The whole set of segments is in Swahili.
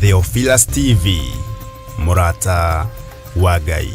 Theophilus TV, Murata wa Ngai.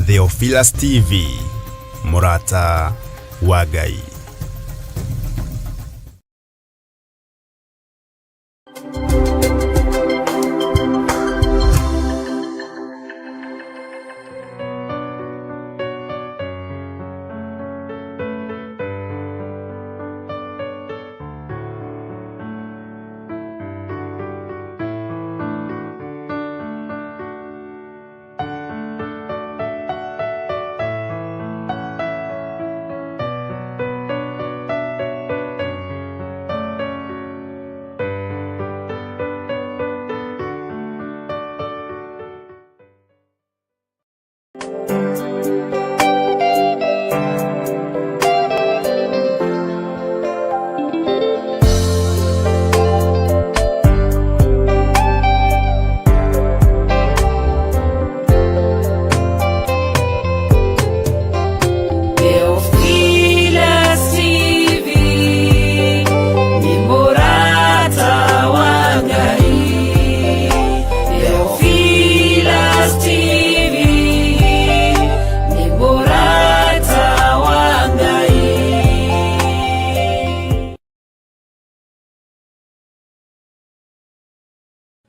Theophilus TV, Murata wa Ngai.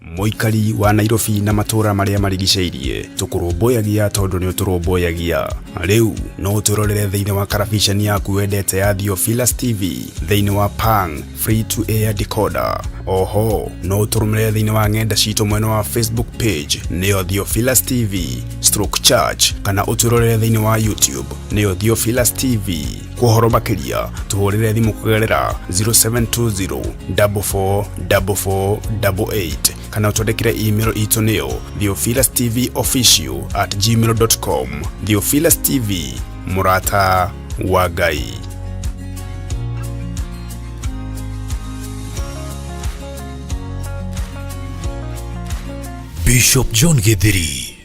Muikari wa Nairobi na matura maria marigiceirie tukurumbuyagia tondu ni uturumbuyagia. Riu no uturorere thiini wa karabishani yaku wendete ya Theophilus TV thiini wa Pang free to air decoder. Oho no uturumire thiini wa ngenda citu mwena wa Facebook page neo Theophilus TV /church kana uturorere thiini wa YouTube neo Theophilus TV. Kuhoro makiria tuhurire thimu kugerera 0720 444488 kana utwandikire email itu neo theophilustv.official@gmail.com. Theophilus TV, Murata wa Ngai. Bishop John Githiri.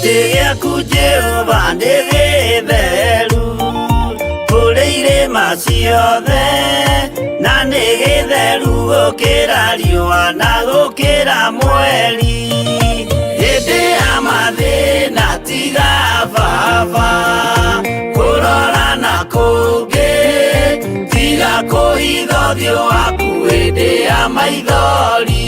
gĩaku Jehova nĩ gĩtheru kũrĩ irĩma ciothe, na nĩ gĩtheru gũkĩra riũa na gũkĩra mweri. Hĩndĩ ya mathĩna tiga baba kũrora na kũngĩ, tiga kũhitha ũthiũ waku hĩndĩ ya maithori.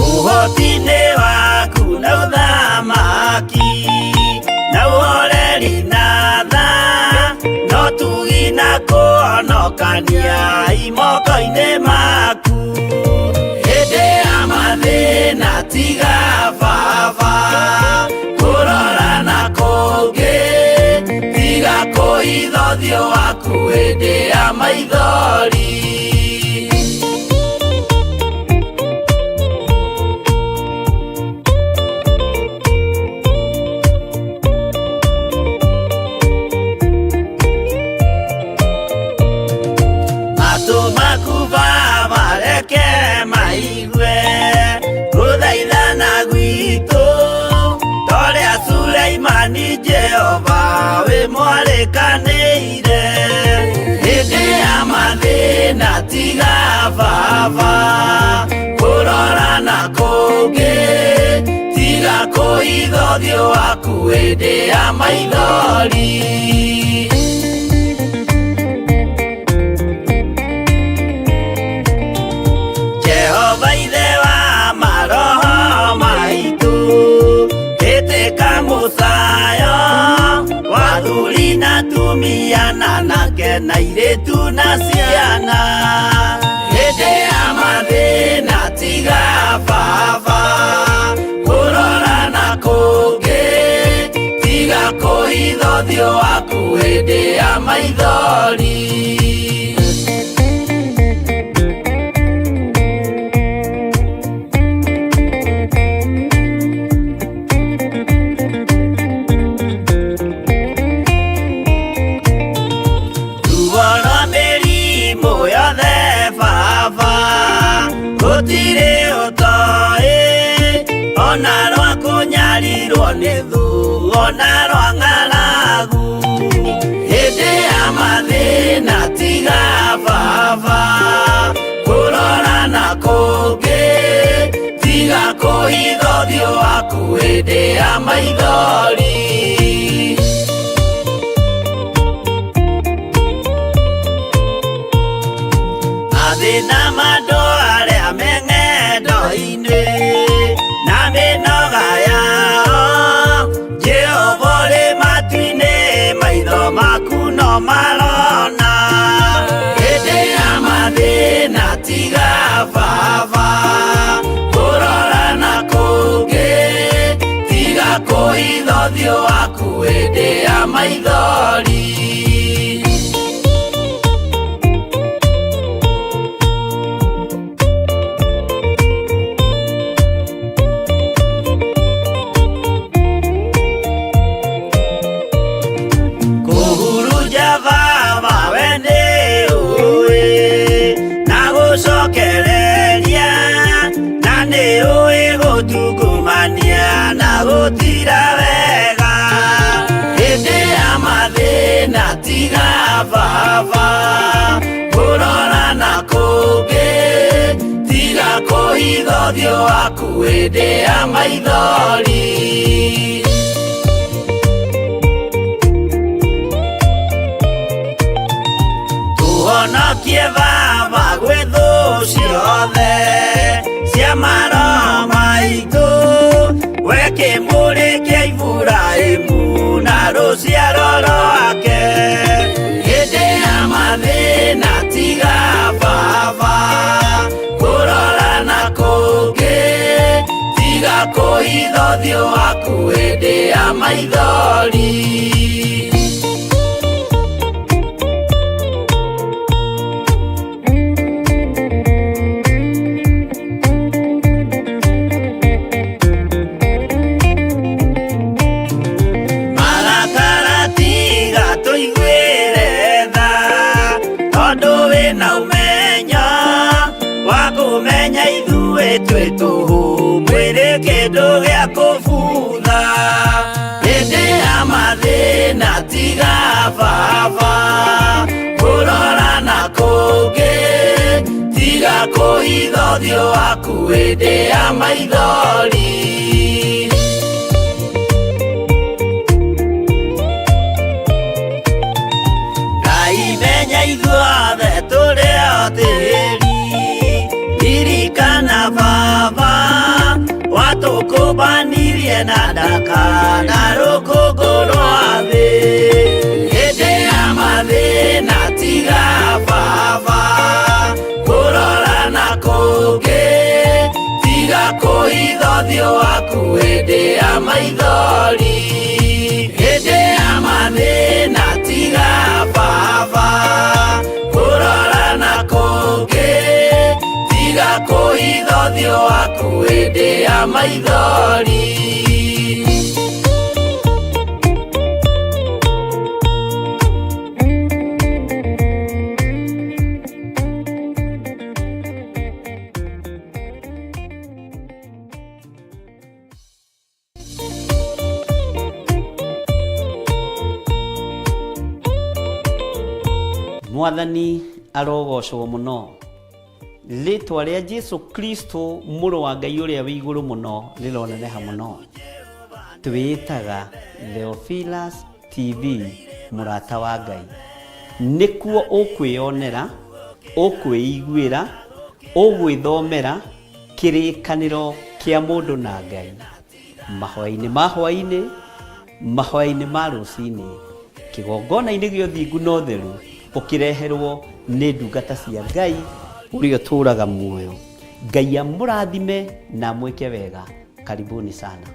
Ũhoti-inĩ waku na ũthamaki na ũhoreri na tha, no tugi na kũhonokania moko-inĩ maku. Hĩndĩ ya mathĩna tiga baba kũrora na kũngĩ, tiga kũhitha ũthiũ waku hĩndĩ ya maithori. Matũ maku Baba reke maigue gũthaithana gwitũ, torĩa Suleimani Jehova wĩ mwarĩkanĩire. Hĩndĩ ya mathĩna tiga baba kũrora na kũngĩ, tiga kũhitha ũthiũ waku hĩndĩ ya maithori. Jehova ithe wa maroho maitũ, ĩtĩka mũcayo wa athuri na atumia na anake na airĩtu na ciana. Hĩndĩ ya mathĩna tiga baba kũrora na kũngĩ, tiga kũhitha ũthiũ waku hĩndĩ ya maithori. Gũtirĩ ũtoĩ ona rwa kũnyarirwo nĩ thu ona rwa ng'aragu. Hĩndĩ ya mathĩna tiga baba kũrora na kũngĩ, tiga kũhitha ũthiũ waku hĩndĩ ya maithori. Mathĩna mandwarĩa me ng'endo-inĩ na mĩnoga yao, Jehova ũrĩ matu-inĩ maitho maku no marona. Hĩndĩ ya mathĩna tiga baba kũrora na kũngĩ, tiga kũhitha ũthiũ waku hĩndĩ ya maithori. Gũtungumania na gũtira wega. Hĩndĩ ya mathĩna tiga baba kũrora na kũngĩ, tiga kũhitha ũthiũ waku hĩndĩ ya maithori. Tũhonokie Baba gwĩ thũ ciothe cia maroho maitũ, we kĩmũrĩ kĩa Iburahĩmu na rũciaro rwake. Hĩndĩ ya mathĩna tiga baba kũrora na kũngĩ, tiga kũhitha ũthiũ waku hĩndĩ ya maithori. twĩ tũhũ mwĩrĩ kĩndũ gĩa kũbutha hĩndĩ ya mathĩna tiga baba kũrora na kũngĩ tiga kũhitha ũthiũ waku hĩndĩ ya maithori Ngai menya ithuothe tũrĩ o tĩĩri ririkana baba watũkũmbanirie na ndaka na rũkũngũ rwa thĩ hĩndĩ ya mathĩna tiga baba kũrora na kũngĩ tiga kũhitha ũthiũ waku hĩndĩ ya maithori hĩndĩ ya mathĩna tiga baba kũrora na kũngĩ tiga kũhitha ũthiũ waku hĩndĩ ya maithori Mwathani arogocwo muno ritwa ria Jesu Kristo mũrũ wa Ngai ũrĩa wĩ igũrũ mũno rĩroneneha mũno twĩtaga Theophilus TV mũrata wa Ngai nĩkuo ũkwĩonera ũkwĩiguĩra ũgwĩthomera kĩrĩkanĩro kĩa mũndũ na Ngai mahoya-inĩ ma rũcinĩ kĩgongona-inĩ gĩa ũthingu na ũtheru ũkĩreherwo nĩ ndungata cia Ngai ũrĩa ũtũũraga muoyo Ngai amũrathime na mwĩke wega karibuni sana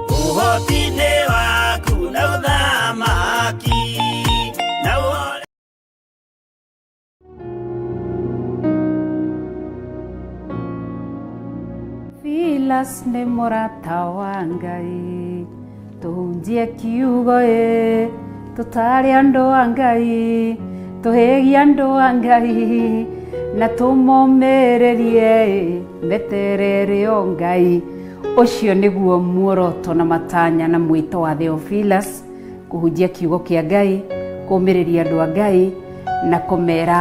ũhoti-inĩ waku na ũthamaki na Theophilus nĩ mũrata wa Ngai tũhunjie kiugo tũtare andũ a Ngai tũhĩgie andũ a Ngai na tũmomĩrĩrie meterere o Ngai ũcio nĩguo muoroto na matanya na mwĩto wa Theophilus kũhunjia kiugo kĩa Ngai kũmĩrĩria andũ a Ngai na kũmera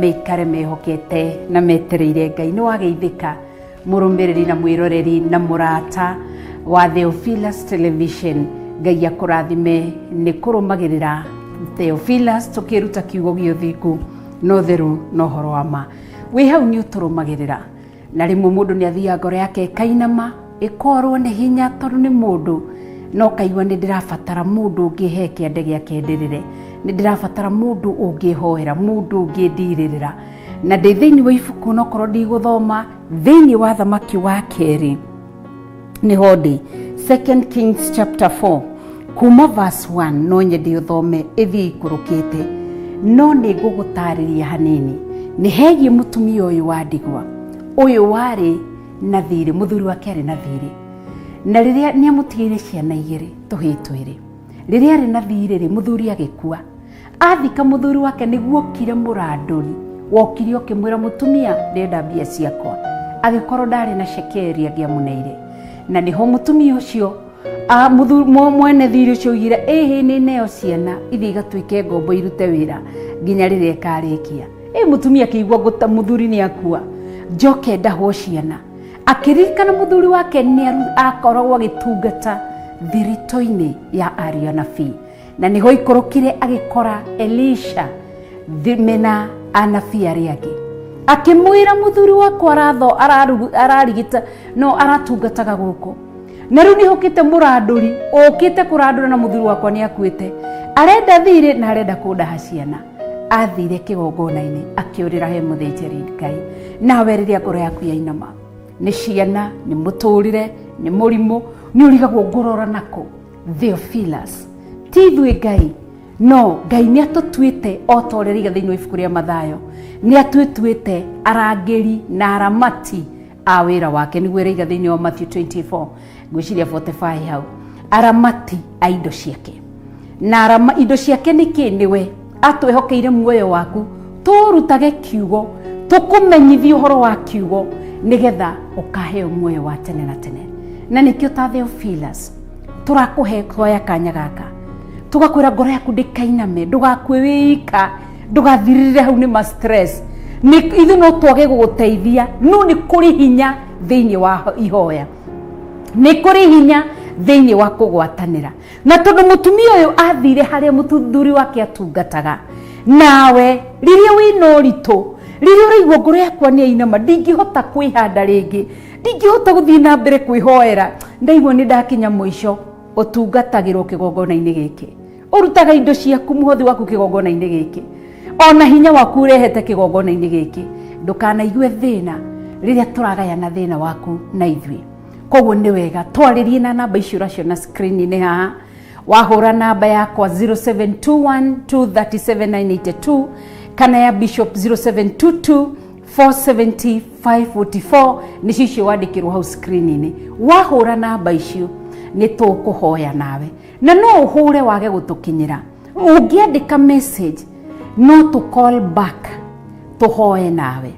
meikare mehokete na metereire Ngai nĩ wageithĩka mũrũmĩrĩri na mwĩroreri na mũrata wa Theophilus Television Ngai akũrathime nĩ kũrũmagĩrĩra Theophilus tũkĩruta kiugo gĩa ũthingu na ũtheru na ũhoro wa ma wĩ hau nĩ ũtũrũmagĩrĩra na rĩmwe mũndũ nĩ athiaga ngoro yake ĩkainama ĩkorwo nĩ hinya tondũ nĩ mũndũ no kaigua nĩ ndĩrabatara mũndũ ũngĩhe kĩande gĩake ndĩrĩre nĩ ndĩrabatara mũndũ ũngĩhoera mũndũ ũngĩndirĩrĩra na ndĩ thĩinĩ wa ibuku no korwo ndigũthoma thĩinĩ wa thamaki wa kerĩ nĩho ndĩ 2 Kings chapter 4 kuma verse 1 no nyende ũthome ĩthiĩ ikũrũkĩte no nĩ ngũgũtarĩria hanini nĩ hegie mũtumia ũyũ wa ndigwa ũyũ warĩ na thirĩ mũthuri wake arĩ na thirĩ na rĩrĩa nĩ amũtigĩire ciana igĩrĩ tũhĩĩ twĩrĩ rĩrĩa arĩ na thirĩ mũthuri agĩkua athika mũthuri wake nĩguo kire mũrandũri wokire ũkĩmwĩra mũtumia ndenda mbia ciakwa agĩkorwo ndarĩ na cekeri angĩamũneire na nĩho mũtumia ũcio mwene thirĩ ũcio oigire nĩ neo ciana ithiĩ igatuĩke ngombo irute wĩra nginya rĩrĩa ĩkarĩkia mũtumia akĩigua mũthuri nĩ akua njoke ndahwo ciana akĩririkana mũthuri wake nĩ akoragwo agĩtungata thirito-inĩ ya ariũ anabii na nĩho ikũrũkire agĩkora Elisha mena anabii arĩa angĩ akĩmwĩra mũthuri wakwa ararigita no aratungataga gũkũ na rĩu nĩhũkĩte mũrandũri ũkĩte kũrandũra na mũthuri wakwa nĩ akuĩte arenda thirĩ na arenda kũndaha ciana athire kĩgongona-inĩ akĩũrĩra he mũthĩnjĩri Ngai nawe rĩrĩa ngoro yaku yainama nĩ ciana nĩ mũtũrĩre nĩ mũrimũ nĩ ũrigagwo ngorora nako Theophilus ti ithuĩ Ngai no Ngai nĩ atũtuĩte o ta ũrĩa riga thĩinĩ wa ibuku rĩa Mathayo nĩ atũtuĩte arangĩri na aramati a wĩra wake nĩguo riga thĩinĩ wa Matthew 24 ngwĩciria 45 hau aramati a indo ciake na indo ciake nĩ kĩ nĩwe atwĩhokeire muoyo waku tũrutage kiugo tũkũmenyithia ũhoro wa kiugo nigetha ukaheo muoyo wa tene na tene. Na nikio ta Theophilus turakuhe koya kanya gaka tugakwira ngoro yaku ndikainame, ndugakue wika, ndugathirire hau ni ma stress. Ni ithu no twage guguteithia, no ni kuri hinya thiini wa ihoya, ni kuri hinya thiini wa kugwatanira. Na tondu mutumia uyu athire haria mututhuri wake atungataga, nawe riria wina uritu, riria uraigua ngoro yakwa ni ainama, ndingihota kwihanda ringi, ndingihota guthii na mbere kwihoera, ndaigua ni ndakinya mwisho, utungatagirwo kigongona-ini giki, urutaga indo ciaku muhothi waku kigongona-ini giki, ona hinya waku urehete kigongona-ini giki, ndukanaigwe thina riria turagayana thina waku na ithui. Koguo ni wega twaririe na namba icio racio na screen-ini haha, wahura namba yakwa 0721237982 kana ya Bishop 0722470544 ni cicio wandikirwo hau screen-ini. Wahura namba icio ni tukuhoya nawe, na no uhure wage gutukinyira, ungiandika message no to call back tuhoye nawe.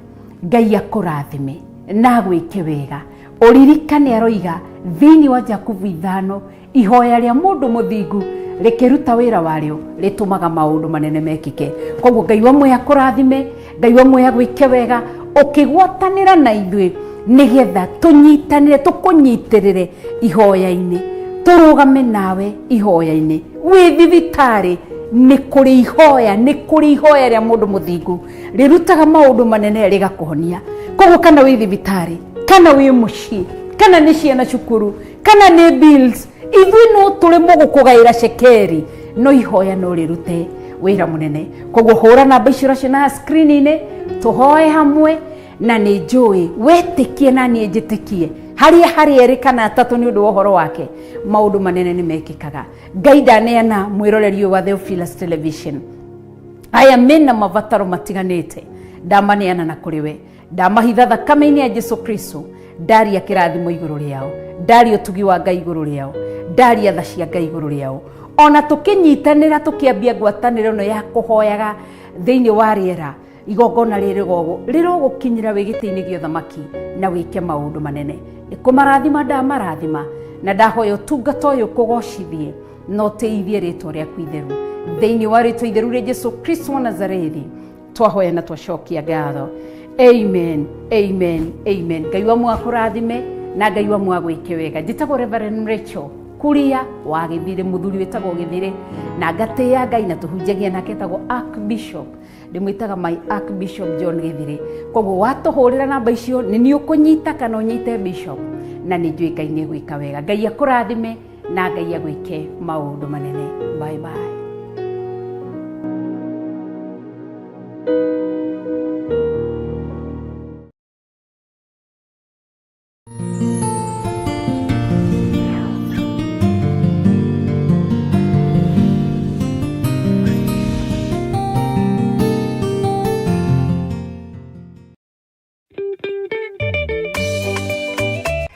Ngai akurathime na gwike wega. Uririkane aroiga thiini wa Jakubu 5 ihoya ria mundu muthingu rikiruta wira wario ritumaga maundu manene mekike. Koguo Ngai wamwe akurathime, Ngai wamwe agwike wega, ukigwatanira na ithui nigetha tunyitanire, tukunyitirire ihoya-ini, turugame nawe ihoya-ini. Wi thibitari ni kuri ihoya, ni kuri ihoya ria mundu muthingu rirutaga maundu manene rigakuhonia. Koguo kana wi thibitari, kana wi mucii, kana ni ciana cukuru, kana ni bills, ithui no turi mugukugaira cekeri, no ihoya no rirute wira munene. Koguo hura namba icio racio na screen-ini tuhoe hamwe, na ni njui wetikie na ni njitikie haria eri kana atatu ni undu wa uhoro wake maundu manene ni mekikaga. Ngai ndaneana mwiroreri wa Theophilus Television aya mena mavataro matiganite, ndamaneana na kuriwe, ndamahitha thakame-ini ya Jesu Kristo, ndaria kirathimo iguru riao, ndaria utugi wa Ngai iguru riao, ndaria tha cia Ngai iguru riao. Ona tukinyitanira tukiambia ngwataniro no ya kuhoyaga thiini wa riera, igongona rirogukinyira wigiti-ini gio thamaki na wike maundu manene. Kumarathima ndamarathima, na ndahoya utungata uyu kugocithie no teithie ritwa riaku itheru thiini wa ritwa itheru ria Jesu Kristo wa Nazarethi twahoya na twacokia ngatho. Amen, amen, amen. Ngai wamwe akurathime na Ngai wamwe agwike wega. Njitagwo Reverend Rachel Kuria wa Githire, muthuri witagwo Githire, na ngatia Ngai na tuhunjagia nake tagwo Archbishop, ndimwitaga my Archbishop John Githire. Koguo watuhurira namba icio ni ni ukunyita kana unyite Bishop, na ni njui Ngai ni gwika wega. Ngai akurathime na Ngai agwike maundu manene. Bye bye.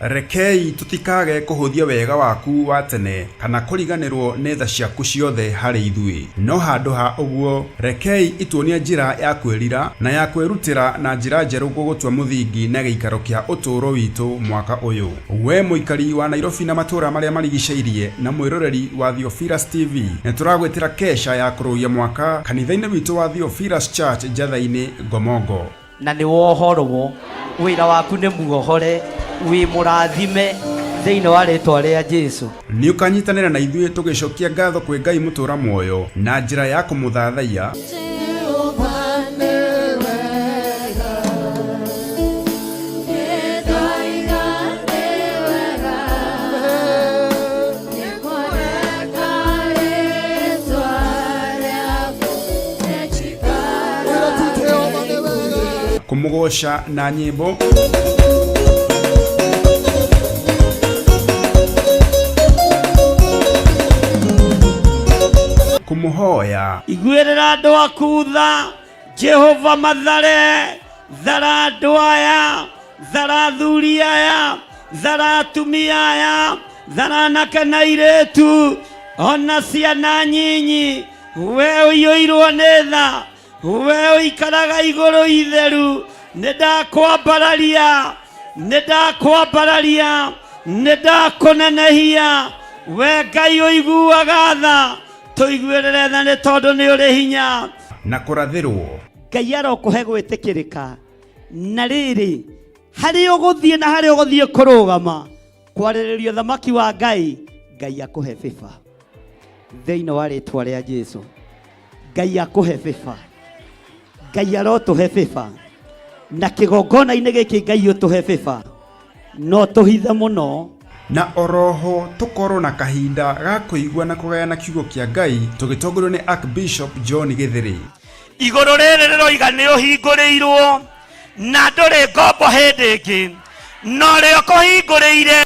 Rekei tutikage kuhuthia wega waku wa tene kana kuriganirwo ni tha ciaku ciothe hari ithui, no handu ha uguo rekei ituonia njira ya kwirira na ya kwirutira na njira njeru gugutua muthingi na giikaro kia uturo witu mwaka uyu. We muikari wa Nairobi na matura maria marigiceirie na mwiroreri wa Theophilus TV, ne turagwetira kesha ya kuruia mwaka kanitha-ini witu wa Theophilus Church Njatha-ini Ngomongo. Na ni wohorwo wira waku ni muohore, wi murathime thiini wa ritwa ria Jesu. Ni ukanyitanira na ithuĩ tugicokia ngatho kwi Ngai mutura muoyo na njira ya kumuthathaia. Kumugosha na nyimbo, kumuhoya. Igwirira andu aku tha, Jehova mathare, thara andu aya, thara athuri aya, thara atumia aya, thara anake na airitu, ona ciana nyinyi. We uiyũirwo nĩ tha, we ũikaraga igũrũ itheru, nĩ ndakwambararia Nidakwambararia, nidakunenehia, we Ngai uiguaga tha, tuiguirire tha ni tondu ni uri hinya na kurathirwo. Ngai arokuhe gwitikirika na riri hari uguthie na hari uguthie kurugama kwariririo thamaki wa Ngai. Ngai akuhe fifa thiini wa ritwa ria Jesu. Ngai akuhe fifa, Ngai arotuhe fifa na kigongona-ini giki. Ngai utuhe fifa no tuhithe muno na oroho tukorwo na kahinda ga kuigua na kugayana kiugo kia Ngai tugitongorio ni Archbishop John Githiri. Iguru riri riroiga ni uhingurirwo na nduri ngombo hindi ingi, no rio kuhingurire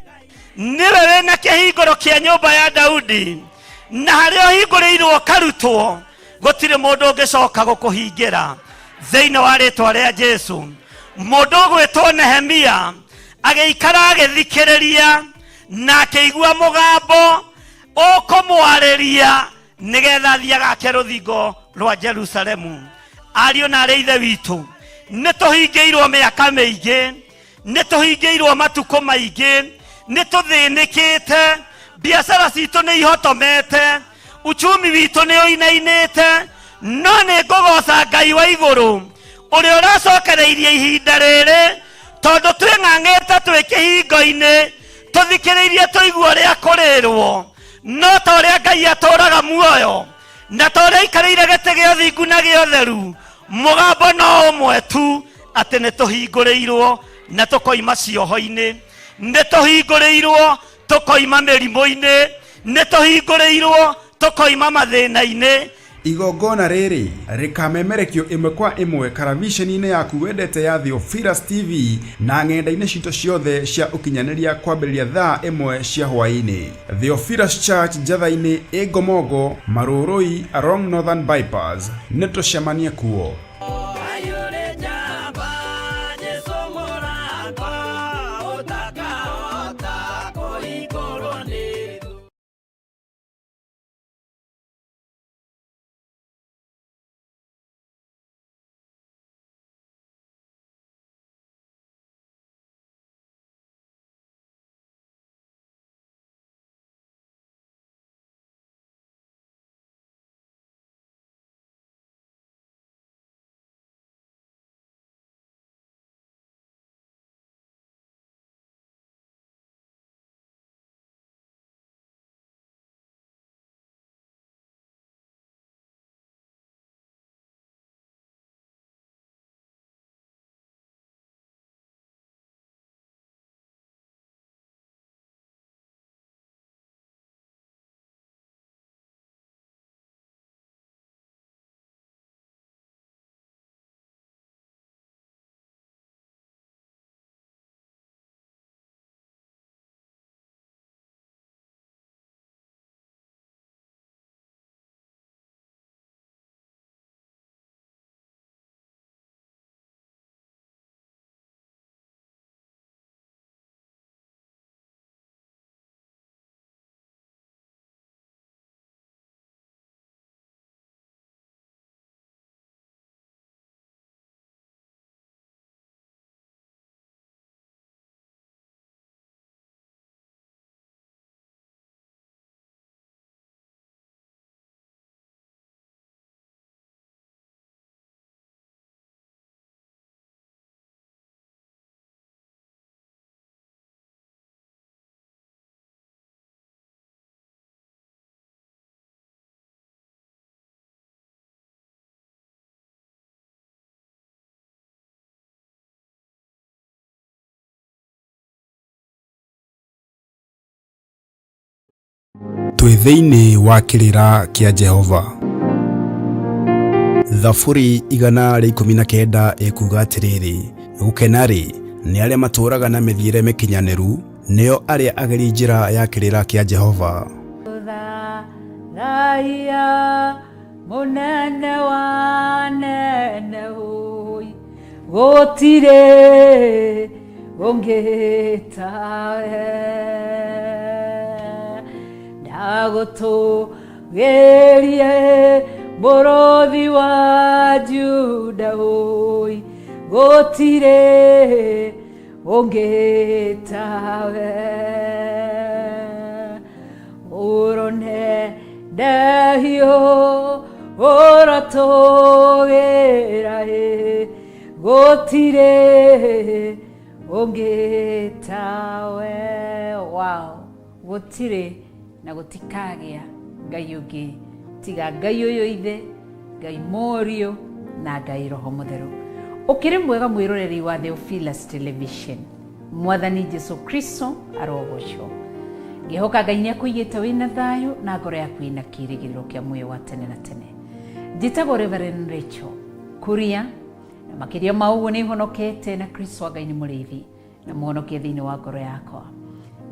niwe wina kihinguro kia nyumba ya Daudi, na haria uhingurirwo karutwo gutire mundu ungicoka gukuhingira thiini wa ritwa ria Jesu. Mundu ugwitwo Nehemia agiikara agithikiriria na akigua mugambo ukumwariria nigetha thiagake ruthingo rwa Jerusalemu. Ariũ na arĩ ithe witũ, nĩtũhingĩirwo mĩaka mĩingĩ, nĩtũhingĩirwo matukũ maingĩ, nĩtũthĩnĩkĩte, biacara citũ nĩ ihotomete, uchumi witũ nĩ ũinainĩte, no nĩ ngũgoca Ngai wa igũrũ ũrĩa ũracokereirie ihinda rĩrĩ, tondũ twĩng'ang'ĩte twĩ kĩhingo-inĩ tũthikĩrĩirie tũigua ũrĩa kũrĩrwo, no ta ũrĩa Ngai atũũraga muoyo na ta ũrĩa aikarĩire gĩtĩ gĩa ũthingu na gĩa ũtheru, mugambo no ũmwe tu atĩ nĩtũhingũrĩirwo na tũkoima cioho-inĩ, nĩtũhingũrĩirwo tũkoima mĩrimũ-inĩ, nĩtũhingũrĩirwo tũkoima mathĩna-inĩ. Igongona riri rikamemerekio imwe kwa imwe karavisheni-ini yaku wendete ya Theophilus TV na ng'enda-ini citũ ciothe cia ukinyaniria kwambĩrĩria thaa imwe cia hwaĩ-inĩ. Theophilus Church Njatha-inĩ Ngomongo, Marũrũi along Northern Bypass. Nĩtũcemanie kuo. Twĩ thĩinĩ wa kĩrĩra kĩa Jehova. Thaburi 119 ĩkuuga atĩrĩrĩ, gũkena rĩ nĩ arĩa matũũraga na mĩthiĩre mĩkinyanĩru, nĩo arĩa ageri njĩra ya kĩrĩra kĩa Jehova. Raia mũnene wa nene hoi, gũtirĩ ũngĩtawe ndagũtũgĩrie mũrũthi wa Juda hoi, gũtirĩ ũngĩ tawe ũrone ndahio ũratũgĩra gũtirĩ ũngĩ tawe. Wow, gũtirĩ na gũtikagĩa Ngai ũngĩ tiga Ngai ũyũ Ithe, Ngai Mũriũ na Ngai Roho Mũtheru. Ũkĩrĩ mwega mwĩroreri wa Theophilus Television, Mwathani Jesu Kristo arogocwo. Ngĩhoka Ngai nĩakũigĩte wĩna thayũ na ngoro yaku ĩna kĩĩrĩgĩrĩro kĩa muoyo wa tene na tene. Njĩtagwo Reverend Rachel Kuria, na makĩria ma ũguo nĩhonokete na Kristo Ngai nĩ mũrĩithi na mũhonokia thĩinĩ wa ngoro yakwa.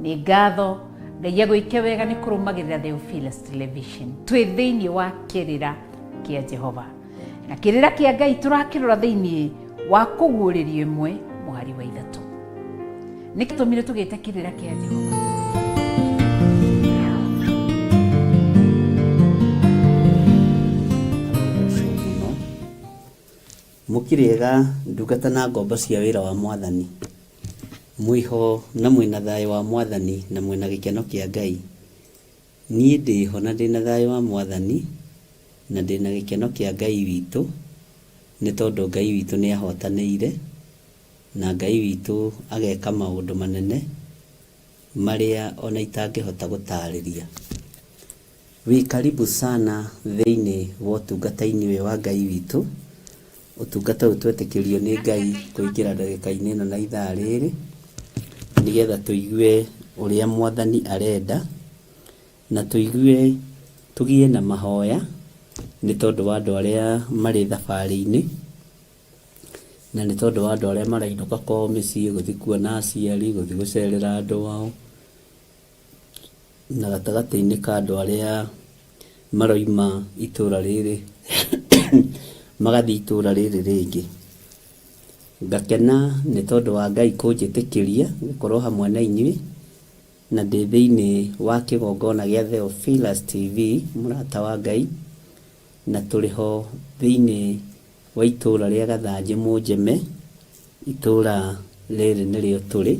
Nĩ ngatho Ngai agwĩke wega nĩ kũrũmagĩrĩra Theophilus Television twĩ thĩinĩ wa kĩrĩra kĩa Jehova, na kĩrĩra kĩa Ngai tũrakĩrora thĩinĩ wa kũguũrĩrio ĩmwe mũhari wa ithatũ. Nĩ gĩtũmire tũgĩte kĩrĩra kĩa Jehova. Mũkĩrĩega ndungata na ngombo cia wĩra wa Mwathani, mwĩho na mwĩna thayũ wa Mwathani na mwĩna gĩkeno kĩa Ngai. Niĩ ndĩho na ndĩna thayũ wa Mwathani na ndĩna gĩkeno kĩa Ngai witũ, nĩ tondũ Ngai witũ nĩ ahotanĩire na Ngai witũ ageka maũndũ manene marĩa ona itangĩhota gũtarĩria. Wĩ karibu sana thĩinĩ wa ũtungata-inĩ ũyũ wa Ngai witũ. Ũtungata ũyũ twetĩkĩrio nĩ Ngai kũingĩra ndagĩka-inĩ ĩno na ithaa rĩrĩ nĩgetha tũigue ũrĩa Mwathani arenda, na tũigue tũgĩe na mahoya nĩ tondũ wa andũ arĩa marĩ thabarĩ-inĩ, na nĩ tondũ wa andũ arĩa marainũka kwao mĩciĩ gũthiĩ kuona aciari, gũthiĩ gũcerera andũ ao, na gatagatĩ-inĩ ka andũ arĩa maroima itũũra rĩrĩ magathiĩ itũũra rĩrĩ rĩngĩ. Ngakena nĩ tondũ wa Ngai kũnjĩtĩkĩria gũkorwo hamwe na inyuĩ, na ndĩ thĩinĩ wa kĩgongona gĩa Theophilus TV, mũrata wa Ngai, na tũrĩ ho thĩinĩ wa itũũra rĩa Gathanjĩ Mũnjeme. Itũũra rĩrĩ nĩrĩo tũrĩ,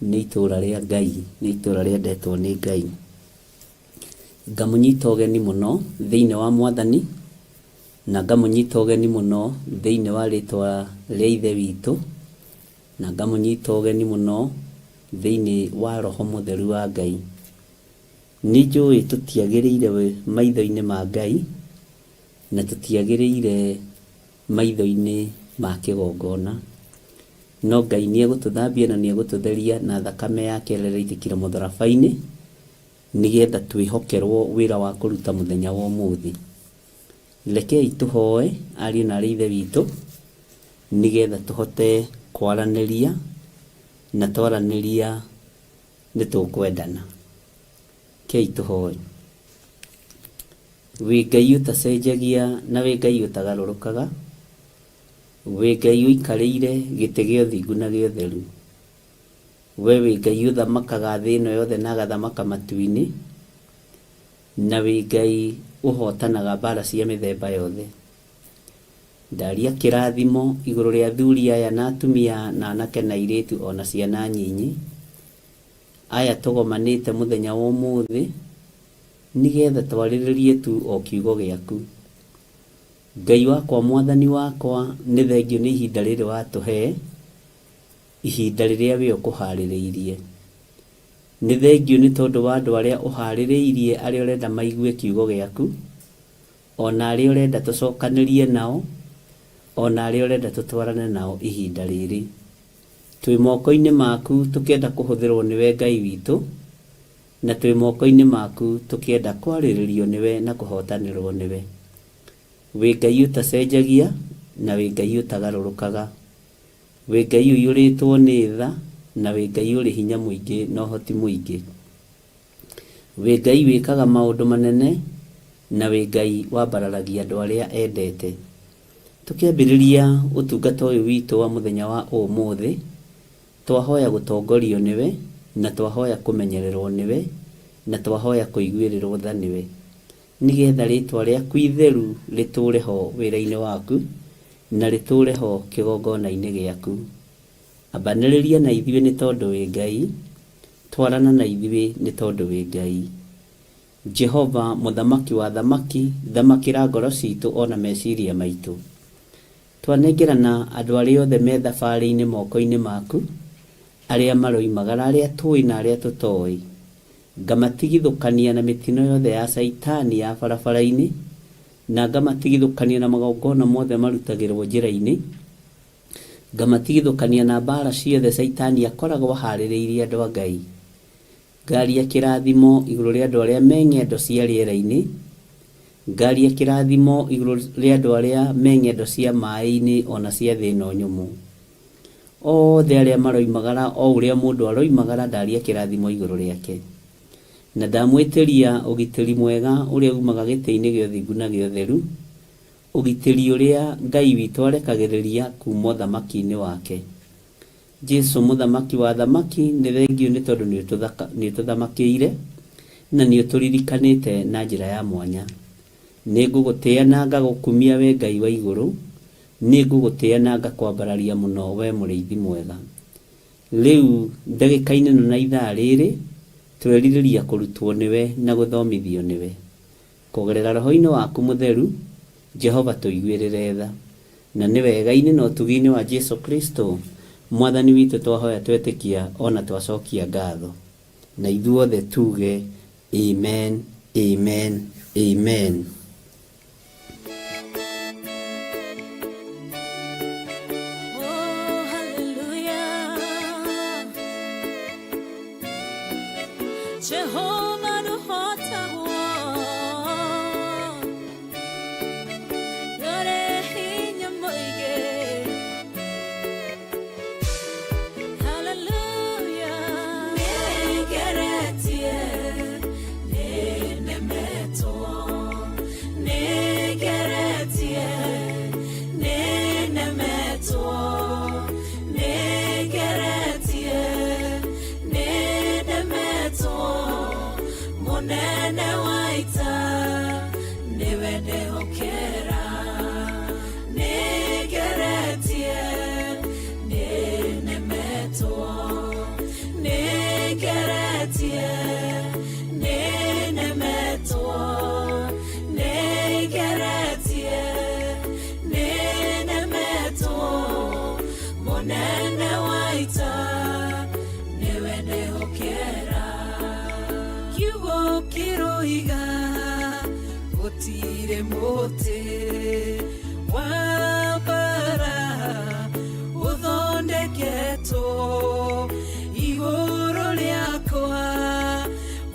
nĩ itũũra rĩa Ngai, nĩ itũũra rĩendetwo nĩ Ngai. Ngamũnyita ũgeni mũno thĩinĩ wa Mwathani, na ngamũnyita ũgeni mũno thĩinĩ wa rĩtwa rĩa Ithe witũ, na ngamũnyita ũgeni mũno thĩinĩ wa Roho Mũtheru wa Ngai. Nĩ njũĩ tũtiagĩrĩire maitho-inĩ ma Ngai na tũtiagĩrĩire maitho-inĩ ma kĩgongona, no Ngai nĩ egũtũthambia na nĩ egũtũtheria na thakame yake ĩrĩa ĩraitĩkire mũtharaba-inĩ nĩgetha twĩhokerwo wĩra wa kũruta mũthenya wa ũmũthĩ. Rekei tũhoe ariũ na arĩ Ithe witũ nĩgetha tũhote kwaranĩria, na twaranĩria nĩ tũkwendana. Kei tũhoe. Wĩ Ngai ũtacenjagia na wĩ Ngai ũtagarũrũkaga, wĩ Ngai ũikarĩire gĩtĩ gĩa ũthingu na gĩa ũtheru, we wĩ Ngai ũthamakaga thĩ ĩno yothe na agathamaka matu-inĩ, na wĩ Ngai ũhotanaga mbara cia mĩthemba yothe. Ndaria kĩrathimo igũrũ rĩa athuri aya na atumia na anake na airĩtu ona ciana nyinyi aya tũgomanĩte mũthenya wa ũmũthĩ nĩgetha twarĩrĩrie tu o kiugo gĩaku. Ngai wakwa, Mwathani wakwa, nĩ thengio nĩ ihinda rĩrĩ watũhe, ihinda rĩrĩa we ũkũharĩrĩirie. Nĩ thengio nĩ tondũ wa andũ arĩa ũharĩrĩirie, arĩa ũrenda maigue kiugo gĩaku, ona arĩa ũrenda tũcokanĩrie nao, ona arĩa ũrenda tũtwarane nao ihinda rĩrĩ. Twĩ moko-inĩ maku tũkĩenda kũhũthĩrwo nĩwe Ngai witũ, na twĩ moko-inĩ maku tũkĩenda kwarĩrĩrio nĩwe na kũhotanĩrwo nĩwe. Wĩ Ngai ũtacenjagia na wĩ Ngai ũtagarũrũkaga, wĩ Ngai ũiyũrĩtwo nĩ tha, na wĩ Ngai ũrĩ hinya mũingĩ na ũhoti mũingĩ. Wĩ Ngai wĩkaga maũndũ manene, na wĩ Ngai wambararagia andũ arĩa endete. Tũkĩambĩrĩria ũtungata ũyũ witũ wa mũthenya wa ũmũthĩ, twahoya gũtongorio nĩwe, na twahoya kũmenyererwo nĩwe, na twahoya kũiguĩrĩrwo tha nĩwe, nĩgetha rĩtwa rĩaku itheru rĩtũre ho wĩra-inĩ waku, na rĩtũre ho kĩgongona-inĩ gĩaku. Abanĩrĩria na ithuĩ nĩ tondũ wĩ Ngai, twarana na ithuĩ nĩ tondũ wĩ Ngai. Jehova mũthamaki wa thamaki, thamakĩra ngoro citũ ona meciria maitũ. Twanengerana andũ arĩa othe me thabarĩ-inĩ moko-inĩ maku, arĩa maroimagara, arĩa tũĩ na arĩa tũtoĩ. Ngamatigithũkania na mĩtino yothe ya Saitani ya barabara-inĩ, na ngamatigithũkania na magongona mothe marutagĩrwo njĩra-inĩ, ngamatigithũkania na mbara ciothe Saitani akoragwo aharĩrĩirie andũ a Ngai. Ngaria kĩrathimo igũrũ rĩa andũ arĩa me ng'endo cia rĩera-inĩ, ngaria kĩrathimo igũrũ rĩa andũ arĩa me ng'endo cia maĩ-inĩ ona cia thĩ ĩno nyũmũ. Othe arĩa maroimagara o ũrĩa mũndũ aroimagara, ndaria kĩrathimo igũrũ rĩake. Na ndamwĩtĩria ũgitĩri mwega ũrĩa umaga gĩtĩ-inĩ gĩa ũthingu na gĩa ũtheru, ũgitĩri ũrĩa Ngai witũ arekagĩrĩria kuma ũthamaki-inĩ wake. Jesu mũthamaki wa thamaki, nĩ thengio nĩ tondũ nĩ ũtũthamakĩire na nĩ ũtũririkanĩte na njĩra ya mwanya. Nĩ ngũgũtĩĩa na ngagũkumia we Ngai wa igũrũ, nĩ ngũgũtĩĩa na ngakwambararia mũno we mũrĩithi mwega. Rĩu ndagĩka-inĩ ĩno na ithaa rĩrĩ, twerirĩria kũrutwo nĩwe na gũthomithio nĩwe. Kũgerera roho-inĩ waku mũtheru, Jehova tũiguĩrĩre tha. Na nĩ wega-inĩ na ũtugi-inĩ wa Jesu Kristo, Mwathani witũ twahoya twetĩkia ona twacokia ngatho. Na ithuothe tuge amen, amen, amen. Jehovah the hota yore hinya moige. Hallelujah. Negeretie nenemeto, negeretie nenemeto, negeretie nenemeto. Monene waita newende hokera, negeretie nenemeto, negeretie nenemeto, negeretie nenemeto. Monene waita newende hokera. Kiugo kiroiga gutire muti wa bara uthondeketwo igũrũ rĩakwa,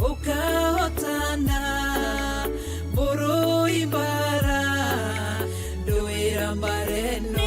ũkahotana mũrũi bara ndũĩra mareno.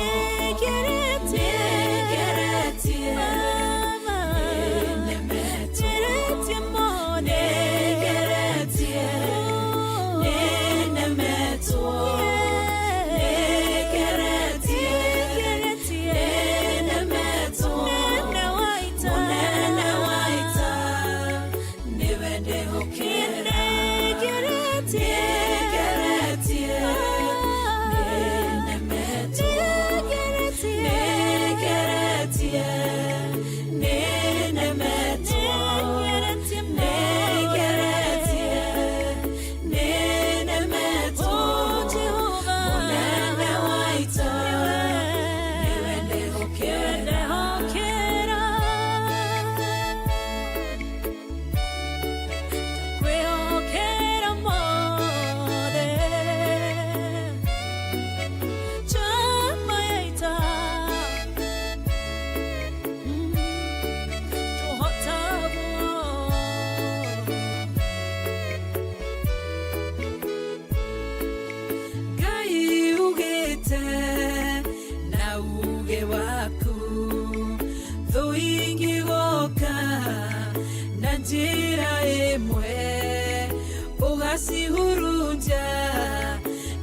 Ugacihurunja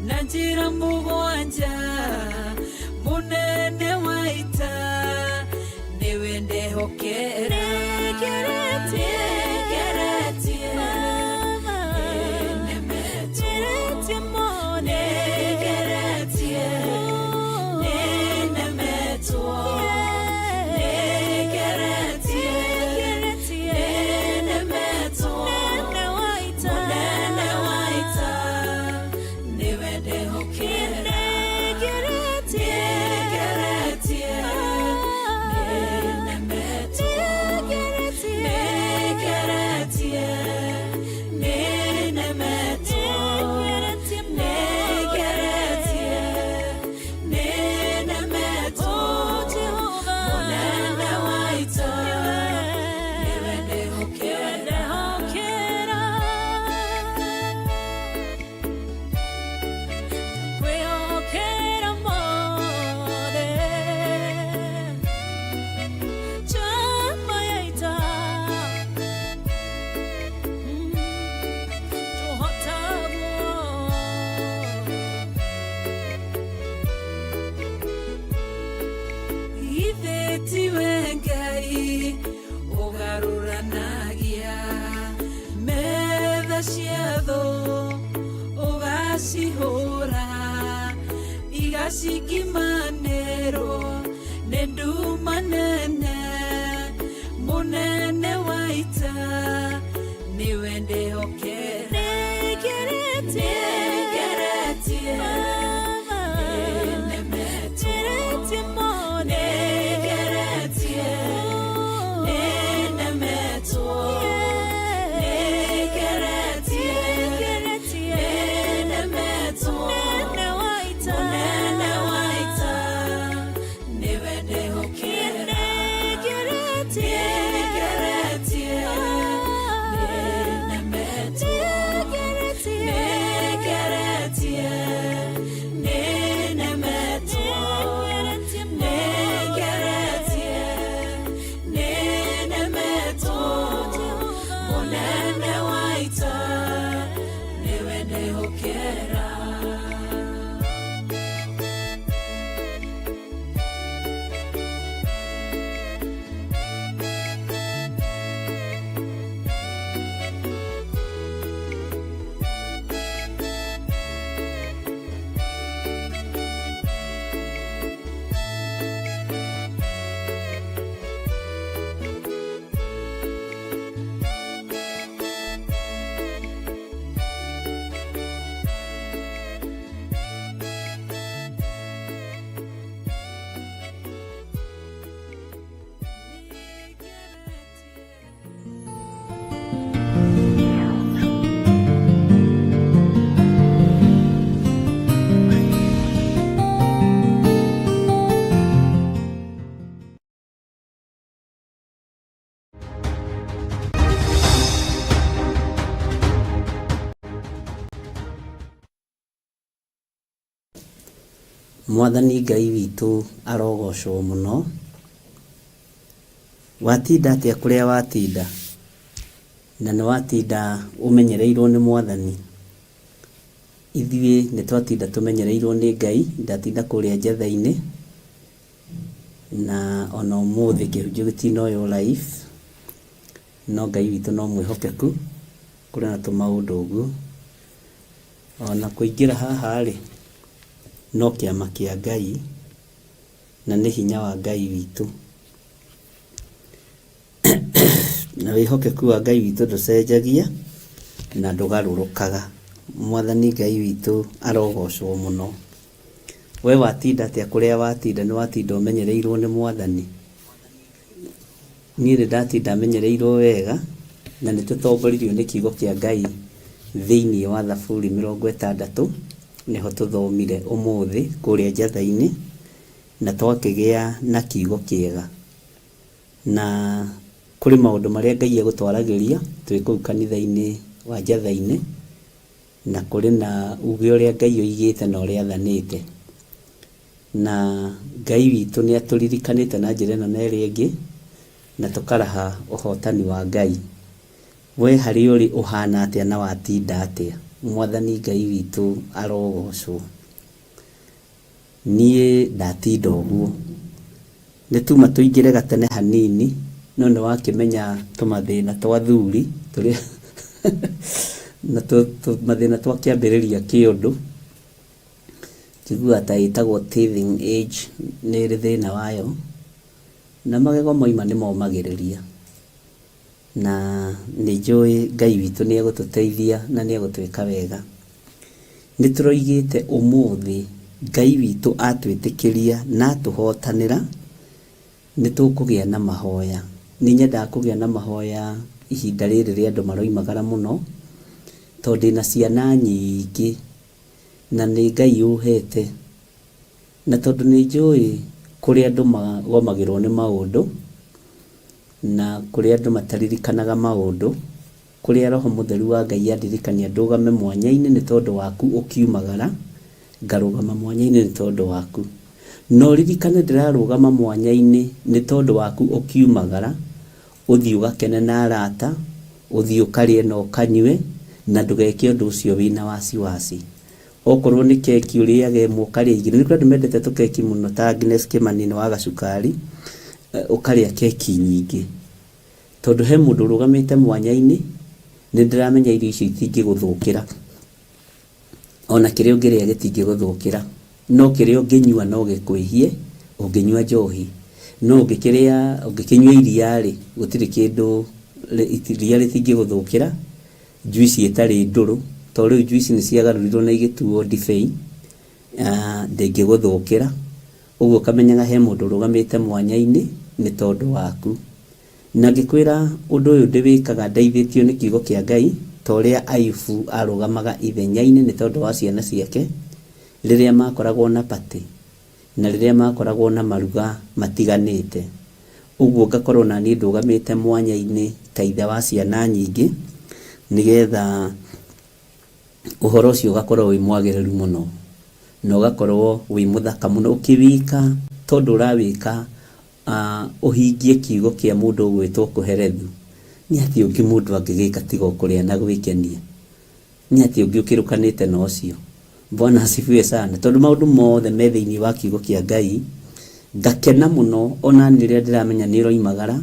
na njĩra mũgwanja, mũnene waita nĩwe ndehokera. Negeretie igacihũra igacikimanĩrwo nĩ nduma nene mũnene wa ita nĩwe ndĩhokera nĩngeretie Mwathani Ngai witũ arogocwo mũno. Watinda atĩa kũrĩa watinda, na nĩ watinda ũmenyereirwo nĩ Mwathani. Ithuĩ nĩ twatinda tũmenyereirwo nĩ Ngai, ndatinda kũrĩa njetha-inĩ, na ona ũmũthĩ kĩhunjio gĩtinoywo live, no Ngai witũ no mwĩhokeku kũrĩ na tũmaũndũ ũguo. Ona kũingĩra haha rĩ, no kĩama kĩa Ngai na nĩ hinya wa Ngai witũ. Na wĩhokeku wa Ngai witũ ndũcenjagia na ndũgarũrũkaga. Mwathani Ngai witũ arogocwo mũno. We watinda atĩa kũrĩa watinda, nĩ watinda ũmenyereirwo nĩ Mwathani. Niĩ ndatinda menyereirwo wega, na nĩ tũtongoririo nĩ kiugo kĩa Ngai thĩinĩ wa Thaburi 60 nĩho tũthomire ũmũthĩ kũrĩa njatha-inĩ, na twakĩgĩa na kiugo kĩega. Na kũrĩ maũndũ marĩa Ngai egũtwaragĩria twĩ kũu kanitha-inĩ wa njatha-inĩ, na kũrĩ na uge ũrĩa Ngai oigĩte na ũrĩa athanĩte. Na Ngai witũ nĩ atũririkanĩte na njĩra ĩno na ĩrĩa ĩngĩ, na tũkaraha ũhotani wa Ngai. We harĩ ũrĩ ũhana atĩa na watinda atĩa? Mwathani Ngai witũ arogocwo. Niĩ ndatinda ũguo. Nĩ tuma tũingĩre gatene hanini, no nĩ wakĩmenya tũmathĩna twa athuri tũrĩa na tũmathĩna twa kĩambĩrĩria kĩũndũ. Njiguaga ta ĩtagwo teething age nĩ ĩrĩ thĩna wayo, na magego moima nĩ momagĩrĩria. Na nĩ njũĩ Ngai witũ nĩ egũtũteithia na nĩ egũtwĩka wega. Nĩ tũroigĩte ũmũthĩ Ngai witũ atwĩtĩkĩria na atũhotanĩra, nĩ tũkũgĩa na mahoya. Nĩ nyendaga kũgĩa na mahoya ihinda rĩrĩ rĩa andũ maroimagara mũno, tondũ ndĩna ciana nyingĩ na nĩ Ngai ũhete. Na tondũ nĩ njũĩ kũrĩa andũ magomagĩrwo nĩ maũndũ, na kũrĩa andũ mataririkanaga maũndũ, kũrĩa Roho Mũtheru wa Ngai andirikania ndũgame mwanya-inĩ nĩ tondũ waku ũkiumagara, ngarũgama mwanya-inĩ nĩ tondũ waku. No ririkane ndĩrarũgama mwanya-inĩ nĩ tondũ waku ũkiumagara, ũthiĩ ũgakene na arata, ũthiĩ ũkarĩe na ũkanyue, na ndũgeke ũndũ ũcio wĩna wasiwasi. Okorwo nĩ keki ũrĩage ĩmwe ũkarĩa igĩrĩ. Nĩ kũrĩ andũ mendete tũkeki mũno ta Agnes Kĩmani wa gacukari, ũkarĩa keki nyingĩ. Tondũ he mũndũ ũrũgamĩte mwanya-inĩ, nĩ ndĩramenya irio icio itingĩgũthũkĩra. ona kĩrĩa ũngĩrĩa gĩtingĩgũthũkĩra, no kĩrĩa ũngĩnyua no gĩkwĩhie. Ũngĩnyua njohi, no ũngĩkĩnyua iria-rĩ gũtirĩ kĩndũ iria rĩtingĩgũthũkĩra. Juici ĩtarĩ ndũrũ, to rĩu juici nĩ ciagarũrirwo na igĩtuo ndibei, ndĩngĩgũthũkĩra. Ũguo ũkamenyaga he mũndũ ũrũgamĩte mwanya-inĩ nĩ tondũ waku. Na ngĩkwĩra ũndũ ũyũ ndĩwĩkaga ndeithĩtio nĩ kiugo kĩa Ngai, ta ũrĩa Ayubu arũgamaga ithenya-inĩ nĩ tondũ wa ciana ciake rĩrĩa makoragwo na patĩ na rĩrĩa makoragwo na maruga matiganĩte. Ũguo ngakorwo na niĩ ndũgamĩte mwanya-inĩ ta ithe wa ciana nyingĩ, nĩgetha ũhoro ũcio ũgakorwo wĩ mwagĩrĩru mũno na ũgakorwo wĩ mũthaka mũno ũkĩwĩka, tondũ ũrawĩka ũhingie kiugo kĩa mũndũ ũgwĩtwo Kũherethu. Nĩ atĩ ũngĩ mũndũ angĩgĩka tiga kũrĩa na gwĩkenia? Nĩ atĩ ũngĩ ũkĩrũkanĩte na ũcio? Bwana asifiwe sana. Tondũ maũndũ mothe me thĩinĩ wa kiugo kĩa Ngai, ngakena mũno ona rĩrĩa ndĩramenya nĩ ũroimagara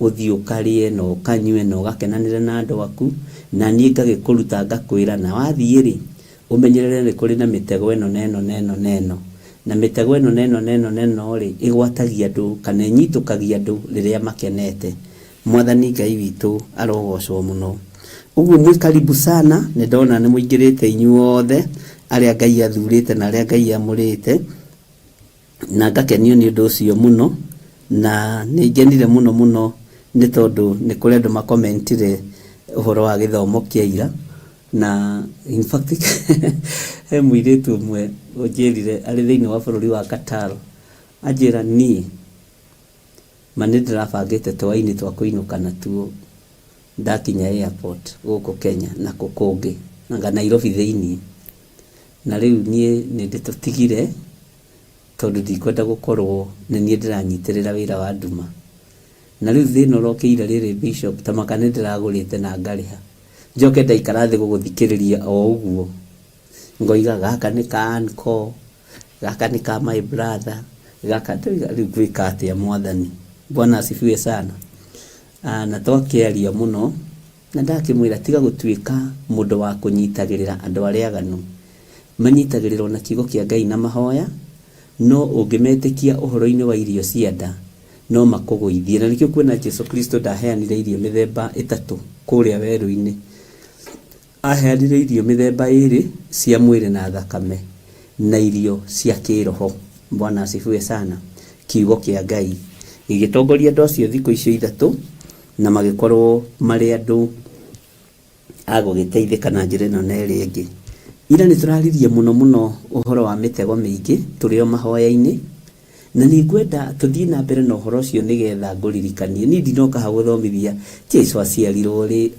ũthiĩ ũkarĩe na ũkanyue na ũgakenanĩre na andũ aku, na niĩ ngagĩkũruta ngakwĩra, na wathiĩ-rĩ ũmenyerere nĩ kũrĩ na mĩtego ĩno neno, na mĩtego ĩno neno-rĩ ĩgwatagia andũ kana ĩnyitũkagia andũ rĩrĩa makenete. Mwathani Ngai witũ arogocwo mũno. Ũguo mwĩ karibu sana, nĩ ndona nĩ mũingĩrĩte inyuothe arĩa Ngai athurĩte na arĩa Ngai amũrĩte, na ngakenio nĩ ũndũ ũcio mũno, na nĩ ngenire mũno nĩ tondũ nĩ kũrĩ andũ makomentire ũhoro wa gĩthomo kĩa ira. Na in fact he mũirĩtu ũmwe ũnjĩrire arĩ thĩinĩ wa bũrũri wa Qatar, anjĩra niĩ ma nĩ ndĩrabangĩte twainĩ twa kũinũka natuo ndakinya airport gũkũ Kenya na kũkũngĩ na Nairobi thĩinĩ, na rĩu niĩ nĩ ndĩtũtigire tondũ ndikwenda gũkorwo nĩ niĩ ndĩranyitĩrĩra wĩra wa nduma. Na rĩu thĩna ũrokĩire rĩrĩ Bishop, ta maka nĩ ndĩragũrĩte na ngarĩha, njoke ndaikara thĩ gũgũthikĩrĩria o ũguo, ngoiga gaka nĩ ka uncle, gaka nĩ ka my brother, gaka rĩu gwĩka atĩa Mwathani? Bwana asifiwe sana. Na twakĩaria mũno na ndakĩmwĩra tiga gũtuĩka mũndũ wa kũnyitagĩrĩra andũ arĩa aganu. Manyitagĩrĩrwo na kiugo kĩa Ngai na mahoya, no ũngĩmetĩkia ũhoro-inĩ wa irio cia nda no makũgũithie. Na nĩkĩo kwĩna Jesu Kristo ndaheanire irio mĩthemba ĩtatũ kũrĩa werũ-inĩ. Aheanire irio mĩthemba ĩrĩ cia mwĩrĩ na thakame na irio cia kĩroho. Bwana asifiwe sana. Kiugo kĩa Ngai gĩgĩtongoria andũ acio thikũ icio ithatũ, na magĩkorwo marĩ andũ agũgĩteithĩka na njĩra ĩno na ĩrĩa ĩngĩ. Ira nĩ tũraririe mũno ũhoro wa mĩtego mĩingĩ tũrĩ o mahoya-inĩ, na nĩ ngwenda tũthiĩ na mbere na ũhoro ũcio nĩgetha ngũririkanie. Niĩ ndinoka ha gũthomithia Jesũ aciarirwo rĩ,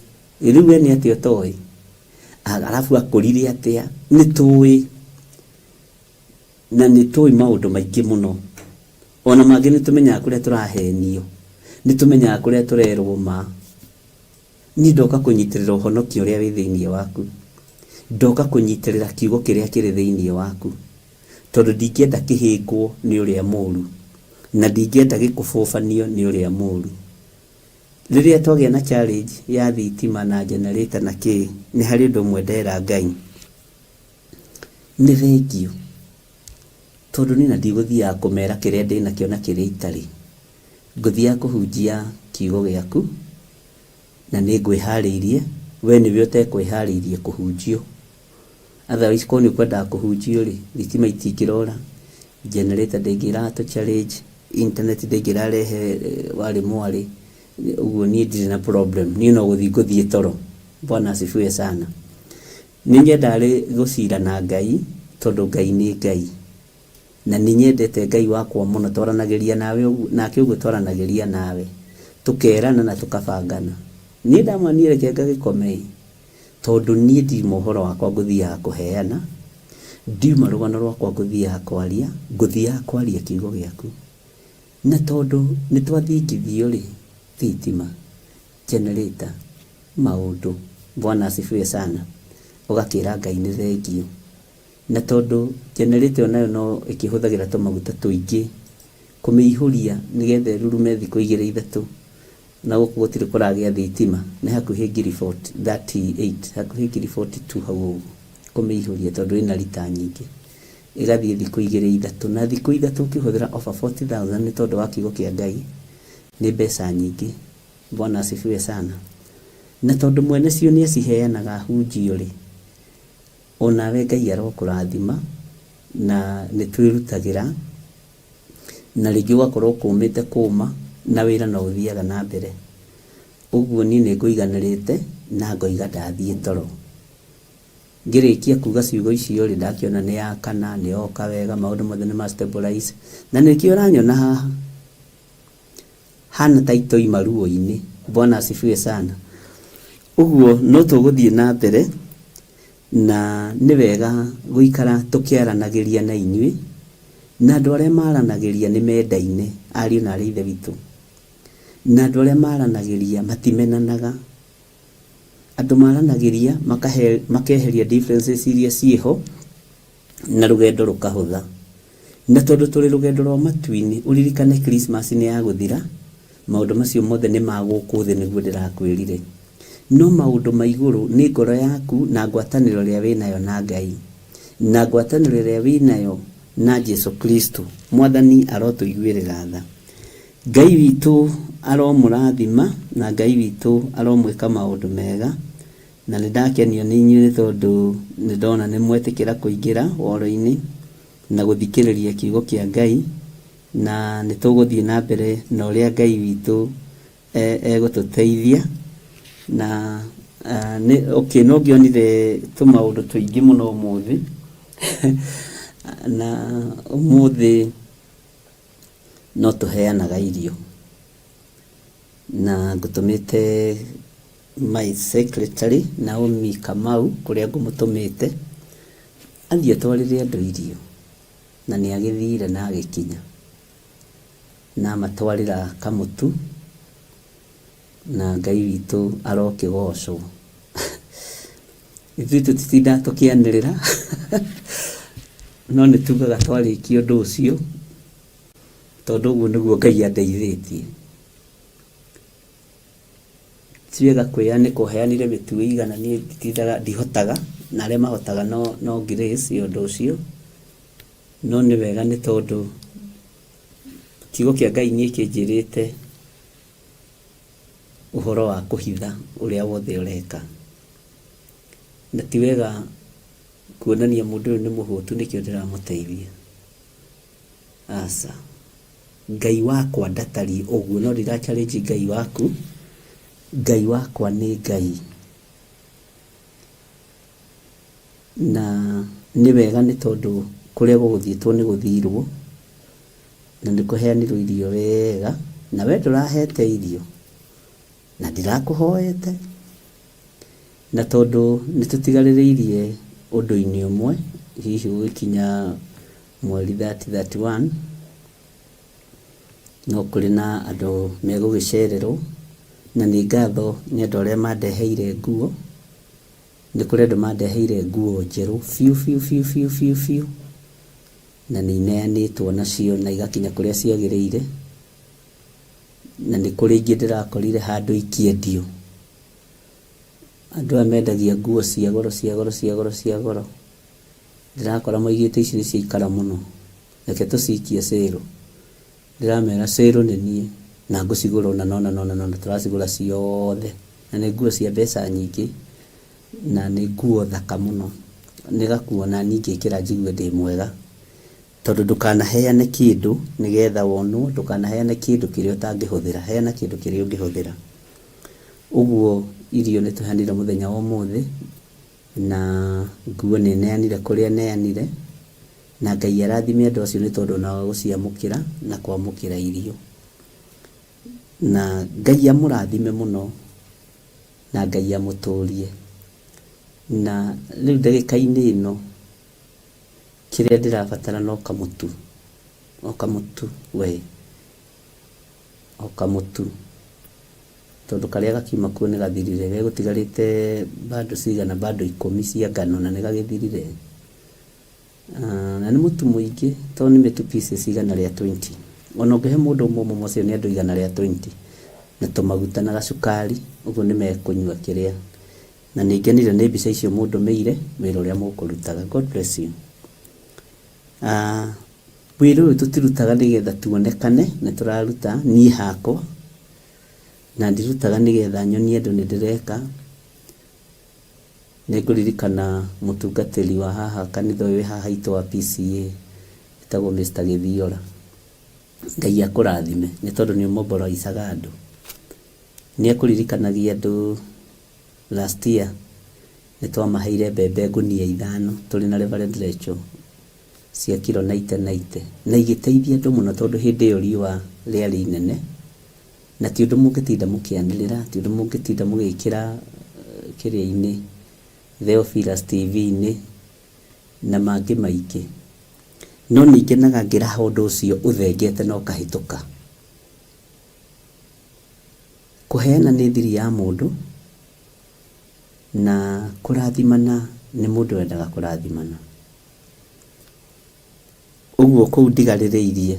rĩu we nĩ atĩa ũtoĩ, arabu akũrire atĩa? Nĩ tũĩ, na nĩ tũĩ maũndũ maingĩ mũno, ona mangĩ nĩ tũmenyaga kũrĩa tũrahenio, nĩ tũmenyaga kũrĩa tũrerwo ma. Niĩ ndoka kũnyitĩrĩra ũhonokio ũrĩa wĩ thĩinĩ waku, ndoka kũnyitĩrĩra kiugo kĩrĩa kĩrĩ thĩinĩ waku, tondũ ndingĩenda kĩhĩngwo nĩ ũrĩa mũũru, na ndingĩenda gĩkũbũbanio nĩ ũrĩa mũũru. Rĩrĩa twagĩa na challenge ya thitima na generator na kĩ, nĩ harĩ ũndũ ũmwe ndera Ngai, nĩ thengio, tondũ niĩ na ndigũthiaga kũmera kĩrĩa ndĩnakĩo na kĩrĩa itarĩ. Ngũthiaga kũhunjia kiugo gĩaku, na nĩ ngwĩharĩirie, we nĩwe ũtekwĩharĩirie kũhunjio. Otherwise korwo nĩ ũkwendaga kũhunjio-rĩ, thitima itingĩrora, generator ndĩngĩratũ challenge, internet ndĩngĩrarehe warĩ mwarĩ. Ũguo niĩ ndirĩ na problem, niĩ no gũthiĩ ngũthiĩ toro. Bwana asifiwe sana. Nĩ nyendarĩ gũcira na Ngai, tondũ Ngai nĩ Ngai, na nĩ nyendete Ngai wakwa mũno, twaranagĩria nawe nake ũguo twaranagĩria nawe, tũkerana na tũkabangana. Niĩ ndamwaniĩ reke ngagĩkome, tondũ niĩ ndiuma ũhoro wakwa ngũthiaga kũheana, ndiuma rũgano rwakwa ngũthiaga kwaria, ngũthiaga kwaria kiugo gĩaku. Na tondũ nĩ twathingithio-rĩ, thitima, generator, maũndũ, Bwana asifiwe sana, ũgakĩra Ngai nĩ thengio. Na tondũ generator nayo no ĩkĩhũthagĩra tũmaguta tũingĩ kũmĩihũria nĩgetha ĩrurume thikũ 2-3, na gũkũ gũtirĩ kũragĩa thitima, nĩ hakuhĩ ngiri 38, hakuhĩ ngiri 42 hau ũguo. kũmĩihũria tondũ ĩna rita nyingĩ, ĩgathiĩ thikũ 2-3, na thikũ 3 ũkĩhũthĩra over 40,000 nĩ tondũ wa kiugo kĩa Ngai nĩ mbeca nyingĩ. Bwana asifiwe sana. Na tondũ mwene cio nĩ aciheanaga hunjio rĩ, onawe Ngai arokũrathima na nĩ twĩrutagĩra, na rĩngĩ ũgakorwo kũmĩte kũma na wĩra no ũthiaga na mbere. Ũguo niĩ nĩ ngũiganĩrĩte na ngoiga ndathiĩ toro. Ngĩrĩkia kuga ciugo icio rĩ, ndakiona nĩ yakana, nĩ yoka wega, maũndũ mothe nĩ stabilize, na nĩkĩo ũranyona haha hana ta itoima ruo-inĩ. Bwana asifiwe sana. Ũguo no tũgũthiĩ na mbere, na nĩ wega gũikara tũkĩaranagĩria na inyuĩ, na andũ arĩa maranagĩria nĩ mendaine, ariũ na arĩ ithe witũ, na andũ arĩa maranagĩria matimenanaga. Andũ maranagĩria makeheria differences iria ciĩho na rũgendo rũkahũtha. Na tondũ tũrĩ rũgendo rwa matu-inĩ, ũririkane Christmas nĩ ya gũthira, maũndũ macio mothe nĩ magũkũ thĩ nĩguo ndĩrakwĩrire. No maũndũ ma igũrũ nĩ ngoro yaku na ngwatanĩro ĩrĩa wĩnayo na Ngai, na ngwatanĩro ĩrĩa wĩnayo na Jesu Kristo. Mwathani arotũiguĩrĩra tha. Ngai witũ aromũrathima na Ngai witũ aromwĩka maũndũ mega, na nĩ ndakenio nĩ inyuĩ tondũ nĩ ndona nĩ mwetĩkĩra kũingĩra woro-inĩ na gũthikĩrĩria kiugo kĩa Ngai, na nĩ tũgũthiĩ na mbere na ũrĩa Ngai witũ egũtũteithia. Na no ngĩonire tũmaũndũ tũingĩ mũno ũmũthĩ na ũmũthĩ no tũheanaga irio, na ngũtũmĩte my secretary Naomi Kamau kũrĩa ngũmũtũmĩte athiĩ atwarĩre andũ irio, na nĩ agĩthire na agĩkinya na matwarĩra kamũtu, na Ngai witũ arokĩgocwo. Ithuĩ tũtitinda tũkĩanĩrĩra no nĩ tugaga twarĩkia ũndũ ũcio, tondũ ũguo nĩguo Ngai andeithĩtie. Ti wega kwĩyanĩka ũheanire mĩtu ĩigana, niĩ ndihotaga, na arĩa mahotaga no grace ũndũ ũcio. No nĩ wega nĩ tondũ kiugo kĩa Ngai nĩ kĩnjĩrĩte ũhoro wa kũhitha ũrĩa wothe ũreka, na ti wega kuonania mũndũ ũyũ nĩ mũhũtu nĩkĩo ndĩramũteithia. Aca, Ngai wakwa ndatariĩ ũguo, no ndĩra-challenge Ngai waku. Ngai wakwa nĩ Ngai, na nĩ wega nĩ tondũ kũrĩa gũgũthiĩtwo nĩ gũthirwo, na nĩ kũheanirwo irio wega, na we ndũrahete irio na ndirakũhoete, na tondũ nĩ tũtigarĩrĩirie ũndũ-inĩ ũmwe, hihi gũgĩkinya mweri 30-31 no kũrĩ na andũ megũgĩcererwo, na nĩ ngatho nĩ andũ arĩa mandeheire nguo. Nĩ kũrĩ andũ mandeheire nguo njerũ biũ, na nĩ ineanĩtwo nacio na igakinya kũrĩa ciagĩrĩire, na nĩ kũrĩ ingĩ ndĩrakorire handũ ikĩendio. Andũ aya mendagia nguo cia goro, ndĩrakora moigĩte ici nĩ ciaikara mũno, reke tũcikie sale. Ndĩramera sale nĩ niĩ, na ngũcigũra na tũracigũra ciothe, na nĩ nguo cia mbeca nyingĩ, na nĩ nguo thaka mũno. Nĩ gakuo na niĩ ngĩkĩra njigue ndĩ mwega, tondũ ndũkanaheane kĩndũ nĩgetha wonwo, ndũkanaheane kĩndũ kĩrĩa ũtangĩhũthĩra, heana kĩndũ kĩrĩa ũngĩhũthĩra. Ũguo irio nĩ tũheanire mũthenya wa ũmũthĩ, na nguo nĩ neanire kũrĩa neanire, na Ngai arathime andũ acio nĩ tondũ nao gũciamũkĩra na kwamũkĩra irio. Na Ngai amũrathime mũno, na Ngai amũtũrie. Na rĩu ndagĩka-inĩ ĩno kĩrĩa ndĩrabatara no kamũtu, o kamũtu, tondũ karĩa gakiuma kuo nĩ gathirire, gegũtigarĩte bado cigana, bado 10 cia ngano, na nĩ gagĩthirire. Na nĩ mũtu mũingĩ, tondũ nĩ mĩtu pieces igana rĩa 20. Ona ũngĩhe mũndũ ũmwe macio nĩ andũ igana rĩa 20, na tũmaguta na gacukari, ũguo nĩ mekũnyua kĩrĩa na ningenire nĩ mbica icio mũndũ meire wĩra ũrĩa mũkũrutaga. God bless you. Wĩra ũyũ tũtirutaga nĩgetha tuonekane nĩ tũraruta niĩ hakwa, na ndirutaga nĩgetha nyonie andũ nĩ ndĩreka. Nĩngũririkana mũtungatĩri wa haha kanitha ũyũ haha itũ wa PCA etagwo Mr. Githiora. Ngai akũrathime nĩ tondũ nĩ ũmomboroicaga andũ. Nĩ akũririkanagia andũ last year nĩ twamaheire mbembe ngunia 5 tũrĩ na Reverend Rachel cia kilo 90 na igĩteithia andũ mũno tondũ hĩndĩ ĩyo riũa rĩarĩ inene, na ti ũndũ mũngĩtinda mũkĩanĩrĩra, ti ũndũ mũngĩtinda mũgĩkĩra kĩrĩa-inĩ Theophilus TV-inĩ na mangĩ maingĩ. No nĩngenaga ngĩraha ũndũ ũcio ũthengete na ũkahĩtũka. Kũheana nĩ thiri ya mũndũ, na kũrathimana nĩ mũndũ wendaga kũrathimana. Ũguo kũu ndigarĩrĩirie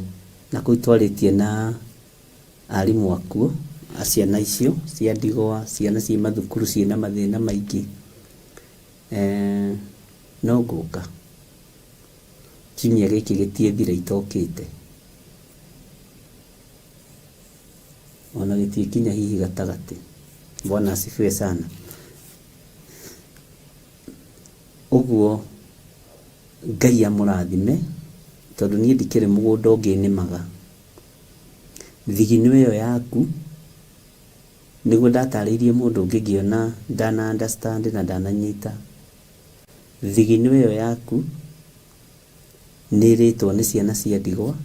na kũu twarĩtie na arimũ akuo a ciana icio cia ndigwa, ciana cia mathukuru ciĩna mathĩna maingĩ. No ngũka kiumia gĩkĩ gĩtiethira itokĩte, ona gĩtiĩkinya hihi gatagatĩ. Bwana asifiwe sana. Ũguo Ngai amũrathime tondũ niĩ ndikĩrĩ mũgũnda ũngĩ nĩmaga. Thigino ĩyo yaku nĩguo ndatarĩirie mũndũ ũngĩ ngĩona ndana understand na ndananyita. Thigino ĩyo yaku nĩ ĩrĩtwo nĩ ciana cia ndigwa,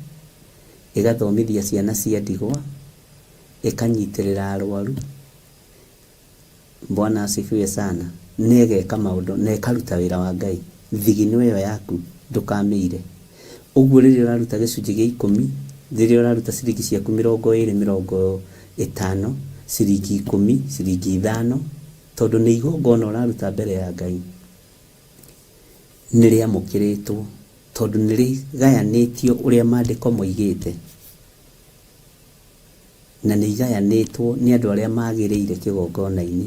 ĩgathomithia ciana cia ndigwa, ĩkanyitĩrĩra arwaru. Bwana asifiwe sana. Negeka maũndũ na ĩkaruta wĩra wa Ngai. Thigino ĩyo yaku ndũkamĩire. Ũguo rĩrĩa ũraruta gĩcunjĩ gĩa 10, rĩrĩa ũraruta ciringi ciaku 20, 50, ciringi 10, ciringi 5, tondũ nĩ igongona ũraruta mbere ya Ngai, nĩ rĩamũkĩrĩtwo tondũ nĩ rĩgayanĩtio ũrĩa maandĩko moigĩte, na nĩ igayanĩtwo nĩ andũ arĩa magĩrĩire kĩgongona-inĩ.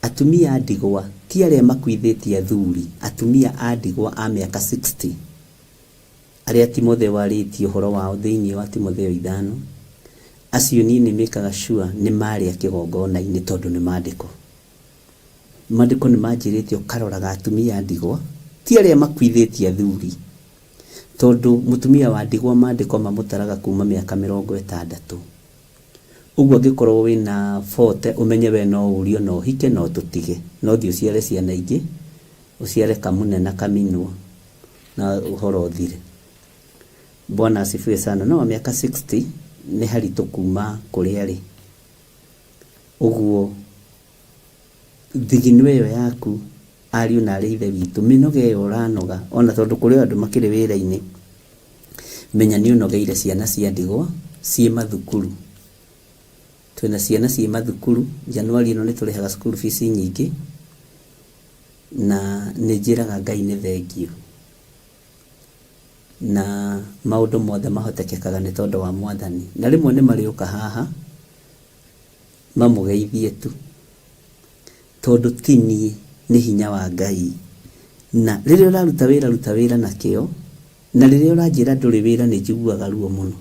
Atumia a ndigwa ti arĩa makuithĩtie athuri, atumia a ndigwa a mĩaka 60 arĩa Timotheo warĩtie ũhoro wao thĩinĩ wa Timotheo 5, acio niĩ nĩmĩkaga sure nĩ marĩa kĩgongona-inĩ tondũ nĩ maandĩko. Maandĩko nĩ manjĩrĩte ũkaroraga atumia a ndigwa ti arĩa makuithĩtie athuri, tondũ mũtumia wa ndigwa maandĩko mamũtaraga kuma mĩaka 60. Ũguo angĩkorwo wĩna 40 ũmenye we no ũrio no hike no tũtige, no thiĩ ũciare ciana ingĩ, ũciare kamune na kaminwo na ũhoro ũthire. Bwana asifiwe sana. No mĩaka 60 nĩ haritũ kuma kũrĩa arĩ. Ũguo thigino ĩyo yaku ariũ na arĩ ithe witũ, mĩnoge ĩyo ũranoga, ona tondũ kũrĩ andũ makĩrĩ wĩra-inĩ, menya nĩ ũnogeire ciana cia ndigwa ciĩ mathukuru. Twĩna ciana ciĩ mathukuru, Januari ĩno nĩ tũrĩhaga school fees nyingĩ, na nĩ njĩraga Ngai nĩ thengio, na maũndũ mothe mahotekekaga nĩ tondũ wa Mwathani. Na rĩmwe nĩ marĩũka haha mamũgeithie tu, tondũ ti niĩ, nĩ hinya wa Ngai. Na rĩrĩa ũraruta wĩra, ruta wĩra na kĩo, na rĩrĩa ũranjĩra ndũrĩ wĩra nĩ njiguaga ruo mũno,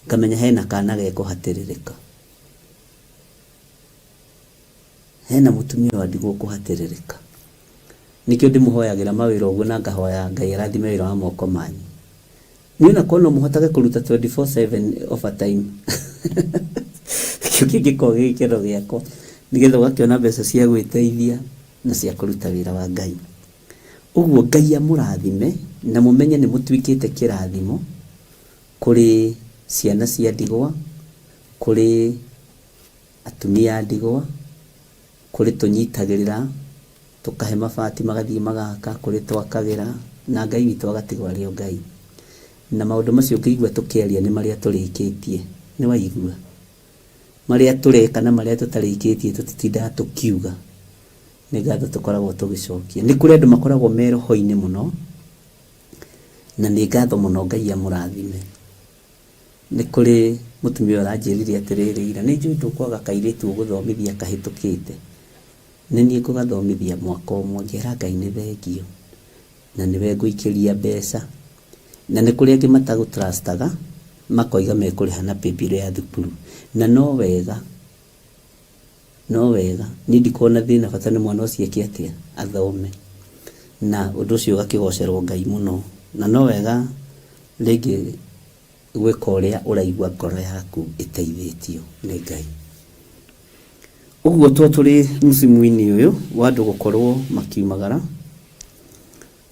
ngamenya hena kana gekũhatĩrĩrĩka, hena mũtumia wa ndigwa kũhatĩrĩrĩka. Nĩkĩo ndĩmũhoyagĩra mawĩra ũguo na ngahoya Ngai arathime wĩra wa moko manyu. Niĩ na kono mũhotage kũruta 24/7 overtime. Kĩo kĩngĩkorwo gĩkĩro gĩakwa, nĩgetha ũgakĩona mbeca cia gwĩteithia na cia kũruta wĩra wa Ngai. Ũguo Ngai amũrathime na mũmenye nĩ mũtuĩkĩte kĩrathimo kũrĩ ciana cia ndigwa, kũrĩ atumia a ndigwa, kũrĩ tũnyitagĩrĩra tũkahe mabati magathiĩ magaka, kũrĩ twakagĩra, na Ngai witũ agatigwo arĩ o Ngai. Na maũndũ macio ũkĩigua tũkĩaria nĩ marĩa tũrĩkĩtie, nĩ waigua marĩa tũreka na marĩa tũtarĩkĩtie tũtitindaga tũkiuga, nĩ ngatho tũkoragwo tũgĩcokia. Nĩ kũrĩ andũ makoragwo me roho-inĩ mũno, na nĩ ngatho mũno Ngai amũrathime. Nĩ kũrĩ mũtumia ũranjĩrire atĩrĩrĩ, ira nĩ njũĩ ndũkwaga kairĩtu ũgũthomithia kahĩtũkĩte, nĩ niĩ ngũgathomithia mwaka ũmwe. Ngĩra Ngai nĩ thengio na nĩwe ngũikĩria mbeca, na nĩ kũrĩ angĩ matagũtrustaga makoiga mekũrĩha na paybill ya thukuru, na no wega niĩ ndikuona thĩna, bata nĩ mwana ũcio eke atĩa athome, na ũndũ ũcio ũgakĩgocerwo Ngai mũno. Na no wega rĩngĩ gwĩka ũrĩa ũraigua ngoro yaku ĩteithĩtio nĩ Ngai. Ũguo tũrĩ musimu-inĩ ũyũ wa andũ gũkorwo makiumagara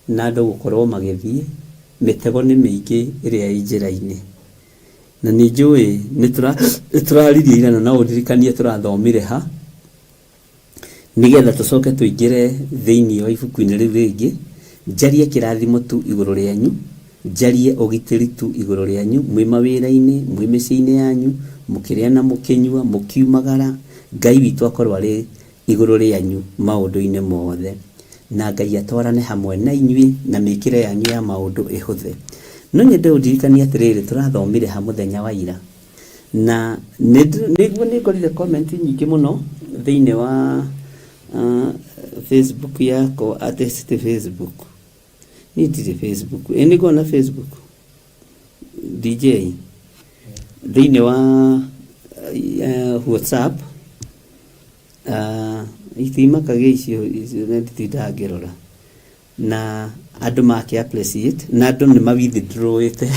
na andũ gũkorwo magĩthiĩ, mĩtego nĩ mĩingĩ ĩrĩa ĩ njĩra-inĩ, na nĩ njũĩ nĩ tũraririe irana na ũndirikanie tũrathomire ha, nĩgetha tũcoke tũingĩre thĩinĩ wa ibuku-inĩ rĩu rĩngĩ. Njarie kĩrathimo tu igũrũ rĩanyu, njarie ũgitĩri tu igũrũ rĩanyu, mwĩ mawĩra-inĩ, mwĩ mĩciĩ-inĩ yanyu, mũkĩrĩa na mũkĩnyua, mũkiumagara. Ngai witũ akorwo arĩ igũrũ rĩanyu maũndũ-inĩ mothe, na Ngai atwarane hamwe na inyuĩ na mĩkĩre yanyu ya maũndũ ĩhũthe. No nyende ũndirikanie atĩrĩrĩ, tũrathomire ha mũthenya wa ira, na nĩguo nĩngorire comment nyingĩ mũno thĩinĩ wa Facebook yako, atĩ Facebook niĩ ndirĩ Facebook, nĩ ngona Facebook DJ thĩinĩ wa WhatsApp itimakagia icio nĩnditindaga ngĩrora, na andũ make appreciate, na andũ nĩ mawithdrawĩte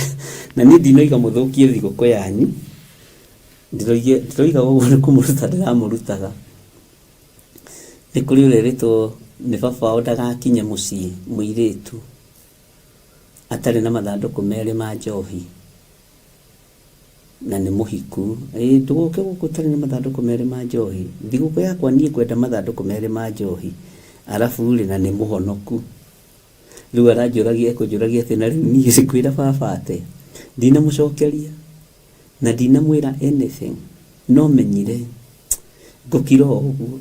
na niĩ ndinoiga mũthũkie thigũkũ yanyu, ndiroiga ũguo nĩ kũmũruta ndĩramũrutaga. Nĩ kũrĩ ũrerĩtwo nĩ baba wao ndagakinye mũciĩ mũirĩtu atarĩ na mathandũkũ merĩ ma njohi, na nĩ mũhiku. Ndũgũke gũkũ ũtarĩ na mathandũkũ merĩ ma njohi. Thigũkũ yakwa niĩ kwenda mathandũkũ merĩ ma njohi, arabu rĩ na nĩ mũhonoku. Rĩu aranjũragia atĩ na rĩu niĩ sikwĩra baba atĩ ndinamũcokeria na ndinamwĩra anything, no menyire ngũkira ũguo.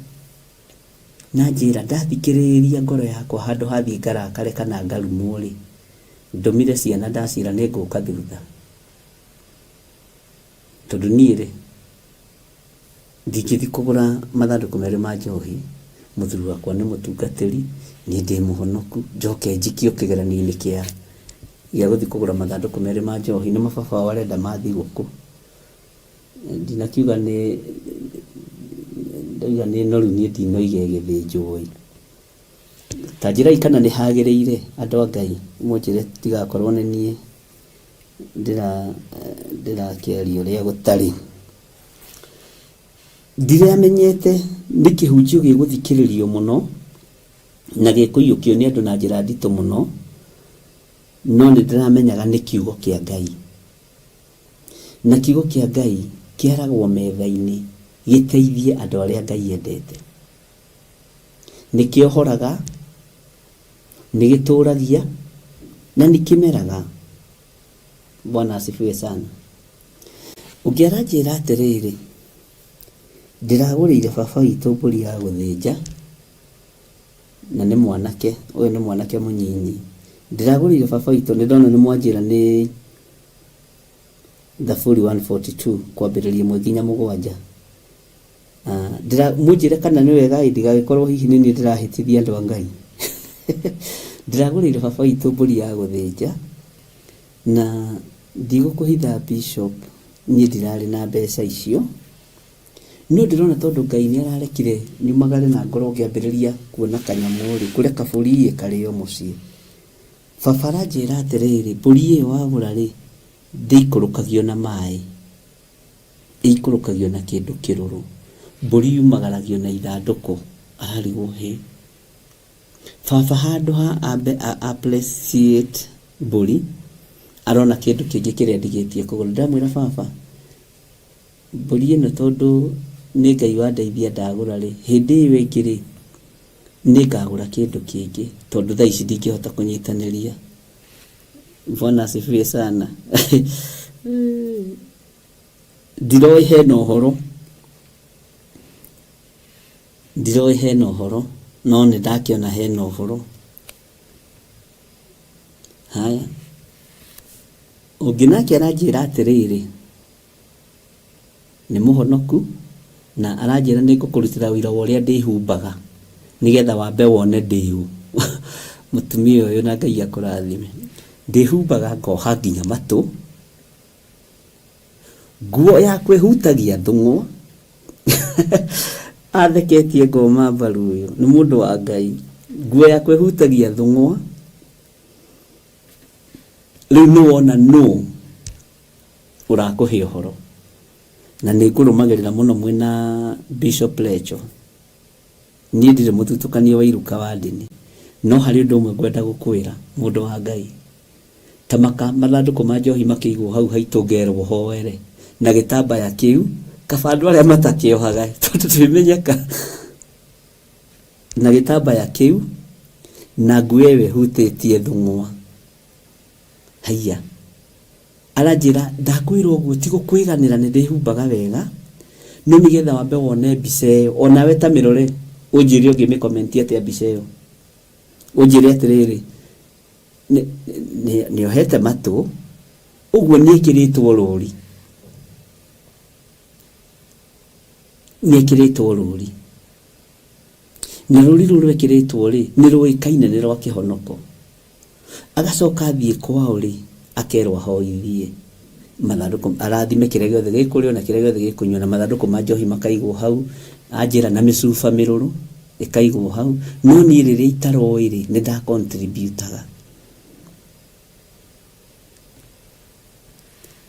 Na njĩra ndathikĩrĩria ngoro yakwa handũ hathiĩ ngarakare kana ngarumwo rĩ, ndũmire ciana ndacira nĩ ngũka thutha, tondũ niĩ rĩ ndingĩthi kũgũra mathandũkũ merĩ ma njohi. Mũthuri wakwa nĩ mũtungatĩri, niĩ ndĩ mũhonoku, njoke njikio kĩgeranio-inĩ gĩa gũthi kũgũra mathandũkũ merĩ ma njohi, nĩ mababa wao arenda ma thigũkũ. Ndinakiuga ndauga nĩ noru, niĩ ndinoige gĩthĩnjwo. Ta njĩrai kana nĩ hagĩrĩire andũ a Ngai, mũnjĩre tigakorwo nĩ niĩ ndĩrakĩaria ũrĩa gũtarĩ. Ndiramenyete nĩ kĩhunjio gĩgũthikĩrĩrio mũno na gĩkũiyũkio nĩ andũ na njĩra nditũ mũno, no nĩ ndĩramenyaga nĩ kiugo kĩa Ngai, na kiugo kĩa Ngai kĩaragwo metha-inĩ gĩteithie andũ arĩa Ngai endete. Nĩ kĩohoraga, nĩ gĩtũragia na nĩ kĩmeraga. Bwana asifiwe sana. Ũngĩaranjĩra atĩrĩrĩ, ndĩragũrĩire baba witũ mbũri ya gũthĩnja, na nĩ mwanake, ũyũ nĩ mwanake mũnyinyi, ndĩragũrĩire baba witũ, nĩ ndona nĩ mwanjĩra nĩ Thaburi 142 kwambĩrĩria 1 nginya 7. Mũnjĩre kana nĩ wega ndigagĩkorwo hihi nĩ niĩ ndĩrahĩtithia andũ a Ngai. Ndĩragũrĩire baba witũ mbũri ya gũthĩnja, na ndigũkũhitha Bishop, niĩ ndirarĩ na mbeca icio, no ndĩrona tondũ Ngai nĩ ararekire nyumagare na ngoro ngĩambĩrĩria kuona kanyamũ rĩ, kũrĩa kabũri karĩo mũciĩ. Baba aranjĩra atĩrĩrĩ, mbũri ĩyo wagũra rĩ, ndĩikũrũkagio na maĩ, ĩikũrũkagio na kĩndũ kĩrũrũ. Mbũri yumagaragio na ithandũkũ. Ararigwo hĩ. Baba handũ ha appreciate mbũri, arona kĩndũ kĩngĩ kĩrĩa ndigĩtie kũgũra. Ndamwĩra baba, mbũri ĩno tondũ nĩ Ngai wandeithia ndagũra rĩ, hĩndĩ ĩyo ĩngĩ rĩ nĩ ngagũra kĩndũ kĩngĩ, tondũ thaa ici ndingĩhota kũnyitanĩria. Bwana asifiwe sana. Ndiroĩ hena ũhoro, no nĩ ndakĩona hena ũhoro. Haya, ũngĩ nake aranjĩra atĩrĩrĩ, nĩ mũhonoku, na aranjĩra nĩ ngũkũrutĩra wĩra wa ũrĩa ndĩhumbaga. nigetha wambe wone ndiu mutumia uyu na Ngai akurathime ndihumbaga ngoha nginya matu nguo ya kwihutagia thungu atheketie ngoma mbaru uyu ni mundu wa Ngai nguo ya kwihutagia thungu riu ni wona no urakuhe uhoro na ni ngurumagirira muno mwina Bishop Lecho ni ndire mututukania wa iruka wa ndini no hari undu umwe ngwenda gukwira mundu wa Ngai tamaka mathanduku ma njohi makigwo hau haitongerwo hoere na gitambaya kiu kabandu aria matakiohaga tondu tumenyeka na gitambaya kiu na nguewe hutitie thungwa haiya aranjira ndakwirwo guo ti gukwiganira ni ndihumbaga wega no nigetha wambe wone mbica iyo onawe ta mirore unjiri ungi comment ate mbica iyo unjiri atiriri ni ohete matu uguo ni kiritwo ruri na ruri ruri kiritwo ri ni ruikaine ni rwa kihonoko agacoka thie kwao ri akerwa hoithie mathanduku arathime kiria giothe gikurio na kiria giothe gikunywa na mathanduku ma njohi makaigwo hau anjira na micuba miruru ikaigwo hau no ni riria itaroi ri ni nda contributaga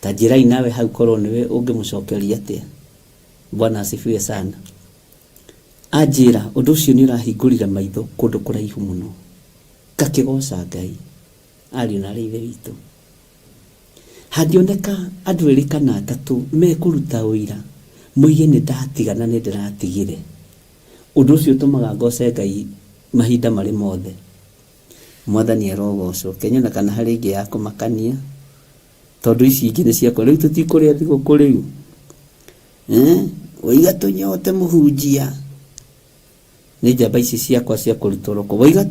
tajira inawe hau korwo niwe ungimucokeria atia Bwana asifiwe sana anjira undu ucio ni urahingurira maitho kundu kuraihu muno kakigoca Ngai ari na rithe witu hangioneka andu eri kana atatu mekuruta uira muige ni ndatigana ni ndiratigire undu ucio tumaga ngoce Ngai mahinda mari mothe mwathani arogocwo kenyona kana hari ingi ya kumakania tondu ici ingi ni ciakwa riu tutikuria thiguku riu oiga tunyote muhunjia ni njamba ici ciakwa cia kurutwo roko oiga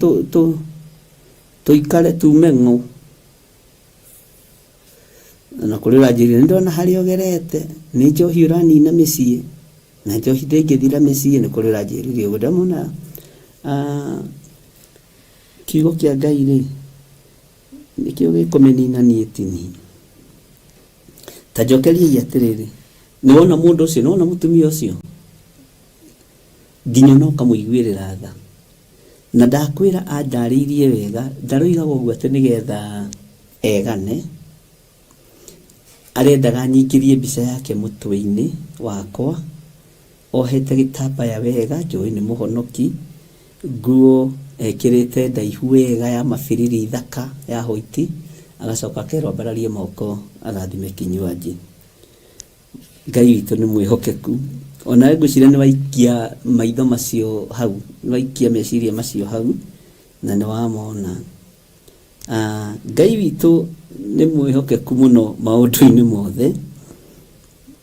tuikare tumengo na kurira njiri ndona hari ogerete ni njohi uranina micii na njohi ndingithira micii ni kurira njiri uguo ndamona kiugo kia Ngai ri nikio gikumenina nie tini tajokeria atiriri ni wona mundu ucio nona mutumia ucio nginya no kamuiguirira tha na ndakwira andariirie wega ndaroiga uguo ati nigetha egane arendaga nyikirie mbica yake mutwe-ini wakwa ohete gitambaya wega njui ni muhonoki nguo ekirite ndaihu wega ya mabiriri thaka ya hoiti agacoka akerwo mbararie moko arathime kinywaji Ngai witu ni mwihokeku ona ngwiciria ni waikia maitho macio hau ni waikia meciria macio hau na ni wamona Ngai witu ni mwihokeku muno maundu-ini mothe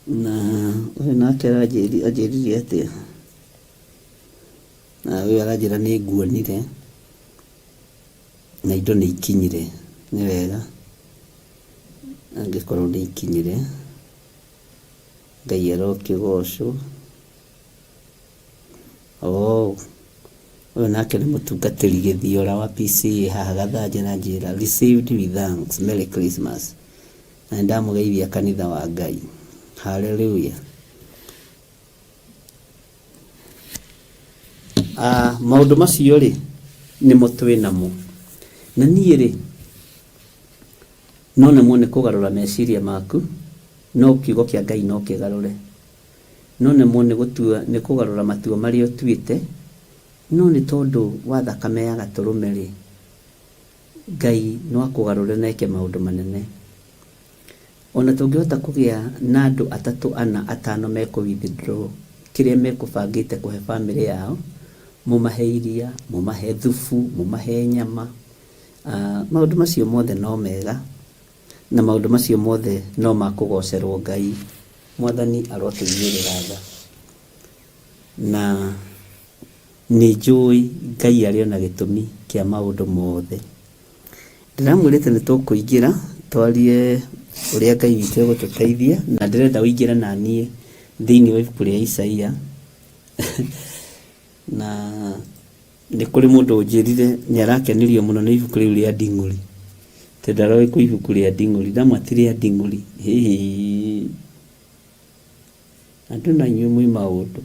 na we nake ajiririe atia na we arajira ni nguonire na indo ni ikinyire ni wega angikorwo ni ikinyire Ngai arokigocwo we nake ni mutungatiri githiora wa PCA haha Gathanje na njira received with thanks Merry Christmas na ndamugeithia kanitha wa Ngai hallelujah maundu macio ri ni mutwe namo na nie ri no namo ni kugarura meciria maku no kiugo kia Ngai no kigarure no namo ni gutua ni kugarura matua mari otuite no ni tondu wa thakame ya gaturume ri Ngai no akugarure neke maundu manene ona tungihota kugia na andu atatu ana atano meko withdraw kiria mekubangite kuhe family yao mumahe iria mumahe thufu mumahe nyama maundu macio mothe no mega na maundu macio mothe no makugocerwo Ngai mwathani arotunyirira tha na ni njui Ngai ari ona gitumi kia maundu mothe ndiramwirite ni tukuingira twarie uria Ngai witu gututeithia na ndirenda uingira na nie thiini wa ibuku ria Isaia na nĩ kũrĩ mũndũ ũnjĩrire nĩarakenirio mũno nĩ ibuku rĩu rĩa Nding'ũri, tendaroĩ kũ ibuku rĩa Nding'ũri na matirĩa Nding'ũri andũ na inyuĩ mwĩ maũndũ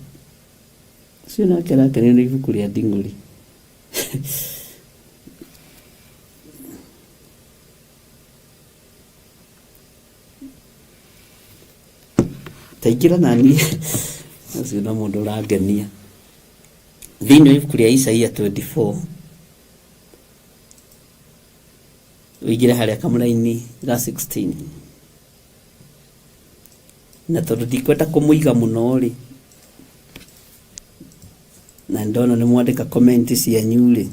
ũcio nake arakenio nĩ ibuku rĩa Nding'ũri. taingĩra naniĩ ũcio na mũndũ ũrangenia thĩinĩ wa ibuku rĩa Isaia 24 ũingĩre harĩa kamũra-inĩ ga 16 na tondũ ndikwenda kũmũiga mũno rĩ na ndona nĩ mwandĩka comment cianyu rĩ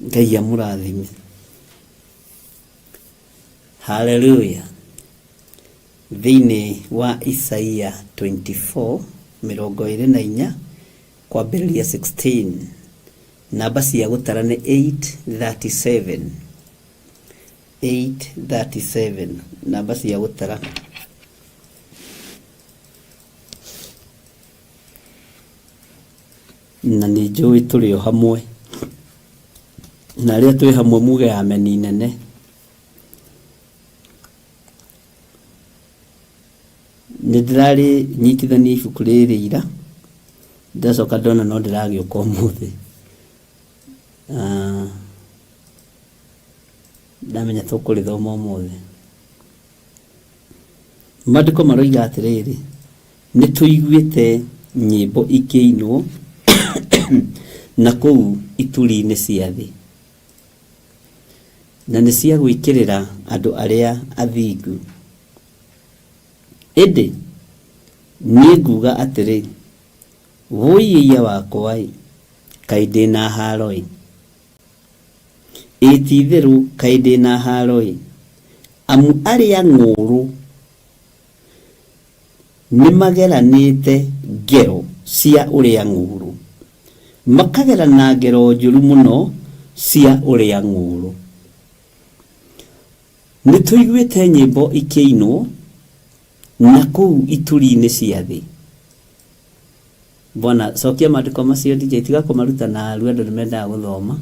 Ngai amũrathime. Hallelujah. Thĩinĩ wa Isaia 24:24 kwambĩrĩria 16 namba cia gũtara nĩ 837 837 namba cia gũtara na nĩ njũĩ tũrĩ o hamwe na arĩa twĩ hamwe muge ameni nene. Nĩndĩrarĩ nyitithania ibuku rĩrĩ ira ndacoka ndona no ndĩragĩũka ũmũthĩ ndamenya tũkũrĩthoma ũmũthĩ. Maandĩko maroiga atĩrĩrĩ, nĩtũiguĩte nyĩmbo ikĩinwo na kũu ituri-inĩ cia thĩ, na nĩ cia gwĩkĩrĩra andũ arĩa athingu. Ĩndĩ niĩ nguga atĩrĩ, wũiyĩia wakwa-ĩ, kaĩ ndĩna haro-ĩ, ĩti-itherũ kaĩ ndĩna haro-ĩ, amu arĩa ng'ũrũ nĩmageranĩte ngero cia ũrĩa ng'ũrũ, makagerana ngero njũru mũno cia ũrĩa ng'ũrũ. Nĩtũiguĩte nyĩmbo ikĩinwo na kũu ituri-inĩ cia thĩ. Bwana cokia maandĩko macio DJ, tiga kũmaruta na aru andũ nĩmendaga gũthoma.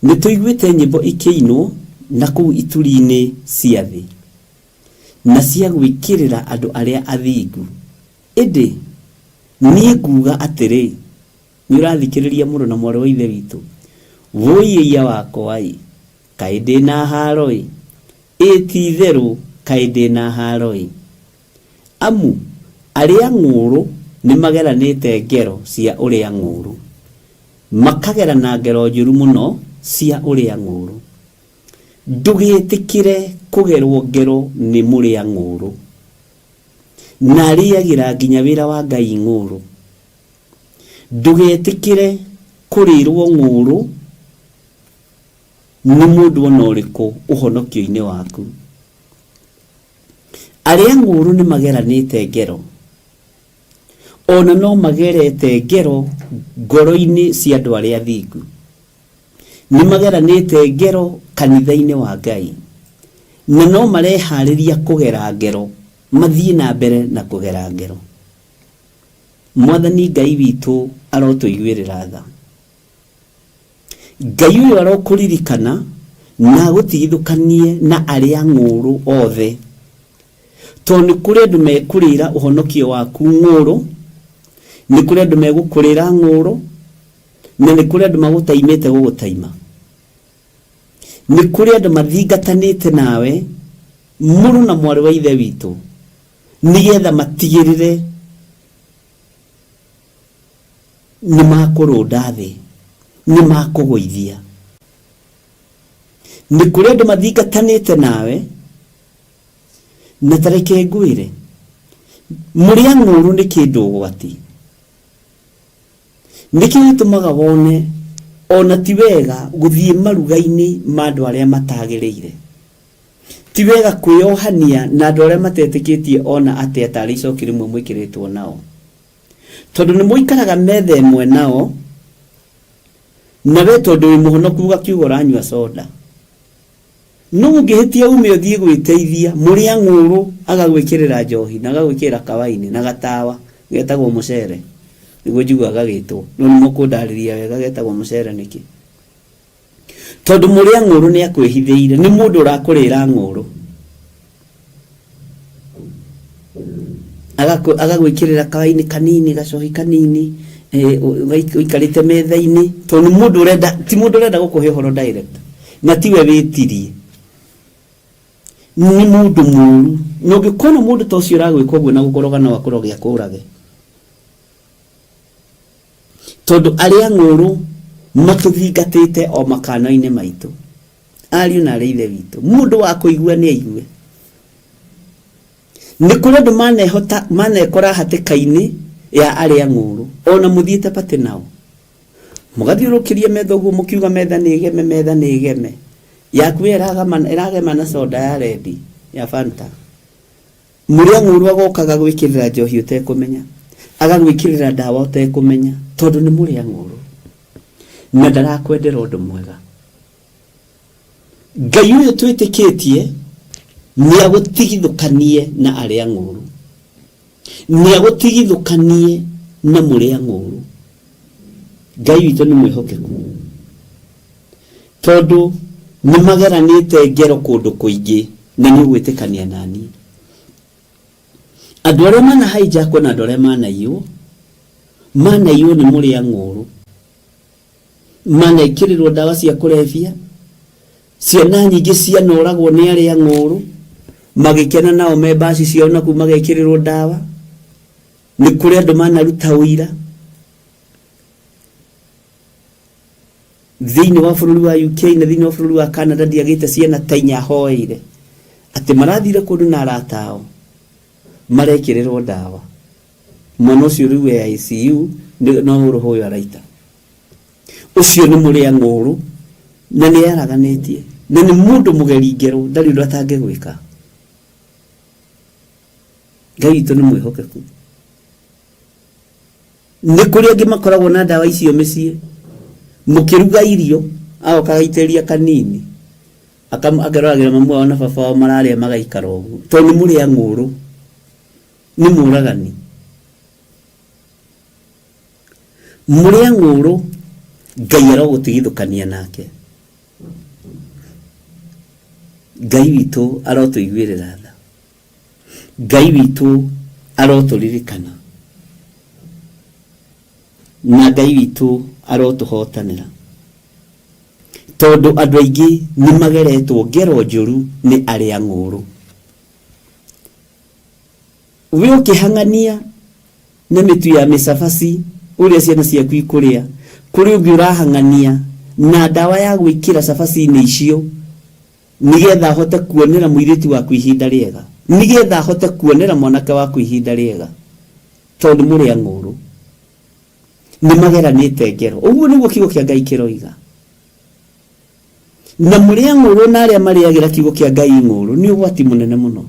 Nĩtũiguĩte nyĩmbo ikĩinwo na kũu ituri-inĩ cia thĩ na cia gwĩkĩrĩra andũ arĩa athingu. Ĩndĩ niĩ nguga atĩrĩ, nĩũrathikĩrĩria mũrũ na mwarĩ wa ithe witũ, wũiyĩia wakwa-ĩ, kaĩ ndĩna haro-ĩ, ĩti-itherũ kaĩ ndĩna haro-ĩ, amu arĩa ng'ũrũ nĩmageranĩte ngero cia ũrĩa ng'ũrũ, makagerana ngero njũru mũno cia ũrĩa ng'ũrũ. Ndũgĩtĩkĩre kũgerwo ngero nĩ mũrĩa ng'ũrũ, na arĩagĩra nginya wĩra wa Ngai ng'ũrũ. Ndũgetĩkĩre kũrĩrwo ng'ũrũ nĩ mũndũ ona ũrĩkũ ũhonokio-inĩ waku. Arĩa ng'ũrũ nĩmageranĩte ngero, ona no magerete ngero ngoro-inĩ cia andũ arĩa athingu. Nĩmageranĩte ngero kanitha-inĩ wa Ngai, na no mareharĩria kũgera ngero, mathiĩ na mbere na kũgera ngero. Mwathani Ngai witũ arotũiguĩrĩra tha. Ngai ũyũ arokũririkana na gũtigithũkanie na arĩa ng'ũrũ othe, tondũ nĩ kũrĩ andũ mekũrĩra ũhonokio waku ng'ũrũ, nĩ kũrĩ andũ megũkũrĩra ng'ũrũ, na nĩ kũrĩ andũ magũtaimĩte gũgũtaima. Nĩ kũrĩ andũ mathingatanĩte nawe mũrũ na mwarĩ wa ithe witũ, nĩgetha matigĩrĩre nĩmakũrũnda thĩ, nĩmakũgũithia. Nĩ kũrĩ andũ mathingatanĩte nawe, na tareke ngwĩre, mũrĩa ng'ũrũ nĩ kĩndũ ũgwati. Nĩkĩo gĩtũmaga wone ona ti wega gũthiĩ maruga-inĩ ma andũ arĩa matagĩrĩire, ti wega kwĩyohania na andũ arĩa matetĩkĩtie ona atĩa tarĩ icoki rĩmwe mwĩkĩrĩtwo nao, tondũ nĩ mũikaraga metha ĩmwe nao, na we tondũ wĩ mũhonoku ũgakiuga ũranyua soda. No ũngĩhĩtia ume ũthiĩ gwĩteithia, mũrĩa ng'ũrũ agagwĩkĩrĩra njohi na agagwĩkĩrĩra kawaini na gatawa getagwo mũcere, niguo njiguaga gitwo no nimo kundariria wega getagwo mucere niki tondu muria ng'uru ni akwihithiire ni mundu urakurira ng'uru agagwikirira kawaini kanini gacohi kanini uikarite metha-ini tondu mundu urenda ti mundu urenda gukuhe horo direct na tiwe witirie ni mundu muru no gikona mundu ta ucio uragwika uguo na gukoroga no akoroge akurage tondu aria ng'uru matuthingatite o makano-ini maitu ariu na aria ithe witu mundu wa kuigua ni aigue ni kuri andu manekora hatikaini ya aria ng'uru ona muthiite pati nao mugathiurukirie metha uguo mukiuga metha ni igeme yaku iragema na soda ya redi ya Fanta muria ng'uru agokaga gwikirira njohi utekumenya agagwikirira dawa utekumenya tondu ni muria ng'uru na ndarakwendera undu mwega Ngai uyu twitikitie ni agutigithukanie na aria ng'uru ni agutigithukanie na muria ng'uru Ngai witu ni mwihokeku tondu ni mageranite ngero kundu kuingi na ni gwitikania nani andu aria mana hijack na andu aria manaiyo ni muria ng'uru manaikirirwo dawa cia kulevya ciana nyingi cianoragwo ni aria ng'uru magikena nao membasi ciao na kuma gekirirwo dawa ni kuri andu manaruta uira thiini wa bururi wa UK na thiini wa bururi wa Canada ndiagite ciana tainya hoire ati marathire kundu na aratao marekirirwo dawa mwana ucio riu ya ICU no uruhu uyu araita ucio ni muria ng'uru na ni yaraganitie na ni mundu mugeri ngero ndari undu atangigwika Ngai witu ni mwihokeku ni kuri angi makoragwo na dawa icio micii mukiruga irio agakaiteria kanini ageragera mamu wao na baba wao mararia magaikara uguo to ni muria ng'uru ni muragani muria ng'uru Ngai arogutigithukania nake Ngai witu arotuiguirira tha Ngai witu aroturirikana na Ngai witu arotuhotanira tondu andu aingi ni mageretwo ngero njuru ni aria ng'uru we ukihangania na mitu ya misafaci uria ciana ciaku ikuria kuri ungi urahangania na dawa ya gwikira safaci-ini icio nigetha hote kuonera muiriti waku ihinda riega nigetha hote kuonera mwanake waku ihinda riega tondu muria ng'uru ni mageranite ngero uguo niguo kiugo kia Ngai kiroiga na muria ng'uru na aria mariagira kiugo kia Ngai ng'uru ni ugwati munene muno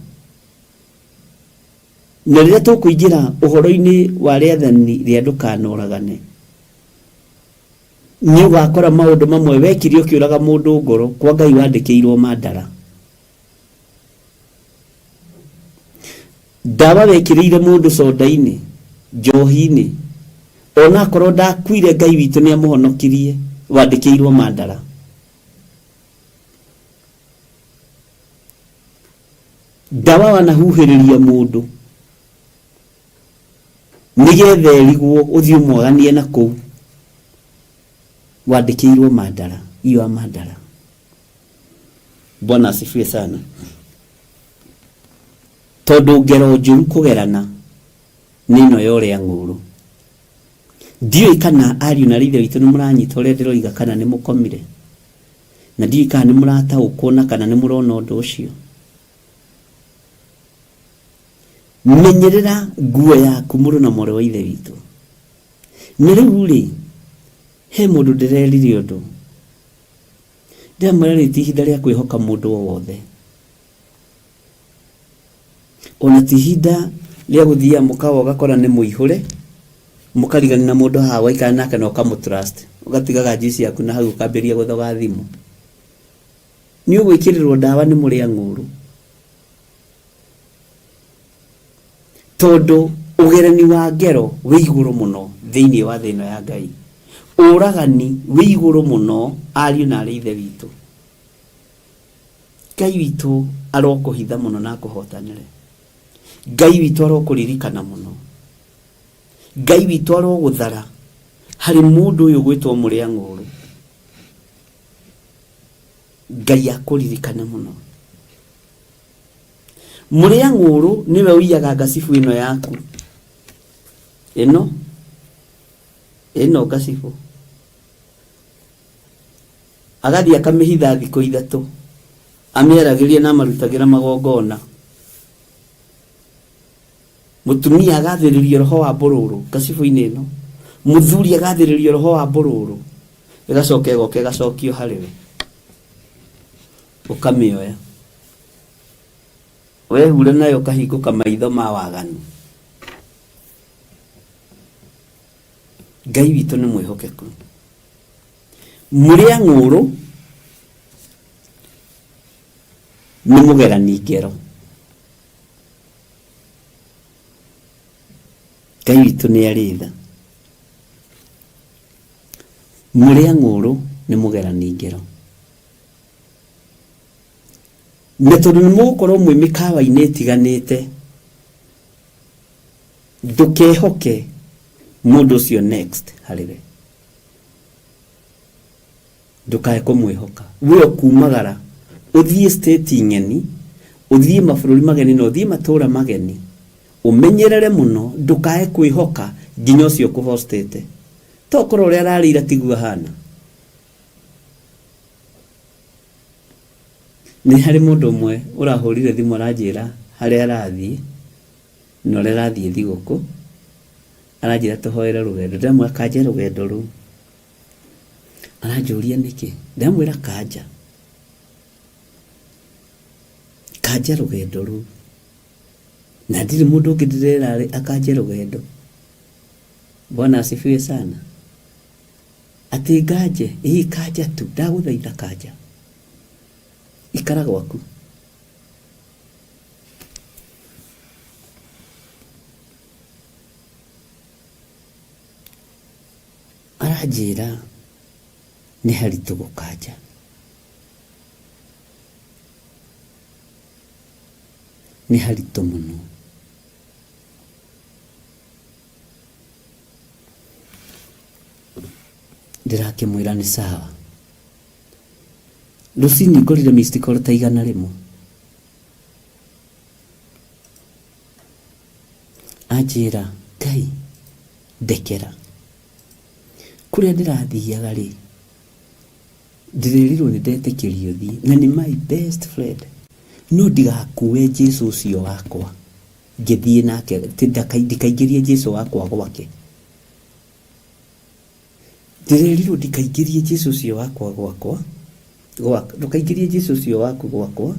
na riria tukuingira uhoro-ini wa riathani ria ndukanoragane ni ugakora maundu mamwe wekiri ukiuraga mundu ngoro kwa Ngai wandikirwo mandara dawa wekirire mundu soda-ini njohi-ini ona korwo ndakwire Ngai witu ni amuhonokirie wandikirwo mandara dawa wanahuhiriria mundu nigetha erigwo uthii mwaganie na kuu wandikirwo mandara iyo mandara Bwana asifiwe sana tondu ngero njuru kugerana nino yoria ng'uru ndiyo kana ariu na rithe witu ni muranyita uria ndiroiga kana ni mukomire na ndiyo kana ni murataukwo na kana ni murona undu ucio menyerera nguo yaku muru na more wa ithe witu ni riu ri he mundu ndirerire undu ndamwerete ihinda ria kwihoka mundu o wothe ona tihinda ria guthia mukawa gakora ni muihure mukarigana na mundu ha waikana nake no kamutrust ugatigaga jisi yaku na hau ukamberia guthoga thimu ni ugwikirirwo dawa ni muria ng'uru tondu ugerani wa ngero wi iguru muno thiini wa thino ya Ngai uragani wi iguru muno ariu na ari ithe witu Ngai witu arokuhitha muno na kuhotanire Ngai witu arokuririkana muno Ngai witu aroguthara hari mundu uyu gwitwo muria nguru Ngai akuririkana muno muria nguru niwe uiyaga ngasifu ino yaku ino ngasifu agathi akamihitha thiko ithatu amieragirie na marutagira magongona mutumia agathiririo roho wa bururu ngasifu ino muthuri agathiririo roho wa bururu igacoka igoka igacokio hariwe ukamioya we hure nayo kahinguka maitho ma waganu Ngai witu ni mwihokeku muria nguru ni mugerani ngero Ngai witu ni aritha muria nguru ni mugerani ngero metondu ni mugukorwo mwi mikawa-ini itiganite ndukehoke mundu ucio next hariwe ndukae kumwihoka we kumagara uthie state ngeni uthie mabururi mageni no uthie matura mageni umenyerere muno ndukae kwihoka nginya ucio kuhostete tokoro uri ararira tigua hana ni hari mundu umwe urahurire thimu aranjira hari arathie no rerathie thiguku aranjira tuhoere rugendo ndamwe akanje rugendo ru aranjuria niki ndamwira kanja rugendo ru na ndiri mundu ngidirera akanje rugendo Bwana asifiwe sana ati ngaje hii kanja tu ndaguthaitha kanja ikara gwaku arajira ni haritu gukanja ni haritu muno ndirakimwira ni sawa Lucini ngorire mistikoro ta igana rimwe ajira Ngai ndekera kuria ndirathiaga ri ndirirwo ni ndetikirio thii na ni my best friend no ndigakue Jesu ucio wakwa ngithie nake ndikaingirie Jesu wakwa gwake ndirirwo ndikaingirie Jesu ucio wakwa gwakwa ndukaingirie Jesu ucio waku gwakwa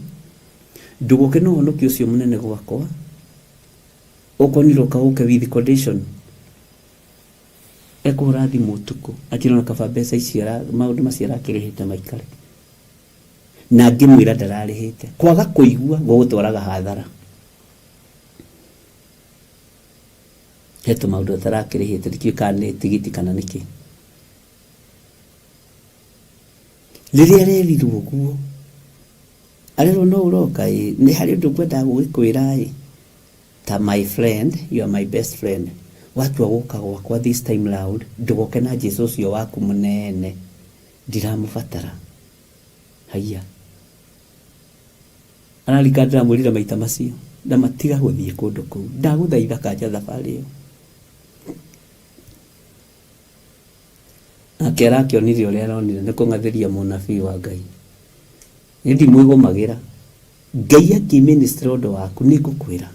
nduguke no honoki ucio munene gwakwa ukoniro kauke with condition ekurathi mutuku akirona kaba mbeca icio maundu macio arakirihite maikare na ngimwira ndararihite kwaga kuigua gugutwaraga hathara heto maundu atarakirihite ndikikane tigiti kana niki liria rerirwo guo arero no uroka ni hari undu kwenda gugikwira ta my friend you are my best friend watu wagoka gwakwa this time loud ndugoke na Jesu ucio waku munene ndiramubatara haiya ararikandira mwirira maita macio ndamatiga guthie kundu kuu ndaguthaitha kanja thabari iyo akera akionire uria aronire ni kungatheria munabii wa Ngai ndi mwigumagira Ngai akiminister undu waku nigukwira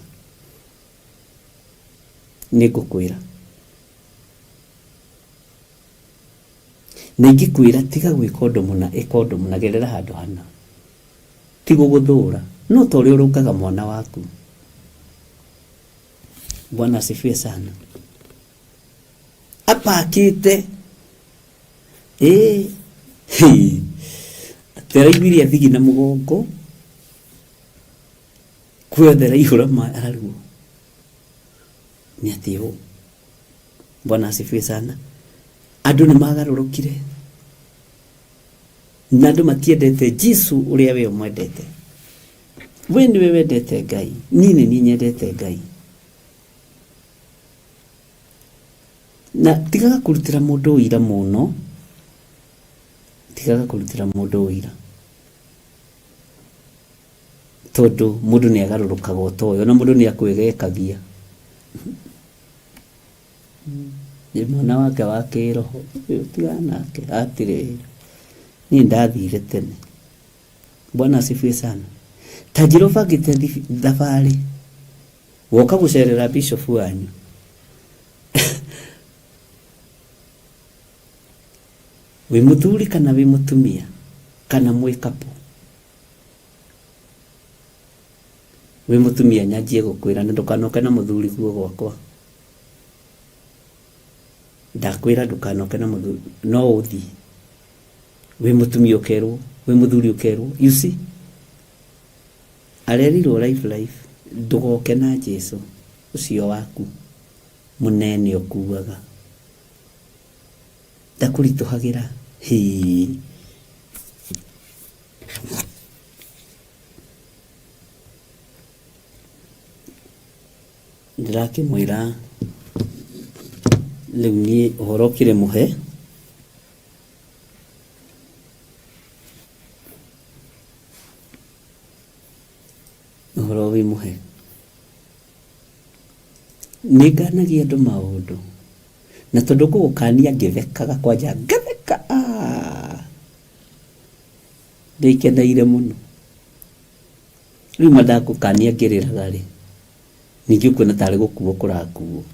ningikwira tiga gwika undu muna ikondo muna gerera handu hana tigo guthura no tori urukaga mwana waku Bwana asifiwe sana apakite tera ibiria thigi na mugongo kwethera ihura ma araruo ni atio Bwana asifiwe sana. Andu ni magarurukire na andu matiendete Jesu uria we umwendete. We ndiwe wendete Ngai, nini ni nyendete Ngai. Na tigaga kurutira mundu uira muno, tigaga kurutira mundu uira, tondu mundu ni agarurukaga utoyo na mundu ni akwegekagia. Ni mwana wake wa kiroho tigana nake atiriri ni ndathire tene. Bwana asifiwe sana. Tajiro fagite thabari woka gucerera bishop wanyu we muthuri kana we mutumia kana mwikapo. We mutumia nyajie gukwira ndukanoke na muthuri guo gwakwa. Ndakwira ndukanoke na muthuri no uthi. We mutumia ukerwo, we muthuri ukerwo. You see, arerirwo life ndugoke na Jesu ucio waku munene okuaga ndakurituhagira hi ndirakimwira riu nie uhoro kire muhe uhoro wi muhe niganagia andu maundu na tondu gukania ngithekaga kwanja ngatheka ndikenaire muno riu madakukania ngiriraga ri ningi ukuna tari gukuo kurakuo.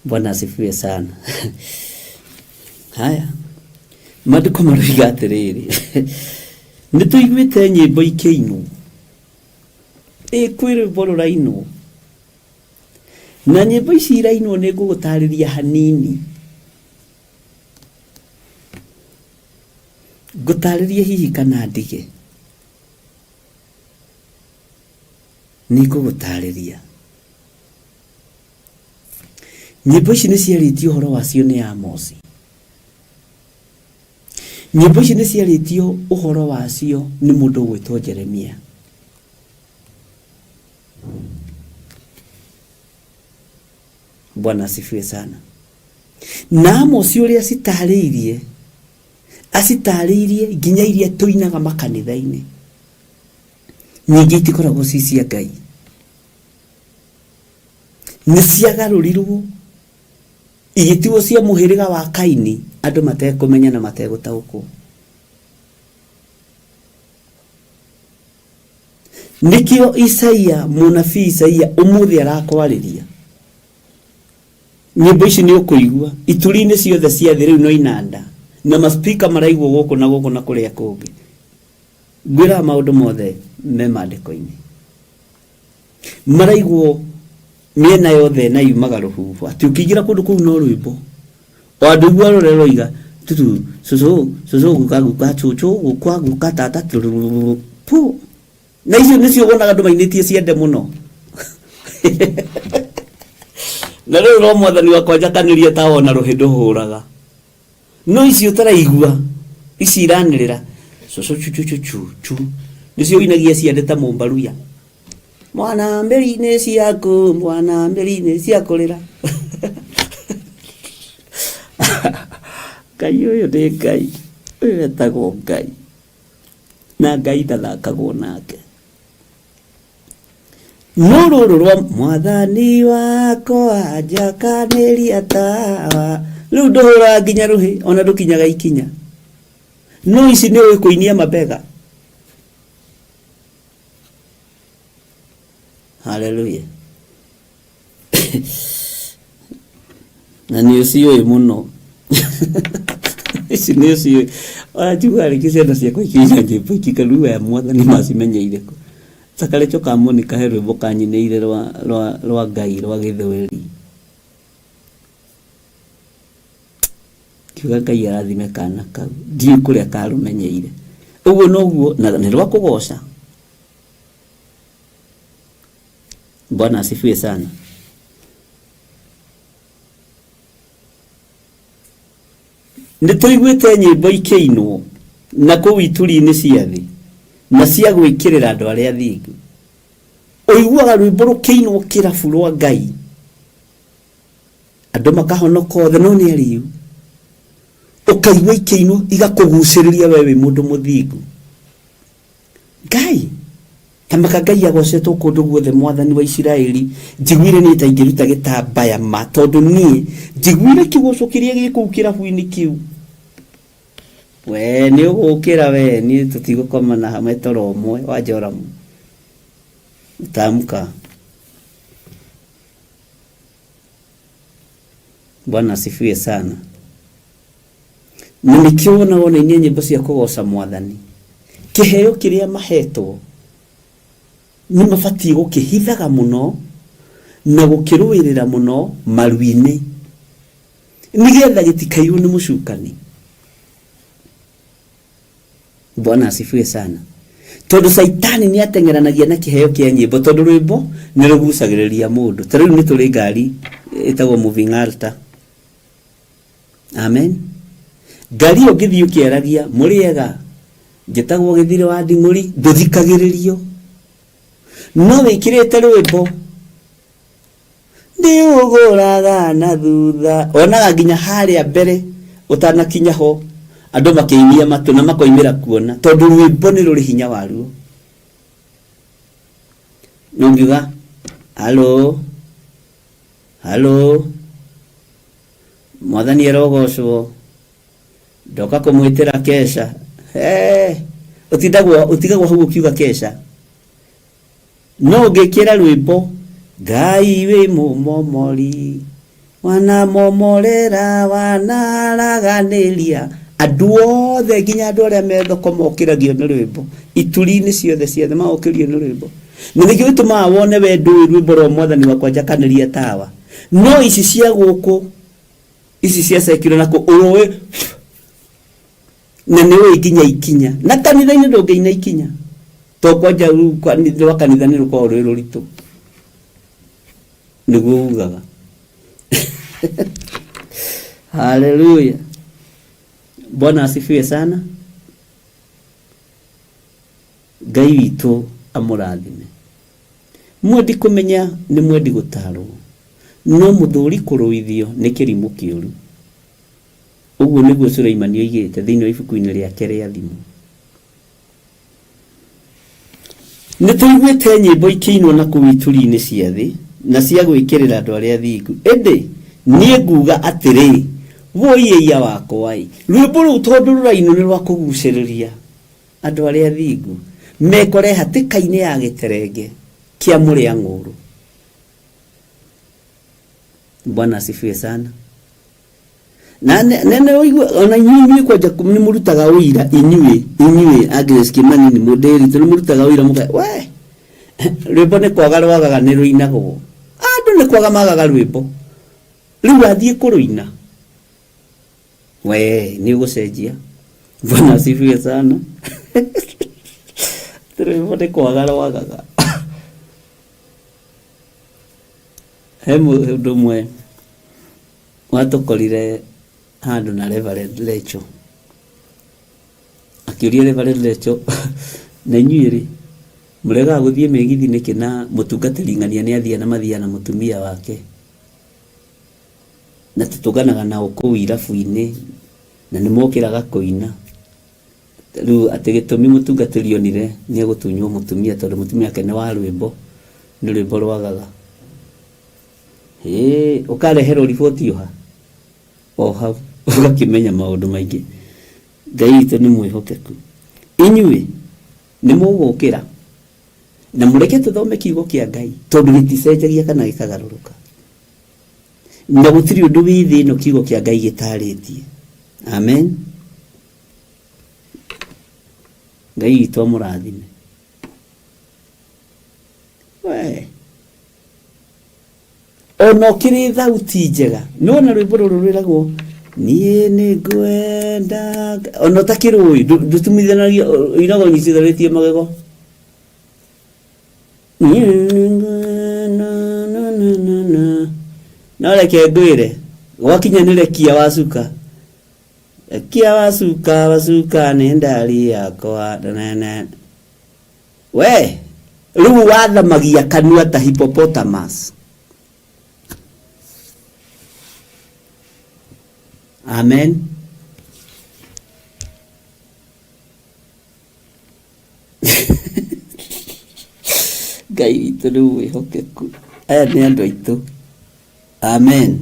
Bwana asifiwe sana. Haya maandiko maroiga atiriri nituiguite nyimbo ikeinu kwirwo ruraino na nyimbo ici iraino ni ngugutariria hanini, ngutaririe hihi kana ndige ni ngugutariria. Nyimbo ici ni ciaritio uhoro wacio ni Amosi. Nyimbo ici ni ciaritio uhoro wacio ni mundu gwitwo Jeremia. Bwana asifiwe sana. Na Amosi uria asitaririe nginya iria tuinaga makanitha-ini nyingi itikoragwo cia Ngai, ni ciagarurirwo igitiwo cia muhiriga wa Kaini, andu matekumenya na mategutaukwo. Nikio Isaia, munabii Isaia umuthi arakwariria nyimbo ici ni ukuigua ituri-ini ciothe cia thi riu no inanda na maspika maraigwo guku na kuria kungi. Ngwira maundu mothe me maandiko-ini maraigwo miena yothe na yumaga ruhuho ati ukigira kundu kuu no rwimbo andu igua rorero iga tutu susu guka chuchu gukwa guka tata pu na icio nicio wonaga andu mainitie ciende muno. Na riu ro mwathani wakwa njakanirie ta wona ruhindu huraga no icio taraigua ici iranirira susu chu nicio inagia ciende ta mumbaruya mwana mberi-ini ciaku mwana mberi-ini ciakurira. Ngai uyu ni Ngai, uyu etagwo Ngai na Ngai ndathakagwo nake. No ruru rwa mwathani wakwa anjakaniria tawa riu nduhura nginya ruhi ona ndukinyaga ikinya. No ici ni ukuinia mabega. Hallelujah. Na ni ucio muno. Ici ni ucio ajuga rikisenda cia kuikinya nyimbo ikikaruwa ya mwathani macimenyeire ko sakale choka moni kaherwe bokanyineire rwa Ngai rwa githweri kiuga Ngai arathime kana kau ndi kuria karumenyeire uguo noguo na ni rwa kugoca. Bwana asifiwe sana. nĩ tũiguĩte nyĩmbo ikĩinwo na kũu ituri-inĩ cia thĩ na cia gwĩkĩrĩra andũ arĩa athingu. Ũiguaga rwĩmbo rũkĩinwo kĩrabu rwa Ngai, andũ makahonoka othe, no nĩ ariũ. Ũkaigua ikĩinwo igakũgucĩrĩria we wĩ mũndũ mũthingu. Ngai kamaka Ngai agocetwo kũndũ guothe, Mwathani wa Isiraeli. Njiguire nĩ ta ingĩruta gĩtambaya ma, tondũ niĩ njiguire kĩgoco kĩrĩa gĩkũu kĩrabu-inĩ kĩu. We nĩ ũgũkĩra we, niĩ tũtigũkomana hamwe toro ũmwe wa Joramu. Utaamka. Bwana asifiwe sana. Na nikiona wona nyĩmbo cia kũgoca Mwathani, kĩheo kĩrĩa mahetwo nĩ mabatiĩ gũkĩhithaga mũno na gũkĩrũĩrĩra mũno maru-inĩ, nĩgetha gĩtikaiywo nĩ mũcukani. Bwana asifiwe sana. Tondũ Saitani nĩ ateng'eranagia na kĩheo kĩa nyĩmbo, tondũ rwĩmbo nĩ rũgucagĩrĩria mũndũ. Ta rĩu nĩ tũrĩ ngari ĩtagwo moving altar. Amen. Ngari ũngĩthiĩ ũkĩaragia mũrĩega, njĩtagwo Gĩthire wa Nding'ũri, ndũthikagĩrĩrio. No wĩkĩrĩte rwĩmbo nĩ ũgũraga na thutha, onaga nginya harĩa mbere ũtanakinya ho andũ makĩinia matũ na makoimĩra kuona, tondũ rwĩmbo nĩ rũrĩ hinya waruo. No ngiuga halo halo, Mwathani arogocwo, ndoka kũmwĩtĩra Kesha. Ũtigagwo hau ũkiuga Kesha. No ũngĩkĩra rwĩmbo Ngai wĩ mũmomori, wanamomorera wanaraganĩria, andũ othe nginya andũ arĩa me thoko mokĩragio nĩ rwĩmbo, ituri-inĩ ciothe ciothe maokĩrio nĩ rwĩmbo. Na nĩkĩo gĩtũmaga wone we ndũĩ rwĩmbo rwa Mwathani wakwa njakanĩria tawa. No ici cia gũkũ, ici cia secular nako ũĩ na nĩwe nginya ikinya, na kanitha-inĩ ndũngĩina ikinya, to kwanja rwa kanitha nĩ rũkoragwo rwĩ rũritũ, nĩguo ugaga. Haleluya. Bwana asifiwe sana. Ngai witũ amũrathime. Mwendi kũmenya nĩ mwendi gũtarwo, no mũthuri kũrũithio nĩ kĩrimũ kĩũru. Ũguo nĩguo Sulaimani oigĩte thĩinĩ wa ibuku-inĩ rĩake rĩa thimo. Nĩ tũiguĩte nyĩmbo ikĩinwo na kũu ituri-inĩ cia thĩ na cia gwĩkĩrĩra andũ arĩa athingu. Ĩndĩ niĩ nguga atĩrĩ, woiya wakwa, rwĩmbo rũu tondũ rũrainwo nĩ rwa kũgucĩrĩria andũ arĩa athingu mekore hatĩka-inĩ ya gĩterenge kĩa mũrĩa ng'ũrũ. Bwana asifiwe sana. Na nene ona inyuĩ kwanja nĩ mũrutaga ũira, inyuĩ Agnes Kimani nĩ mũndĩri, nĩ mũrutaga ũira mũka we rwĩmbo nĩ kwaga rwagaga nĩ rũinagwo. Andũ nĩ kwaga magaga rwĩmbo, rĩu athiĩ kũrũina we nĩ ũgũcenjia. Bwana asifiwe sana. Rwĩmbo nĩ kwaga rwagaga. He mũndũ ũmwe watũkorire handũ na Reverend Lecho, akĩũria Reverend Lecho, na inyuĩ mũregaga gũthiĩ mĩgithi nĩkĩ na mũtungatĩri ng'ania nĩ athiĩ na mathia na mũtumia wake, na tũtũnganaga nao kũu irabu-inĩ na nĩ mokĩraga kũina. Rĩu atĩ gĩtũmi mũtungatĩri onire nĩ egũtunywo mũtumia, tondũ mũtumia wake nĩ wa rwĩmbo, nĩ rwĩmbo rwagaga. Ũkareherwo riboti o hau ũgakĩmenya maũndũ maingĩ. Ngai witũ nĩ mwĩhokeku. Inyuĩ nĩ mũgũkĩra na mũreke tũthome kiugo kĩa Ngai, tondũ gĩticenjagia kana gĩkagarũrũka, na gũtirĩ ũndũ wĩ thĩ ĩno kiugo kĩa Ngai gĩtarĩtie. Amen. Ngai witũ amũrathime. We ono kĩrĩ thauti njega, nĩwona rwĩmbo rũrũ rwĩragwo niĩ nĩ ngwenda, ono ta kĩrũĩ ndũtumithanagia irago nyitithanĩtie magego. No reke ngwĩre, gwakinyanĩre kia wacuka Kia wasuka nendali yakwa nene. We, riu wathamagia kanua ta hippopotamus. Amen. Ngai witũ rĩu wĩhokeku. Aya nĩ andũ aitũ. Amen.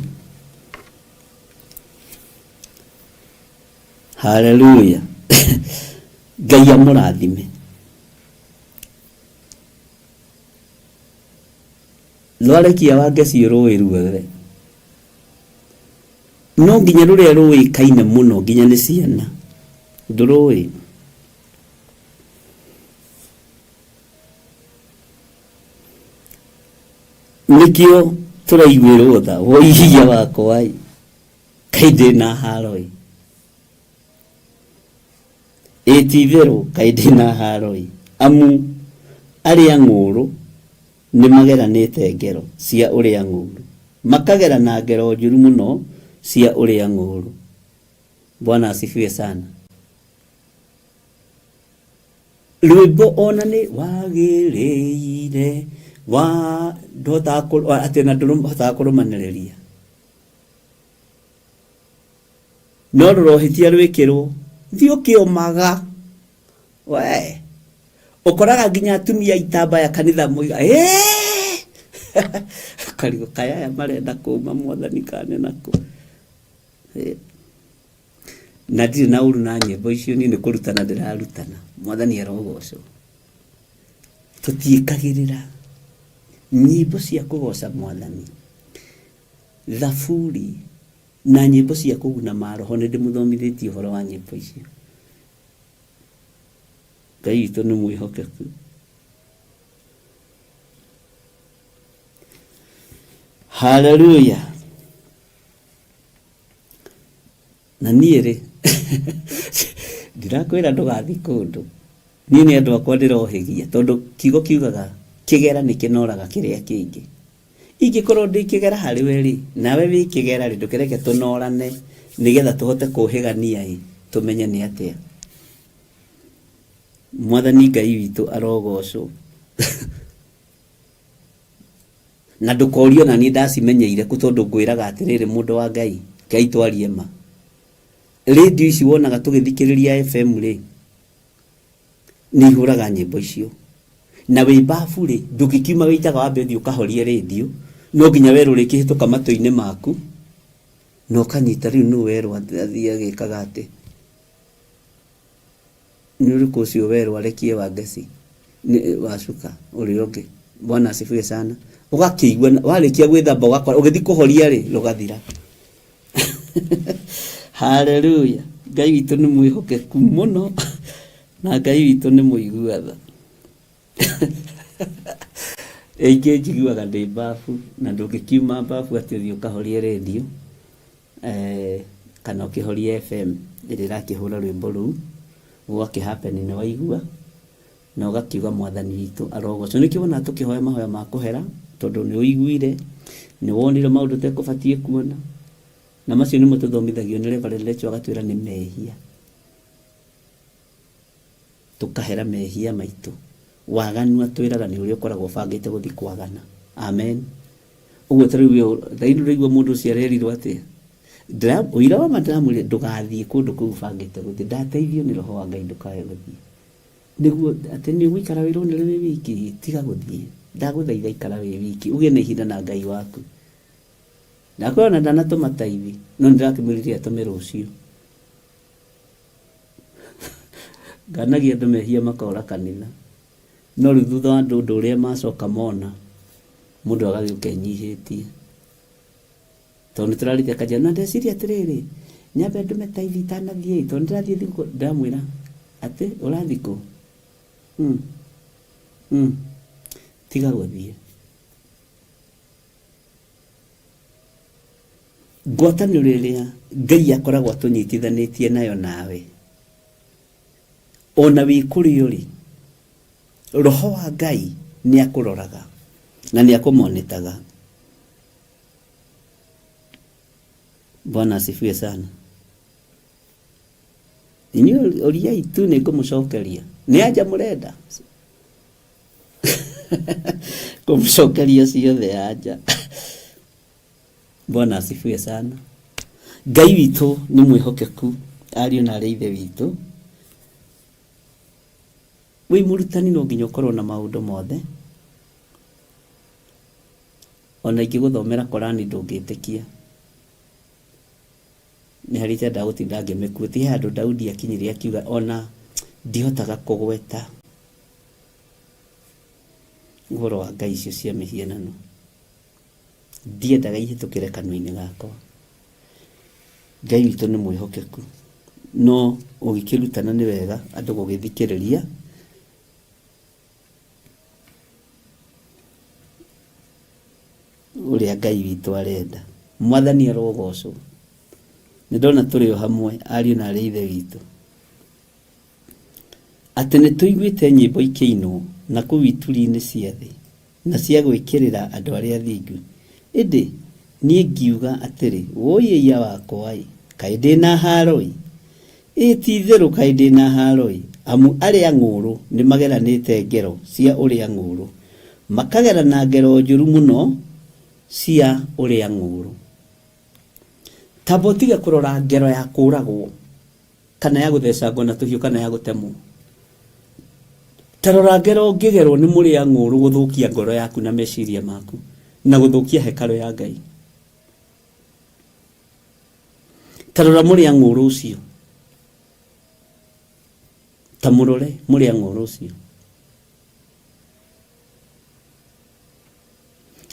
Hallelujah. Ngai amũrathime. Rwarekia wa ngeci rũĩ ruothe. No nginya rũrĩa rũĩkaine mũno nginya nĩ ciana. Ndũrũĩ. Nikio tũraiguĩrwo tha woihia wakwa kaĩ ndĩna haro ĩti-itherũ kaĩ ndĩna haro amu arĩa ng'ũrũ nĩ mageranĩte ngero cia ũrĩa ng'ũrũ makagerana ngero njũru mũno cia ũrĩa ng'ũrũ. Bwana asifiwe sana. Rwĩmbo ona nĩ wagĩrĩire wa ndota atena ndũrũmhota kũrũmanĩrĩria no rũrohĩtia rwĩkĩrwo thiĩ ũkĩũmaga we ũkoraga nginya atumia itambaya kanitha moiga karigo kaya marenda kũma mwathani kane nako na ndirĩ na ũru na nyĩmbo icio niĩ nĩ kũrutana ndĩrarutana mwathani arogocwo tũtiĩkagĩrĩra nyĩmbo cia kũgoca mwathani thaburi na nyĩmbo cia kũguna maroho nĩ ndĩmũthomithĩtie ũhoro wa nyĩmbo icio. Ngai witũ nĩ mwĩhokeku. Hallelujah. Na niĩ rĩ ndirakwĩra ndũgathiĩ kũndũ niĩ nĩ andũ akwa ndĩrohĩgia tondũ kiugo kiugaga kĩgera nĩ kĩnoraga kĩrĩa kĩngĩ. Ingĩkorwo ndĩ kĩgera harĩ we rĩ nawe wĩ kĩgera rĩ ndũkĩreke tũnorane nĩgetha tũhote kũhĩgania tũmenye nĩ atĩa. Mwathani Ngai witũ arogocwo. Na ndũkorio na niĩ ndacimenyeire kũ tondũ ngwĩraga atĩrĩrĩ mũndũ wa Ngai Ngai twarie ma. Radio ici wonaga tũgĩthikĩrĩria FM rĩ nĩ ihũraga nyĩmbo icio. Na wĩ bafu rĩ ndũgĩkiuma wĩitaga wambe ũthiĩ ũkahorie radio no nginya werũ rĩkĩhĩtũka matũ-inĩ maku no kanyita rĩu nũ werũ athiĩ agĩkaga atĩ nĩ ũrĩkũ ũcio werũ arekie wa ngeci wacuka ũrĩa ũngĩ. Bwana asifiwe sana. Ũgakĩigua warĩkia gwĩthamba ũgakora ũgĩthiĩ kũhoria rĩ rũgathira. Hallelujah. Ngai witũ nĩ mwĩhokeku mũno na Ngai witũ nĩ mũiguatha. Eike njiguaga ndĩ bafu na ndũngĩkiuma bafu atĩ ũthiĩ ũkahorie radio kana ũkĩhorie FM ĩrĩa ĩrakĩhũra rwĩmbo rũu gũgakĩhappen nĩ waigua na ũgakiuga mwathani witũ arogocwo. Nĩkĩo wona tũkĩhoya mahoya ma kũhera tondũ nĩ ũiguire nĩ wonire maũndũ ũtekũbatiĩ kuona na macio nĩmo tũthomithagio nĩ Reverend Lecho agatwĩra nĩ mehia tũkahera mehia maitũ. Waganu atwĩraga nĩ ũrĩa ũkoragwo bangĩte gũthiĩ kwagana. Amen. Ũguo tarĩu thaino rĩigua mũndũ ũcio arerirwo atĩa ũira wa ndĩramwĩrire ndũgathiĩ kũndũ kũu bangĩte gũthiĩ ndateithio nĩ roho wa Ngai ndũkae gũthiĩ nĩguo atĩ nĩ ũgũikara wĩrwo nĩ wĩ wiki tiga gũthiĩ ndagũthaitha ikara wĩ wiki ũgĩe na ihinda na Ngai waku. Ndakwĩra ndanatũma taithi no nĩndĩrakĩmwĩrire atũme rũciũ. Nganagia andũ mehia makora kanitha no rĩu thutha wa andũ ũrĩa macoka mona mũndũ agagĩũka enyihĩtie tondũ nĩtũrarĩte kanjia na ndeciria atĩrĩrĩ nyambe ndume taithi itanathiĩ tondũ ndĩrathiĩ thikũ ndamwĩra atĩ ũrathiĩ kũ tiga gũthiĩ. Ngwatanĩro ĩrĩa Ngai akoragwo atũnyitithanĩtie nayo nawe ona wĩ kũrĩa ũrĩ roho wa Ngai nĩ akũroraga na nĩ akũmonetaga. Bwana asifiwe sana. Inyuĩ ũriai tu nĩ ngũmũcokeria. Nĩ anja mũrenda? Ngũmũcokeria ciothe anja. Bwana asifiwe sana. Ngai witũ nĩ mwĩhokeku, ariũ na arĩ ithe witũ. Wĩ mũrutani no nginya ũkorwo na maũndũ mothe. Ona ingĩgũthomera Korani ndũngĩtĩkia. Nĩ harĩ tenda gũtinda ngĩmĩkua. Ti handũ Daudi akinyire akiuga ona ndihotaga kũgweta ũhoro wa ngai icio cia mĩhianano. Ndiendaga ihĩtũkĩre kanua-inĩ gakwa. Ngai witũ nĩ mwĩhokeku. No ũgĩkĩrutana nĩ wega andũ gũgĩthikĩrĩria. Ũrĩa Ngai witũ arenda. Mwathani arogocwo. Nĩ ndona tũrĩ o hamwe ariũ na arĩ ithe witũ. Atĩ nĩ tũiguĩte nyĩmbo ikĩinwo na kũu ituri-inĩ cia thĩ na cia gwĩkĩrĩra andũ arĩa athingu. Ĩndĩ niĩ ngiuga atĩrĩ, woyĩia wakwa-ĩ, kaĩ ndĩna haro-ĩ. Ti itherũ kaĩ ndĩna haro-ĩ, amu arĩa ng'ũrũ nĩ mageranĩte ngero cia ũrĩa ng'ũrũ, makagerana ngero njũru mũno cia ũrĩa ng'ũrũ. Tamba ũtige kũrora ngero ya kũragwo kana ya gũthecangwo na tũhiũ kana ya gũtemwo. Tarora ngero ngĩgerwo nĩ mũrĩa ng'ũrũ gũthũkia ngoro yaku na meciria maku na gũthũkia hekarũ ya Ngai. Tarora mũrĩa ng'ũrũ ũcio. Ta mũrore mũrĩa ng'ũrũ ũcio.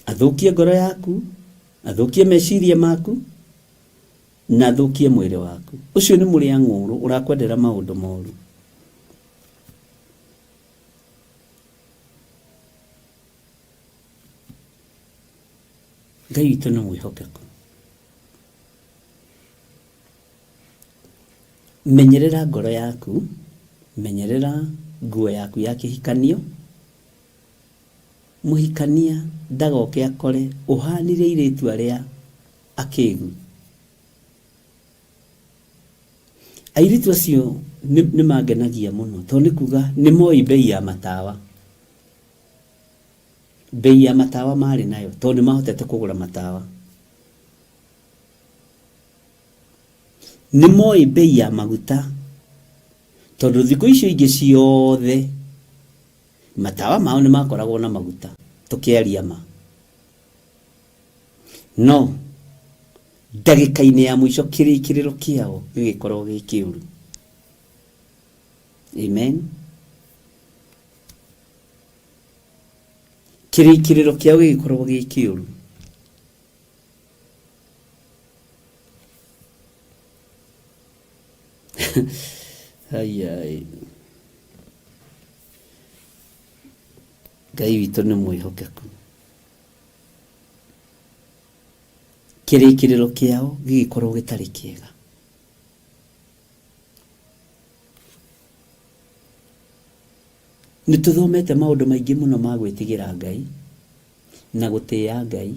Athũkie ngoro yaku, athũkie meciria maku na athũkie mwĩrĩ waku. Ũcio nĩ mũrĩa ng'ũrũ ũrakwendera maũndũ moru. Ngai witũ nĩ mwĩhokeku. Menyerera ngoro yaku, menyerera nguo yaku ya kĩhikanio. Mũhikania ndagoke akore ũhanire airĩtu arĩa akĩĩgu. Airĩtu acio nĩ mangenagia mũno tondũ nĩ kuga nĩ moĩ bei ya matawa. Bei ya matawa marĩ nayo tondũ nĩ mahotete kũgũra matawa. Nĩ moĩ bei ya maguta tondũ thikũ icio ingĩ ciothe matawa mao nĩ makoragwo na maguta, tũkĩaria ma. No ndagĩka-inĩ ya mũico kĩrĩkĩrĩro kĩao gĩgĩkorwo gĩ kĩũru. Amen. Kĩrĩkĩrĩro kĩao gĩgĩkorwo gĩ kĩũru. Ai. Ngai witũ nĩ mwĩhokeku. Kĩrĩkĩrĩro kĩao gĩgĩkorwo gĩtarĩ kĩega. Nĩ tũthomete maũndũ maingĩ mũno ma gwĩtigĩra Ngai na gũtĩĩa Ngai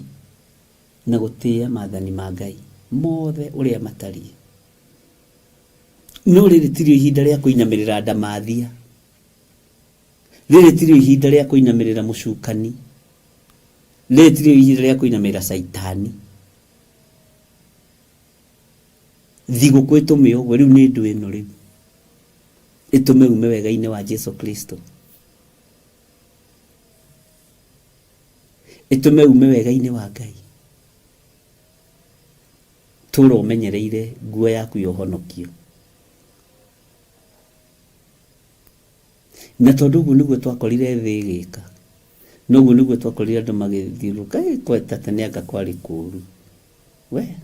na gũtĩĩa maathani ma Ngai mothe ũrĩa matariĩ. No rĩrĩ tirio ihinda rĩa kũinamĩrĩra ndamathia. Rĩrĩ tirio ihinda rĩa kũinamĩrĩra mũcukani. Rĩrĩ tirio ihinda rĩa kũinamĩrĩra caitani. Thigũkũ ĩtũme ũguo rĩu nĩ ndũ ĩno rĩu. Ĩtũme ume wega-inĩ wa Jesu Kristo. Ĩtũme ume wega-inĩ wa Ngai. Tũra ũmenyereire nguo yaku ya ũhonokio. Na tondũ ũguo nĩguo twakorire thĩ ĩgĩka. Noguo nĩguo twakorire andũ magĩthiũrũrũka kweta tene anga kwarĩ kũũru. We.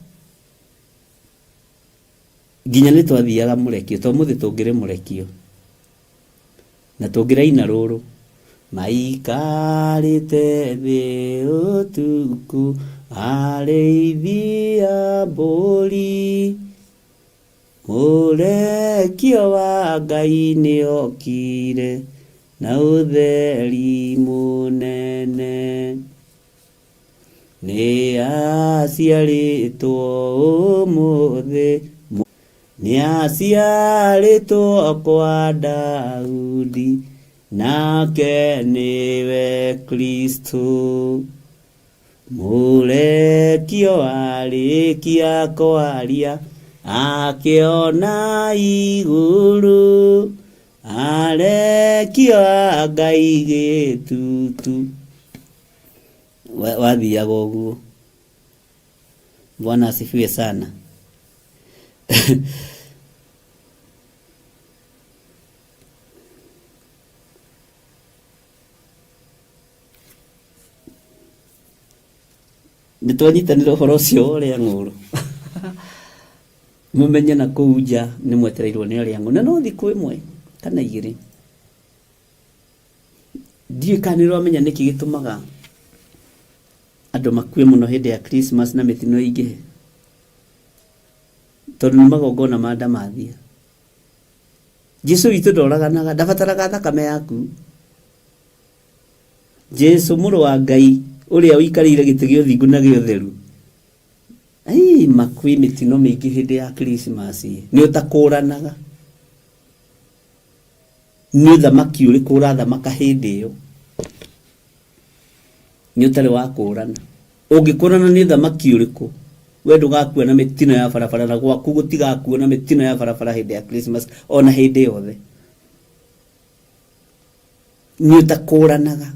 Nginya nĩ twathiaga mũrekio, to mũthĩ tũngĩrĩ mũrekio. Na tũngĩraina rũrũ. Maikarĩte thĩ ũtukũ arĩithia mbũri. Mũrekio wa Ngai nĩ okire na ũtheri mũnene. Nĩ aciarĩtwo ũmũthĩ Nĩaciarĩtwo kwa Daudi, nake nĩwe Kristo. Mũrekio arĩkia kwaria, akĩona igũrũ, arekio a Ngai gĩtutu. Wathiaga ũguo. Bwana asifiwe sana. Nĩtwanyitanĩra ũhoro ũcio ũrĩa ng'ũrũ. Mũmenye na kũu nja nĩ mwetereirwo nĩ arĩa ng'ũrũ. Na no thikũ ĩmwe kana igĩrĩ. Ndiũĩ kana nĩũramenya nĩkĩ gĩtũmaga andũ makue mũno hĩndĩ ya Christmas na mĩtino ĩingĩhe. Tondũ nĩ magongona ma ndamathia. Jesũ witũ ndoraganaga, ndabataraga thakame yaku. Jesũ mũrũ wa Ngai ũrĩa ũikarĩire gĩtĩ gĩa ũthingu na gĩa ũtheru. Makue mĩtino mĩingĩ hĩndĩ ya Christmas. Nĩ ũtakũranaga. Nĩ ũthamaki ũrĩkũ ũrathamaka hĩndĩ ĩyo. Nĩ ũtarĩ wa kũrana. Ũngĩkũrana nĩ ũthamaki ũrĩkũ, we ndũgakua na mĩtino ya barabara, na gwaku gũtigakua na mĩtino ya barabara hĩndĩ ya Christmas ona hĩndĩ yothe. Nĩ ũtakũranaga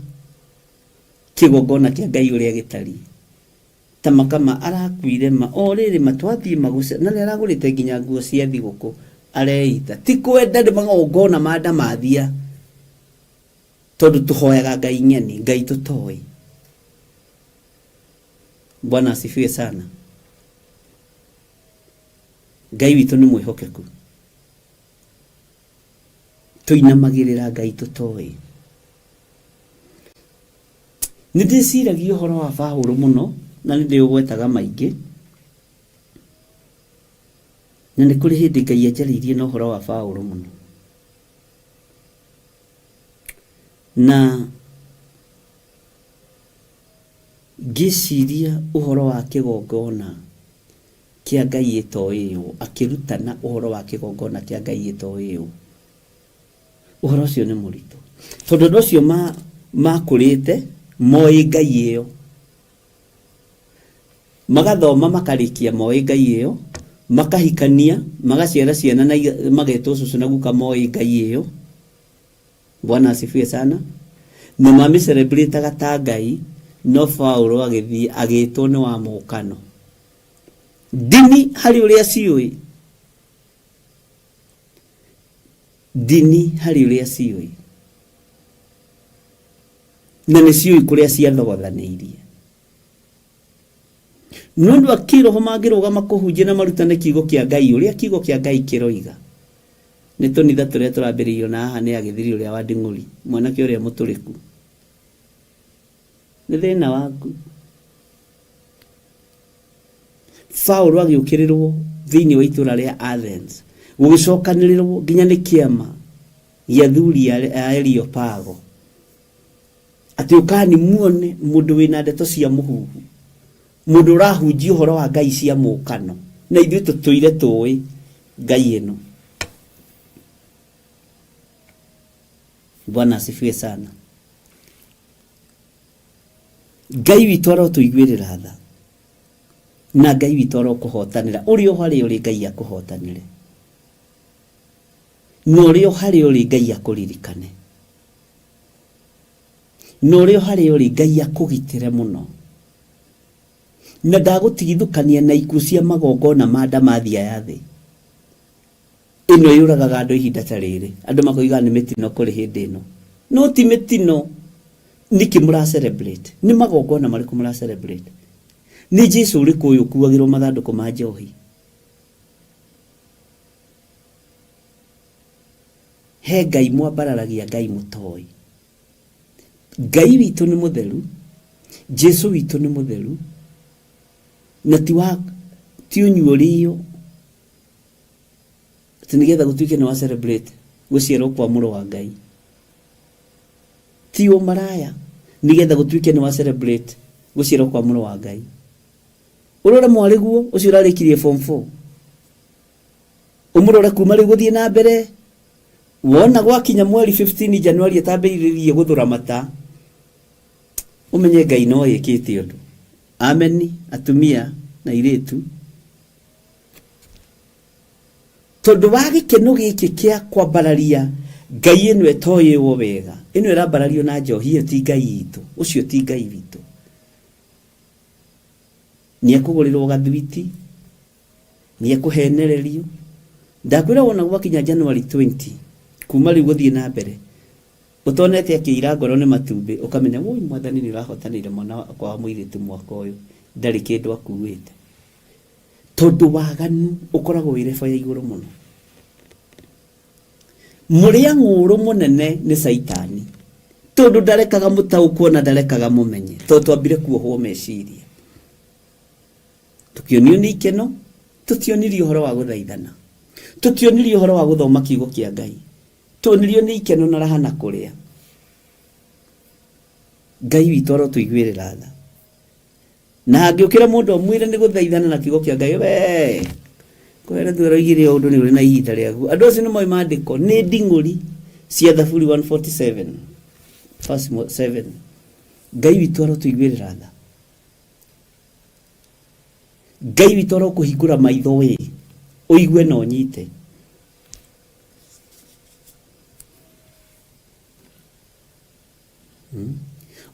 kĩgongona kĩa Ngai ũrĩa gĩtariĩ. Ta makama arakuire ma o rĩrĩ matwathiĩ magũce na nĩ aragũrĩte nginya nguo cia thigũkũ areita. Ti kwenda ndĩ magongona ma ndamathia. Tondũ tũhoyaga Ngai nyeni, Ngai tũtoĩ. Bwana asifiwe sana. Ngai witũ nĩ mwĩhokeku. Tũinamagĩrĩra Ngai tũtoĩ. Nĩndĩciragia ũhoro wa Paũlũ mũno na nĩndĩũgwetaga maingĩ. Na nĩ kũrĩ hĩndĩ Ngai anjarĩirie na ũhoro wa Paũlũ mũno. Na ngĩciria ũhoro wa kĩgongona kĩa Ngai ĩtoĩ ũũ, akĩrutana ũhoro wa kĩgongona kĩa Ngai ĩtoĩ ũũ. Ũhoro ũcio nĩ mũritũ. Tondũ andũ acio makũrĩte moĩ Ngai ĩyo. Magathoma makarĩkia moĩ Ngai ĩyo, makahikania, magaciara ciana na magetwo cũcũ na guka moĩ Ngai ĩyo. Bwana asifiwe sana. Na mamĩcelebrataga ta Ngai, no Paũlũ agĩthiĩ agĩtwo nĩ wa mũkano. Dini harĩ ũrĩa ciũĩ. Dini harĩ ũrĩa ciũĩ. Na nĩ ciũĩ kũrĩa ciathogothanĩirie. Nũndũ akĩroho mangĩrũgama kũhunjia na marutane kiugo kĩa Ngai ũrĩa kiugo kĩa Ngai kĩroiga. Nĩ tũnitha tũrĩa tũrambĩrĩirio na haha nĩ agĩthiri ũrĩa wa nding'ũri, mwanake ũrĩa mũtũrĩku. Nĩ thĩna waku. Paũlũ agĩũkĩrĩrwo thĩinĩ wa itũũra rĩa Athens, gũgĩcokanĩrĩrwo nginya nĩ kĩama gĩa athuri a Areopago. Atĩ ũkani muone mũndũ wĩna ndeto cia mũhuhu, mũndũ ũrahunjia ũhoro wa Ngai cia mũkano, na ithuĩ tũtũire tũĩ Ngai ĩno. Bwana asifiwe sana. Ngai witũ arotũiguĩrĩra tha, na Ngai witũ arokũhotanĩra. Ũrĩa harĩ ũrĩ Ngai akũhotanĩre, na ũrĩa harĩ ũrĩ Ngai akũririkane, na ũrĩa harĩ ũrĩ Ngai akũgitĩre mũno. Na ndagũtigithũkania na ikuũ cia magongona ma ndamathia ya thĩ. Ĩno yũragaga andũ ihinda ta rĩrĩ. Andũ makoiga nĩ mĩtino kũrĩ hĩndĩ ĩno. No ti mĩtino. Nĩkĩ mũra celebrate? Nĩ magongona marĩkũ mũra celebrate? Nĩ Jesũ ũrĩkũ ũyũ ũkuagĩrwo mathandũkũ ma njohi? He Ngai mwambararagia Ngai mũtoĩ. Ngai witũ nĩ mũtheru. Jesũ witũ nĩ mũtheru. Na ti ũnyuũrio atĩ nĩgetha gũtuĩke nĩ wa celebrate gũciarwo kwa mũrũ wa Ngai. Ti ũmaraya nĩgetha gũtuĩke nĩ wa celebrate gũciarwo kwa mũrũ wa Ngai. Ũrora mwarĩguo ũcio ũrarĩkirie form 4, umurore kuma ri guthie na mbere wona gwakinya mweri 15 January atambiririe guthura mata umenye Ngai no yikite undu. Ameni atumia na iretu tondu wa gikeno giki kia kwambararia Ngai eno etoywo wega eno irambarario na njohi ti Ngai itu ucio ti Ngai witu ni akugurirwo gathwiti ni akuhenererio ndakwira wona gwakinya January 20 kuma ri guthie na mbere utonete akira ngoro ni matumbi ukamenya woi mwathani ni rahotanire mwana kwa muiritu mwaka uyu ndari kindu akuwite tondu waganu ukoragwo ire fa ya iguru muno. Muria nguru munene ni Saitani tondu ndarekaga mutauko na ndarekaga mumenye tondu ambire kuohwo meciria tukionio ni ikeno tutionire uhoro wa guthaithana tutionire uhoro wa guthoma kiugo kia Ngai tuonirio ni ikeno na raha na kuria Ngai witoro tuigwirira tha na ngiukira mundu amwire ni guthaithana na kiugo kia Ngai we kwera thuraigire undu ni uri na ihinda riagu andu acio ni moi maandiko ni ndinguri cia Thaburi 147 verse 7 Ngai witoro tuigwirira tha Ngai witoro kuhingura maitho we uigwe no nyite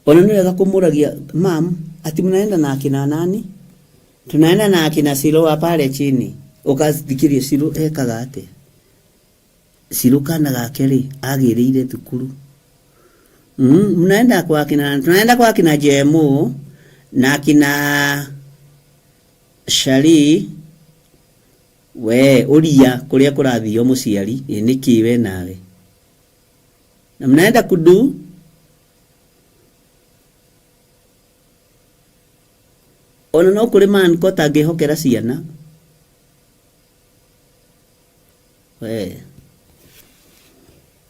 ona ni wega kumuragia mam ati mnaenda na akina nani tunaenda na akina Silo pale chini ukathikiria Silo ekaga ate Silo kana gakeri agiriire thukuru mnaenda kwa akina tunaenda kwa akina Jemo na akina Shari we uria kuria kurathio muciari niki we nawe na mnaenda kudu ona no kuri man ko tangihokera ciana we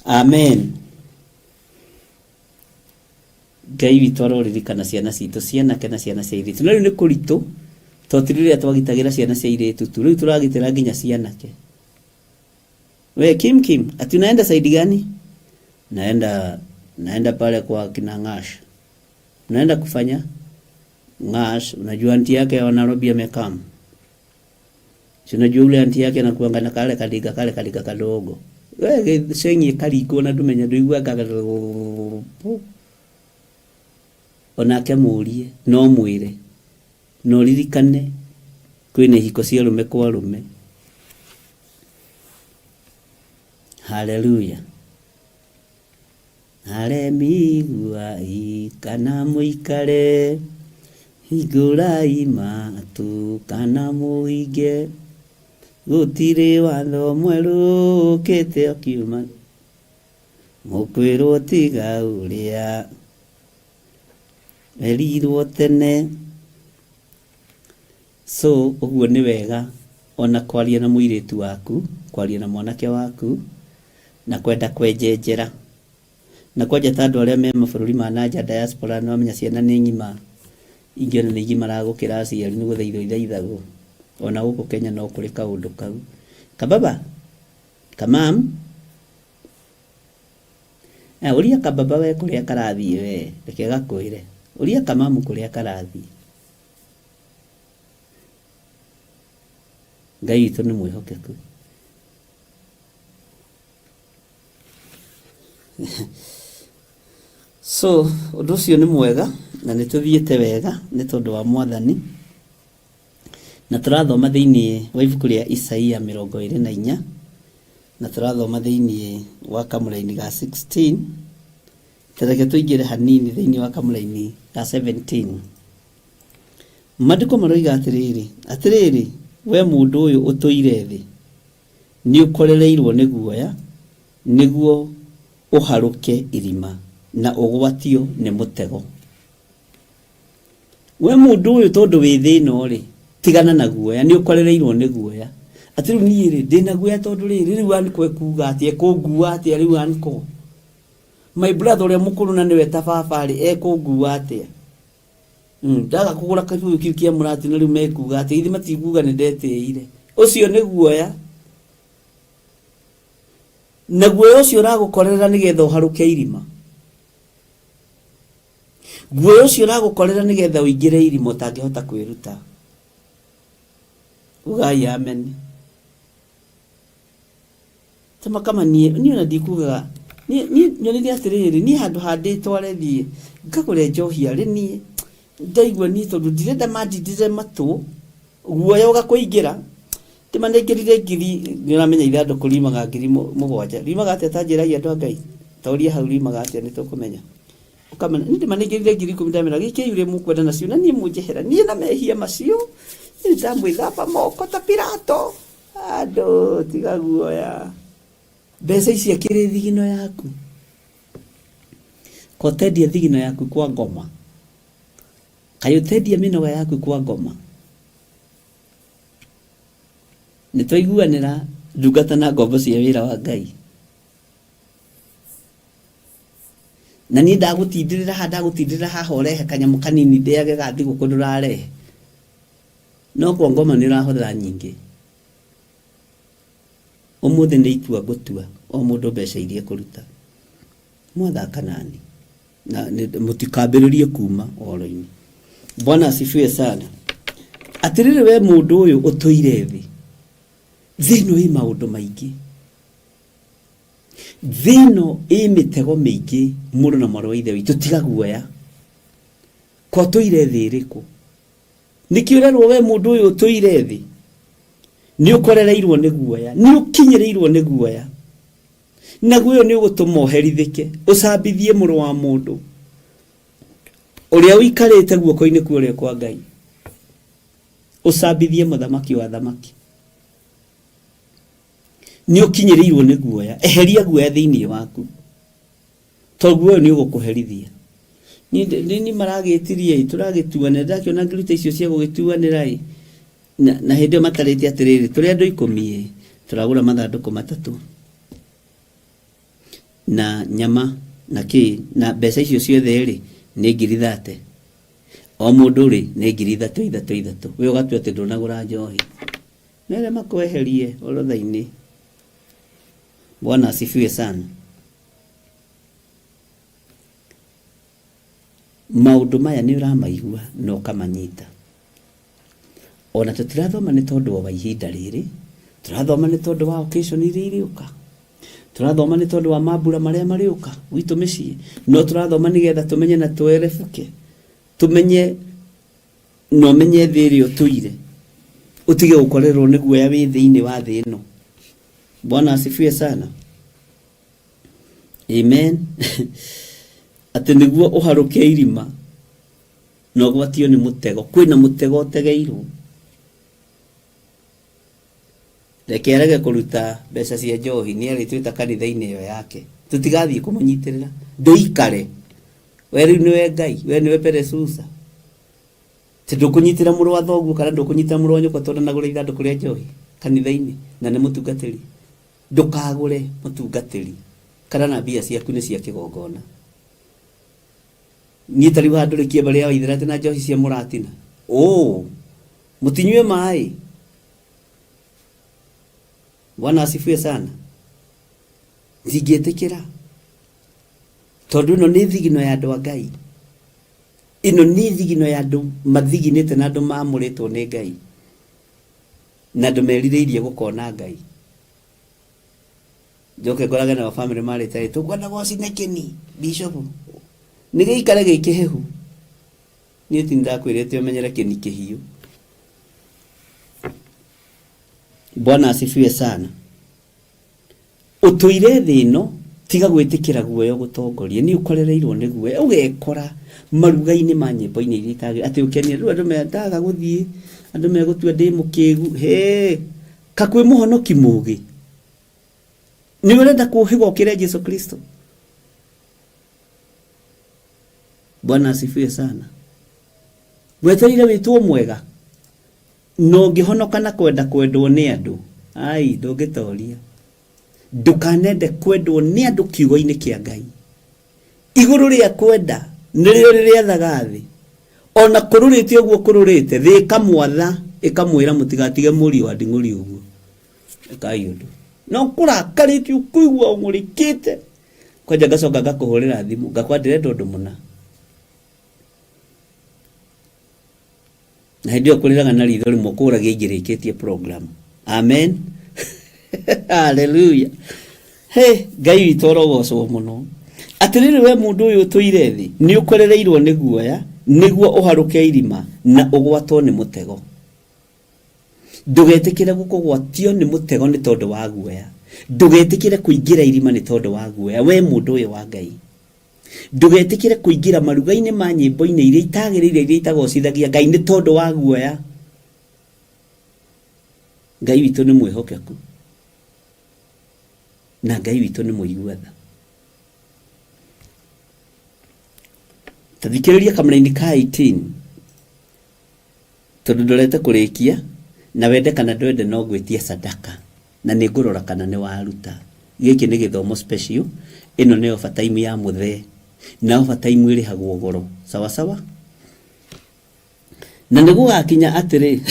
amen Ngai witoro ririkana ciana citu ciana kana ciana cia iritu na riu ni kuritu totiriria twagitagira ciana cia iritu tu riu turagitira nginya ciana ke we Kim ati unaenda saidi gani naenda pale kwa kina Ngash naenda kufanya Ngash unajua anti yake wa Nairobi amekam unajua ule anti yake anakuanga na kale kadiga kadogo we senyi kaliko na dumenya nduigwa gagago onake murie no mwire no ririkane kwine hiko cia rume kwa rume. Haleluya. Aremigua ikana muikare igura ima tu kana muige gutire watho mweru kete akiuma mukwirwo tiga uria erirwo tene. So uguo ni wega ona kwaria na muiritu waku, kwaria na mwanake waku na kwenda kwenjenjera na kwaja tandu aria me mabũrũri ma nanja diaspora no amenya ciana ni ngima ingiona ni ngima ragukira aciari ni guthaitho ithaithago ona guku Kenya no kuri kaundu kau kababa kamam uria kababa we kuria karathie we reke gakwire uria kamamu kuria karathie. Ngai itu ni mwihokeku. So undu ucio ni mwega na nituthiete wega ni tondu wa Mwathani na turathoma thiini wa ibuku ria Isaia 24 na turathoma thiini wa kamuraini ga 16 tereke tuingire hanini thiini wa kamuraini ga 17. Maandiko maroiga atiriri we mundu uyu utoire thi ni ukorereirwo ni guoya niguo uharuke irima na ugwatio ni mutego. We mundu uyu tondu wi thino ri tigana na guoya ni ukorereirwo ni guoya atiru ni ri ndina guoya tondu ri riu anko ekuga ati ekungua ati riu anko my brother uri mukuru na niwe tababa ri ekungua ati ndaga kugura kabiu kikia murati na riu mekuga ati ithi matiguga ni ndeteire ucio ni guoya na guoya ucio uragukorera nigetha uharuke irima, guoya ucio uragukorera nigetha uingire irima utangihota kwiruta. Ugai amen. Tama kama ni ona ndikuga ni nyonire atiriri ni handu handitwo arethi ngakore njohi ari ni ndaigua ni tondu ndirenda mandindire matu guoya ugakuingira timanengirire ngiri niramenya ithandu kurimaga ngiri 7 rimaga atia tanjiragia andu Ngai tauria hau rimaga atia nitukumenya ukamenya ndi manengirire ngiri 10 ndamera giki yure mukwenda nacio na nie munjehera nie na mehia macio ni ndamwithamba moko ta Pilato ando tiga guoya. Mbeca ici akiri thigino yaku kotendia thigino yaku kwa ngoma kayotendia minoga yaku kwa ngoma nitwaiguanira ndungata na ngombo cia wira wa Ngai na ni ndagutindirira haha urehe kanyamu kanini ndeage gathi gukundurarehe no kwa ngoma ni urahothera nyingi. Umuthi ni itua gutua o mundu mbeca iria kuruta mwathaka nani na mutikambiririe kuma oro-ini. Bwana asifiwe sana. Atirire we mundu uyu utoire thi thino i maundu maingi, thino i mitego mingi mundu na mwarwa ithe witu tiga guoya ko toire thi iriku nikiurerwo we mundu uyu utoire thi ni ukorereirwo ni guoya ni ukinyireirwo ni guoya na guoya ni ugutuma uherithike ucambithie muru wa mundu uria uikarite guoko-ini kuoria kwa Ngai ucambithie muthamaki wa thamaki ni ukinyireirwo ni guoya eheria guoya thiini waku to guoya ni ugukuherithia ni maragitirie turagituanira ndakiona ngirita icio cia gugituanira na hindi matarite atiriri turi andu 10 turagura mathanduku 3 na nyama na ki na mbeca icio ciothe ri ni 30 o mundu ri ni 3 we ugatua ati ndunagura njohi nere makweherie orothaini. Bwana asifiwe sana. Maundu maya ni uramaigua no kamanyita ona tutirathoma ni tondu wa ihinda riri, turathoma ni tondu wa occasion iria iriuka, turathoma ni tondu wa mambura maria mariuka gwitu micii, no turathoma nigetha tumenye na twerebuke, tumenye no menye thiri utuire utige gukorerwo ni guoya wi thiini wa thi ino. Bwana asifiwe sana. Amen. Ati niguo uharuke irima no gwatio ni mutego, kwina mutego utegeirwo. Reke arege kuruta mbeca cia njohi ni aritwita kanitha-ini iyo yake tutigathie kumunyitirira nduikare we riu niwe Ngai, we niwe Peresusa ti ndukunyitira muru wa thoguo kana ndukunyitira muru wa nyoko tondu nagura ithanduku ria njohi kanitha-ini na ni mutungatiri. Ndukagure mutungatiri kana na mbia ciaku ni cia kigongona. Ni tari wa ndurikie baria waithira na njohi cia muratina mutinywe mai. Bwana asifiwe sana. Ndigietekera tondu no ni thigino ya andu a Ngai, ino ni thigino ya andu mathiginite na andu mamuritwo ni Ngai na andu merirĩirie gukona Ngai. Njoke ngorage na family marite tukwenda gwacina kini bishop ni giikare gikihehu ni tinda kwirete umenyere kini kihiu. Bwana asifiwe sana. Utoire thino tiga gwitikira guoya gutongoria ni ukorereirwo ni guoya ugekora maruga-ini ma nyimbo-ini iria itagi ati ukenie ru andu mendaga guthie andu megutua ndi mukigu kakwi muhonoki mugi ni urenda kuhigwo kire Yesu Kristo. Bwana asifiwe sana. Weterire witwo mwega no ngihonoka na kwenda kwendwo ni andu ndungitoria ndukanende kwendwo ni andu kiugo-ini kia Ngai. Iguru ria kwenda nirio ririethaga thi ona kururite uguo kururite thi kamwatha ikamwira mutigatige muri wa ndinguri uguo ekai undu no kurakarite ukuigua umurikite kwaja gacoka gakuhurira thimu gakwandire ndundu muna na ndio kuliraga na ritho rimwe kuragia ingirikitie program. Amen. Hallelujah. Hey, Ngai witũ rogocwo muno. Atiriri we mundu uyu tuire thi ni ukorereirwo ni guoya niguo uharuke irima na ugwatwo ni mutego. Ndugetikire gukugwatio ni mutego ni tondu wa guoya. Ndugetikire kuingira irima ni tondu wa guoya we mundu uyu wa Ngai. Ndugetikire kuingira maruga-ini ma nyimbo-ini iria itagirire iria itagocithagia Ngai ni tondu wa guoya. Ngai witũ ni mwihokeku na Ngai witũ ni muiguatha. Tathikiriria kamera-ini ka 18 tondu ndorete kurikia na wende kana ndwende no ngwitie sadaka na ni ngurora kana ni waruta. Giki ni githomo special, ino ni offer time ya muthe na offer time iri hagwo goro sawa sawa. Na niguo gakinya atiri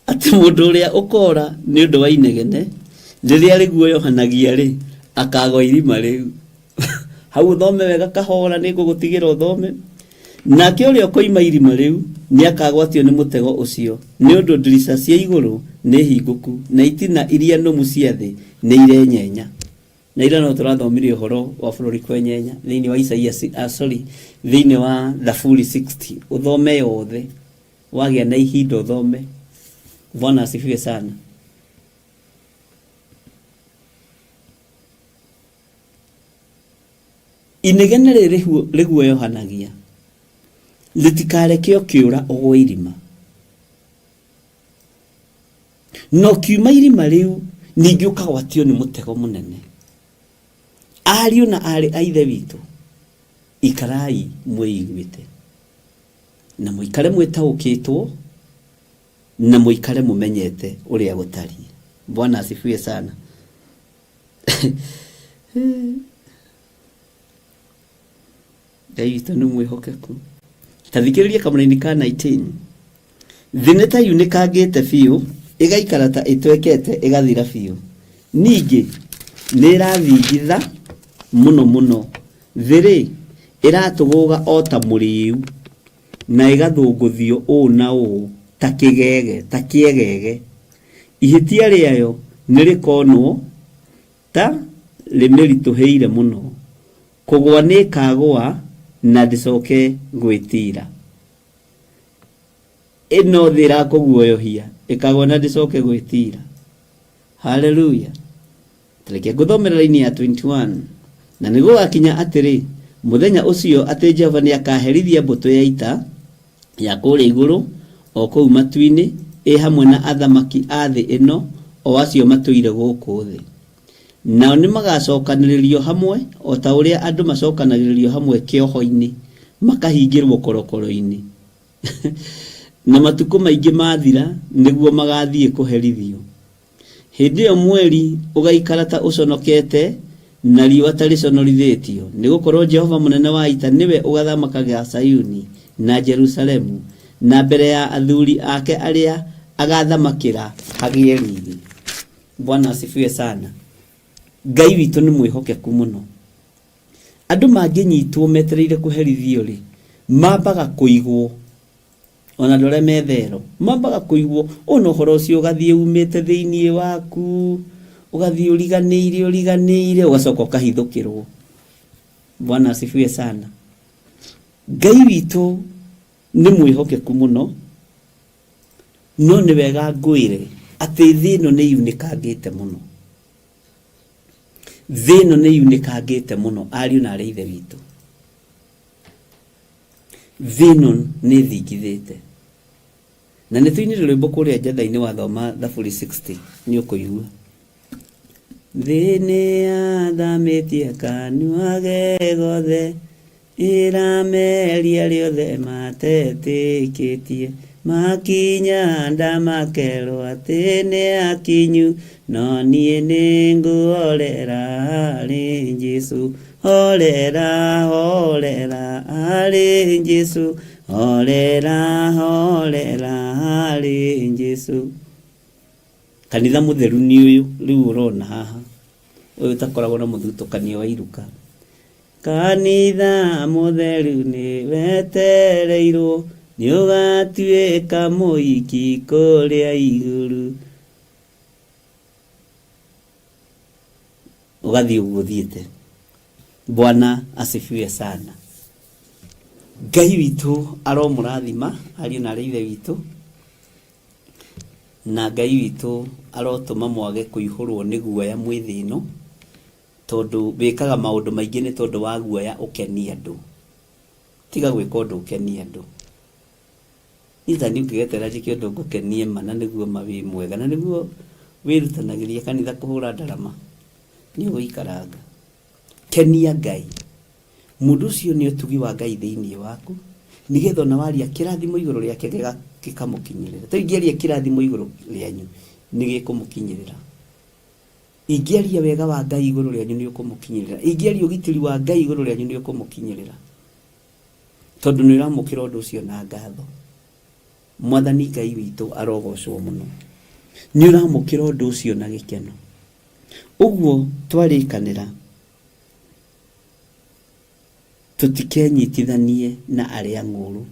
ati mundu uria ukora ni undu wa inegene riria riguoyohanagia ri akagwa irima riu hau thome wega kahora ni ngugutigira uthome nake uria koima irima riu ni akagwatio ni mutego ucio ni undu ndirica cia iguru ni hinguku na itina iria numu cia thi ni irenyenya. Na ira no turathomirie uhoro wa bururi kwenyenya thiini wa Isaia thiini wa Thaburi 60 uthome yothe wagia na ihinda uthome. Bwana asifiwe sana. Inegene riguoyohanagia ritikareke kiura ugwe irima no kiuma irima riu ningi ukagwatio ni mutego munene. Ariu na ari aithe witu ikarai mwiguite na muikare mwetaukitwo na muikare mumenyete uria gutari. Bwana asifiwe sana. Ngai witũ nĩ mwĩhokeku. Tathikĩrĩria kamũra-inĩ ka 19 thĩ ta yunĩkangĩte biũ ĩgaikara ta ĩtwekete ĩgathira biũ. Ningĩ nĩ ĩrathingitha mũno mũno. Thĩ ĩratũgũga o ta mũrĩu na ĩgathũngũthio ũũ na ũũ ta kĩgege ta kĩegege. Ihĩtia rĩayo nĩ rĩkonwo ta rĩmĩritũhĩire mũno. Kũgwa nĩ kagwa na ndicoke gwĩtira. Ĩno thĩ ĩrakũguoyohia ĩkagwa na ndicoke gwĩtira. Hallelujah. Tureke ngũthomera raini ya 21 na nĩguo gakinya atĩrĩ muthenya ũcio atĩ Jehova nĩ akaherithia mbũtũ ya ita ya kũrĩa igũrũ o kũu matu-inĩ hamwe na athamaki a thĩ ĩno o acio matũire gũkũ thĩ. Nao nĩ magacokanĩrĩrio hamwe o ta ũrĩa andũ macokanagĩrĩrio hamwe kĩoho-inĩ makahingĩrwo korokoro-inĩ. Na matukũ maingĩ mathira nĩguo magathiĩ kũherithio. Hĩndĩ ĩyo mweri ũgaikara ta ũconokete na riũa ta rĩconorithĩtio nĩgũkorwo Jehova mũnene wa ita nĩwe ũgathamakaga Sayuni na Jerusalemu na mbere ya athuri ake arĩa agathamakĩra hagĩe riri. Bwana asifiwe sana. Ngai witũ nĩ mwĩhokeku mũno. Andũ mangĩnyitwo metereire kũherithio rĩ mambaga kũigwo ona ndore methero mambaga kũigwo ona ũhoro ũcio ũgathiĩ umĩte thĩinĩ waku ugathiĩ ũriganĩire ũgacoka ũkahithũkĩrwo. Bwana asifiwe sana. Ngai witũ nĩ mwĩhokeku mũno no nĩ wega ngwĩre atĩ thĩ ĩno nĩ yunĩkangĩte mũno. Thĩ ĩno nĩ yunĩkangĩte mũno ariũ na arĩ ithe witũ. Thĩ ĩno nĩ thingithĩte na nĩ tũinire rwĩmbo kũrĩa njatha-inĩ wathoma Thaburi 60 nĩ ũkũigua. Thĩ nĩ yathamĩtie kanua ge gothe ĩrameria rĩothe matetĩkĩtie makinya ndamakerwo atĩ nĩ akinyu no niĩ nĩ ngũhorera harĩ Jesũ. Horera horera harĩ Jesũ. Horera horera harĩ Jesũ. kanitha mutheru ni uyu riu urona haha uyu takoragwo na muthutukanio wa iruka kanitha mutheru ni wetereirwo ni ugatuika muiki kuria iguru ugathi uguthiete. Bwana asifiwe sana. Ngai witu aromurathima ari na ithe witu na Ngai witu arotuma mwage kuihurwo ni guoya mwithino tondu bikaga maundu maingi ni tondu wa guoya ukenia andu tiga gwika undu ukenia andu itha ni ungigetera jiki undu ngukenie mana niguo mawi mwega na niguo wirutanagiria kanitha kuhura ndarama ni uikaranga kenia Ngai mundu ucio ni utugi wa Ngai thiini waku nigetha ona waria kirathimo iguru riake gikamukinyirira ta ingiaria kirathimo iguru rianyu ni gikumukinyirira ingiaria wega wa Ngai iguru rianyu ni ukumukinyirira ingiaria ugitiri wa Ngai iguru rianyu ni ukumukinyirira tondu ni uramukira undu ucio na ngatho. Mwathani Ngai witu arogocwo muno ni uramukira undu ucio na gikeno uguo twarikanira tutikenyitithanie na aria nguru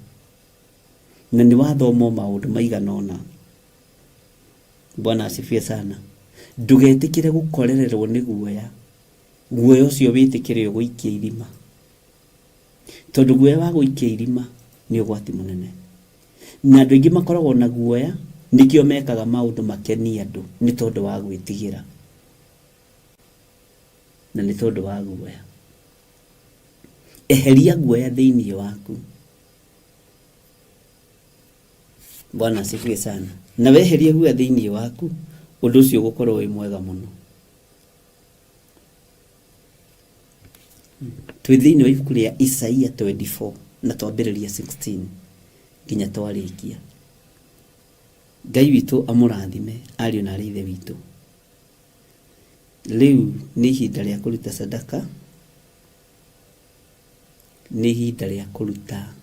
na ni wathomo maundu maiganona. Bwana asifiwe sana. Ndugetikire gukorererwo ni guoya ucio witikire uguikia irima tondu guoya wa guikia irima ni ugwati munene na andu aingi makoragwo na guoya nikio mekaga maundu makenia andu ni tondu wa gwitigira na ni tondu wa guoya. Eheria guoya thiini waku. Bwana asifiwe sana. Na weheria guoya thiini waku undu ucio gukorwo wi mwega muno. Twi thiini wa ibuku ria Isaia 24 na twambiriria 16 nginya twarikia. Ngai witu amurathime ariu na ithe witu. Riu ni ihinda ria kuruta sadaka, ni ihinda ria kuruta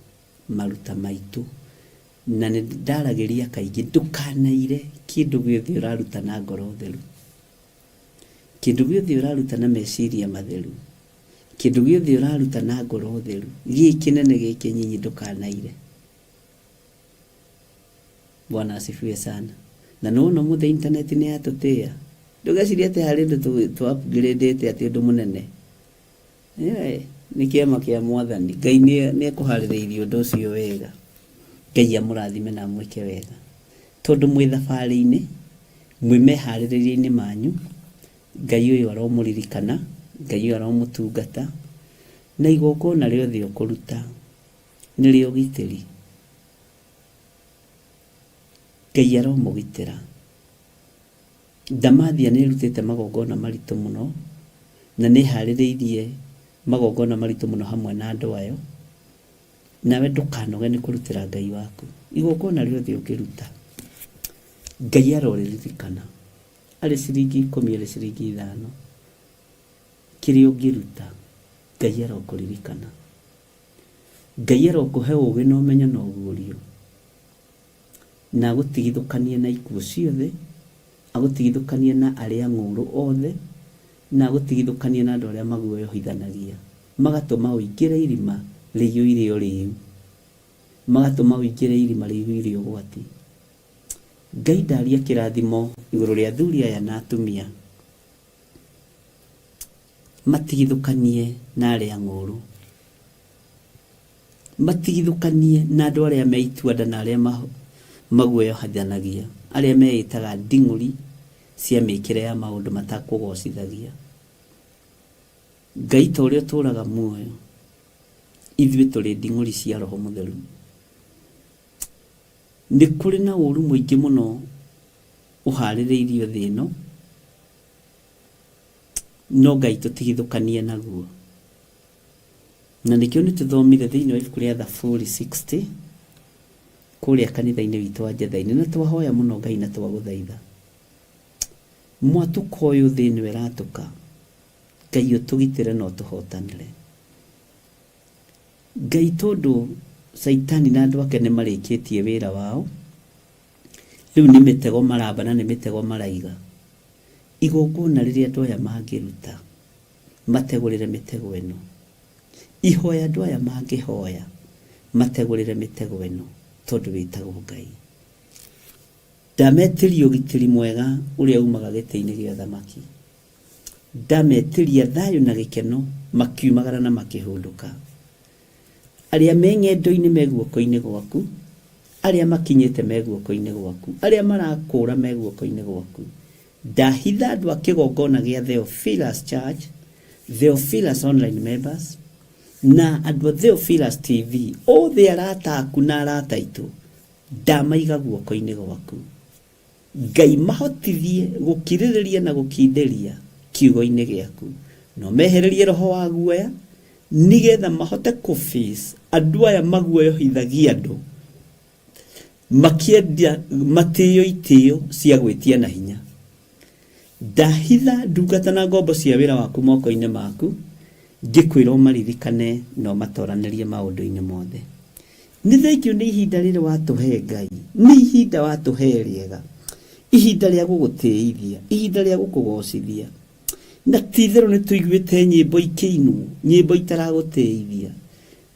maruta maitu na ni ndaragiria kaingi ndukanaire kindu giothe uraruta na ngoro theru, kindu giothe uraruta na meciria matheru, kindu giothe uraruta na ngoro theru, gikinene gikinyinyi ndukanaire. Bwana asifiwe sana. Na no muthe internet ni atutia ndugeciria ati hari ndu tu upgrade ati undu munene ni kiama kia Mwathani. Ngai ni ekuhaririirie undu ucio wega. Ngai amurathime na mwike wega tondu mwi thabari-ini mwi mehaririria-ini manyu. Ngai uyu aromuririkana, Ngai uyu aromutungata na igongona riothe ukuruta ni rio gitiri. Ngai aromugitira. Damathia ni rutite magongona maritu muno na ni haririirie magongona maritu muno hamwe na andu ayo. Nawe ndukanoge ni kurutira Ngai waku igongona riothe ukiruta. Ngai aroririkana ari ciringi 10 ari ciringi 5 kiri ungiruta Ngai arokuririkana. Ngai arokuhe ugi na umenyo na ugurio na gutigithukanie na ikuo ciothe, agutigithukanie na aria nguru othe, na gutigithukanie na andu aria maguoyohithanagia magatuma uingire irima riyuire riu, magatuma uingire irima riyuire ugwati. Ngai ndaria kirathimo iguru ria athuri aya na atumia matigithukanie na aria nguru, matigithukanie na andu aria meituanda na aria maguoyohithanagia, aria meitaga nding'uri cia mikire ya maundu matakugocithagia. Ngai ta uria turaga muoyo ithuĩ tũrĩ nding'uri cia Roho Mũtheru. Nĩ kũrĩ na ũru mũingĩ mũno ũharĩrĩirio thĩ ĩno, no Ngai tũtigithũkanie naguo. Na nĩkĩo nĩ tũthomire thĩinĩ wa ibuku rĩa Thaburi 60 kũrĩa kanitha-inĩ witũ wa Njetha-inĩ, na twahoya mũno Ngai na twagũthaitha mwatũka ũyũ thĩ ĩno ĩratũka, Ngai ũtũgitĩre na ũtũhotanĩre. Ngai tondu Saitani na andu ake ni marĩkĩtie wĩra wao, riu ni mitego maramba na ni mitego maraiga igongona riria andu aya mangiruta mategurire mitego eno ihoya andu aya mangihoya mategurire mitego eno tondu witagwo Ngai. Ndametiria ugitiri mwega uria umaga giti-ini gia thamaki, ndametiria thayu na gikeno makiumagara na makihunduka. Aria me ng'endo-ini me guoko-ini gwaku, aria makinyite me guoko-ini gwaku, aria marakura me guoko-ini gwaku. Ndahitha andu a kigongona gia Theophilus Church, Theophilus Online Members na andu a Theophilus TV, othe arata aku na arata itu ndamaiga guoko-ini gwaku. Ngai mahotithie gukiririria na gukinderia kiugo-ini giaku, no mehererie roho wa guoya nigetha mahote kuface andu aya maguoyohithagia andu makiendia matio itio cia gwitia na hinya. Ndahitha ndungata na ngombo cia wira waku moko-ini maku, ngikwira maririkane no matoranirie maundu-ini mothe. Ni thengio ni ihinda riri watuhe Ngai, ni ihinda watuhe riega, ihinda ria gugutiithia, ihinda ria gukugocithia. Na tithero ni tuiguite nyimbo ikiinu, nyimbo itaragutiithia,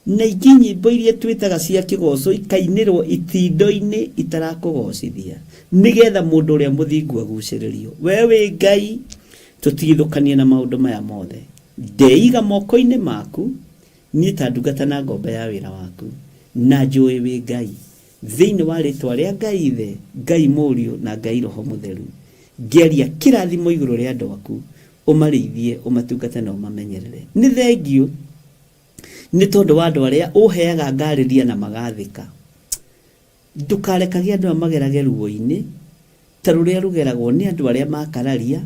na ingi nyimbo iria twitaga cia kigoco ikainirwo itindo-ini itarakugocithia, nigetha mundu uria muthingu aguciririo. Wewe Ngai tutigithukanie na maundu maya mothe, ndeiga moko-ini maku ni ta ndungata na ngombo ya wira waku, na njui wi Ngai thiini wa ritwa ria Ngai Ithe, Ngai Muriu na Ngai Roho Mutheru. Ngeria kirathimo iguru ria andu aku, umarithie, umatungate na umamenyerere. Ni thengio ni tondu wa andu aria uheaga ngariria na magathika. Ndukarekagia andu amagerage ruo-ini ta ruria rugeragwo ni andu aria makararia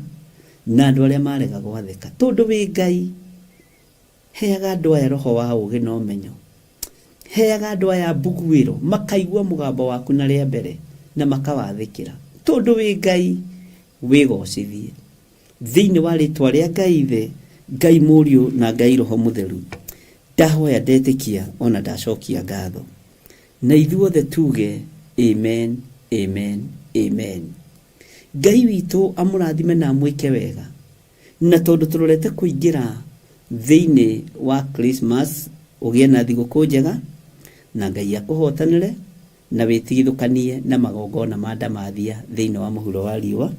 na andu aria marega gwathika. Tondu wi Ngai, heaga andu aya roho wa ugi na umenyo, heaga andu aya mbuguiro makaigua mugambo waku na ria mbere na makawathikira. Tondu wi Ngai, wigocithie thiini wa ritwa ria Ngai Ithe, Ngai Muriu na Ngai Roho Mutheru. Ndahoya ndetikia ona ndacokia ngatho, na ithuothe tuge amen, amen, amen. Ngai witu amurathime na amwike wega, na tondu turorete kuingira thiini wa Christmas, ugie na thiguku njega, na Ngai akuhotanire na witigithukanie na magongona ma ndamathia thiini wa muhuro wa riua,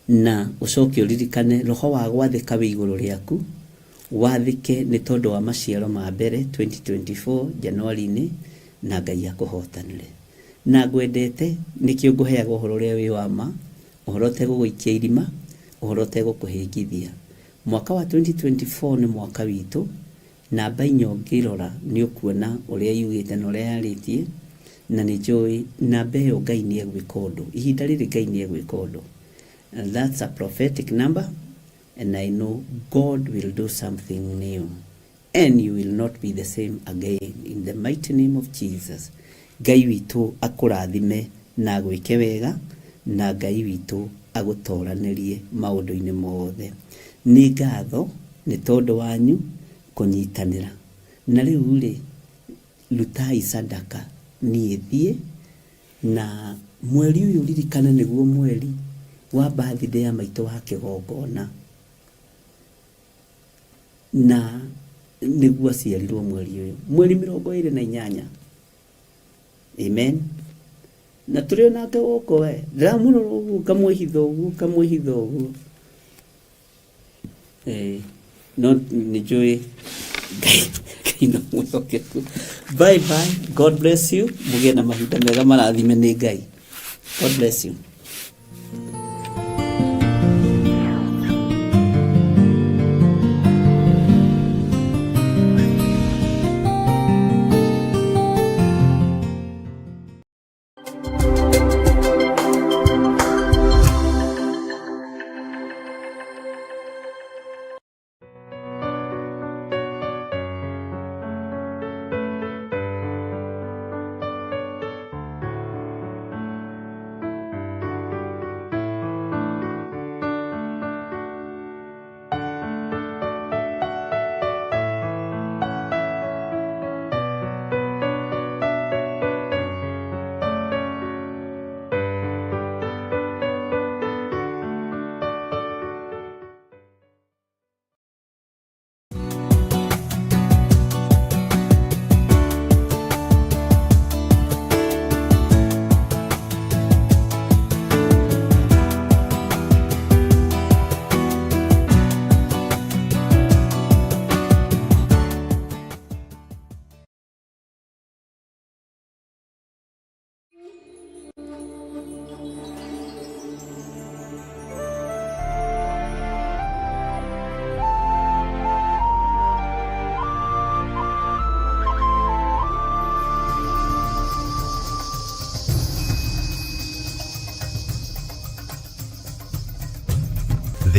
na ucoke uririkane roho wa gwathika wi iguru riaku, wathike ni tondu wa maciaro ma mbere 2024 Januari-ini, na Ngai akuhotanire. Na ngwendete nikio nguheaga uhoro uria wi wa ma, uhoro teguguikia irima, uhoro tegukuhingithia. Mwaka wa 2024 ni mwaka witu, namba inyo ngirora ni ukuona uria yugite na uria yaritie, na ni njui namba iyo Ngai ni egwika undu, ihinda riri Ngai ni egwika undu. And that's a prophetic number, and I know God will do something new, and you will not be the same again, in the mighty name of Jesus. Ngai witu akurathime na agwike wega, na Ngai witu agutoranirie maundu-ini mothe. Ni ngatho ni tondu wanyu kunyitanira, na riu ri rutai sadaka ni thie, na mweri uyu ririkana niguo mweri wa birthday ya maitu wa kigongona, na niguo aciarirwo mweri uyu, mweri 28. Amen. Na turi onake guko we ndiramuno uguo kamwihitho uguo no ni njui Ngai no mwihokeku. Bye bye, God bless you, mugie na mahinda mega marathime ni Ngai. God bless you.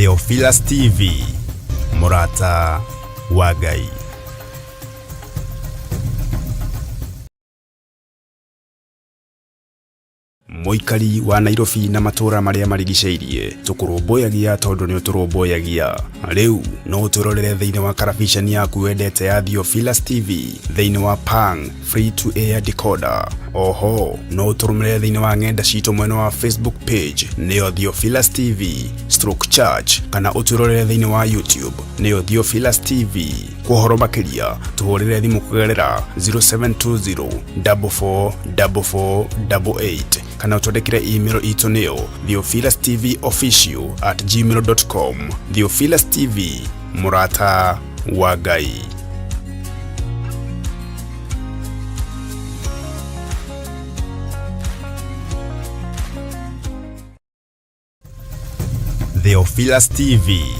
Theophilus TV, Murata wa Ngai. Muikari wa Nairobi na matura maria marigiceirie tukurumbuyagia tondu ni uturumbuyagia. Riu no uturorere thiini wa karabiceni yaku wendete ya Theophilus TV thiini wa Pang free to air decoder. Oho no uturumire thiini wa ng'enda citu mwena wa Facebook page nio Theophilus TV /church kana uturorere thiini wa YouTube nio Theophilus TV. Kuhoro makiria tuhurire thimu kugerera 0720 444488 kana utondekire email itu nio theophilustv@gmail.com. Theophilus TV, Murata wa Ngai. Theophilus TV.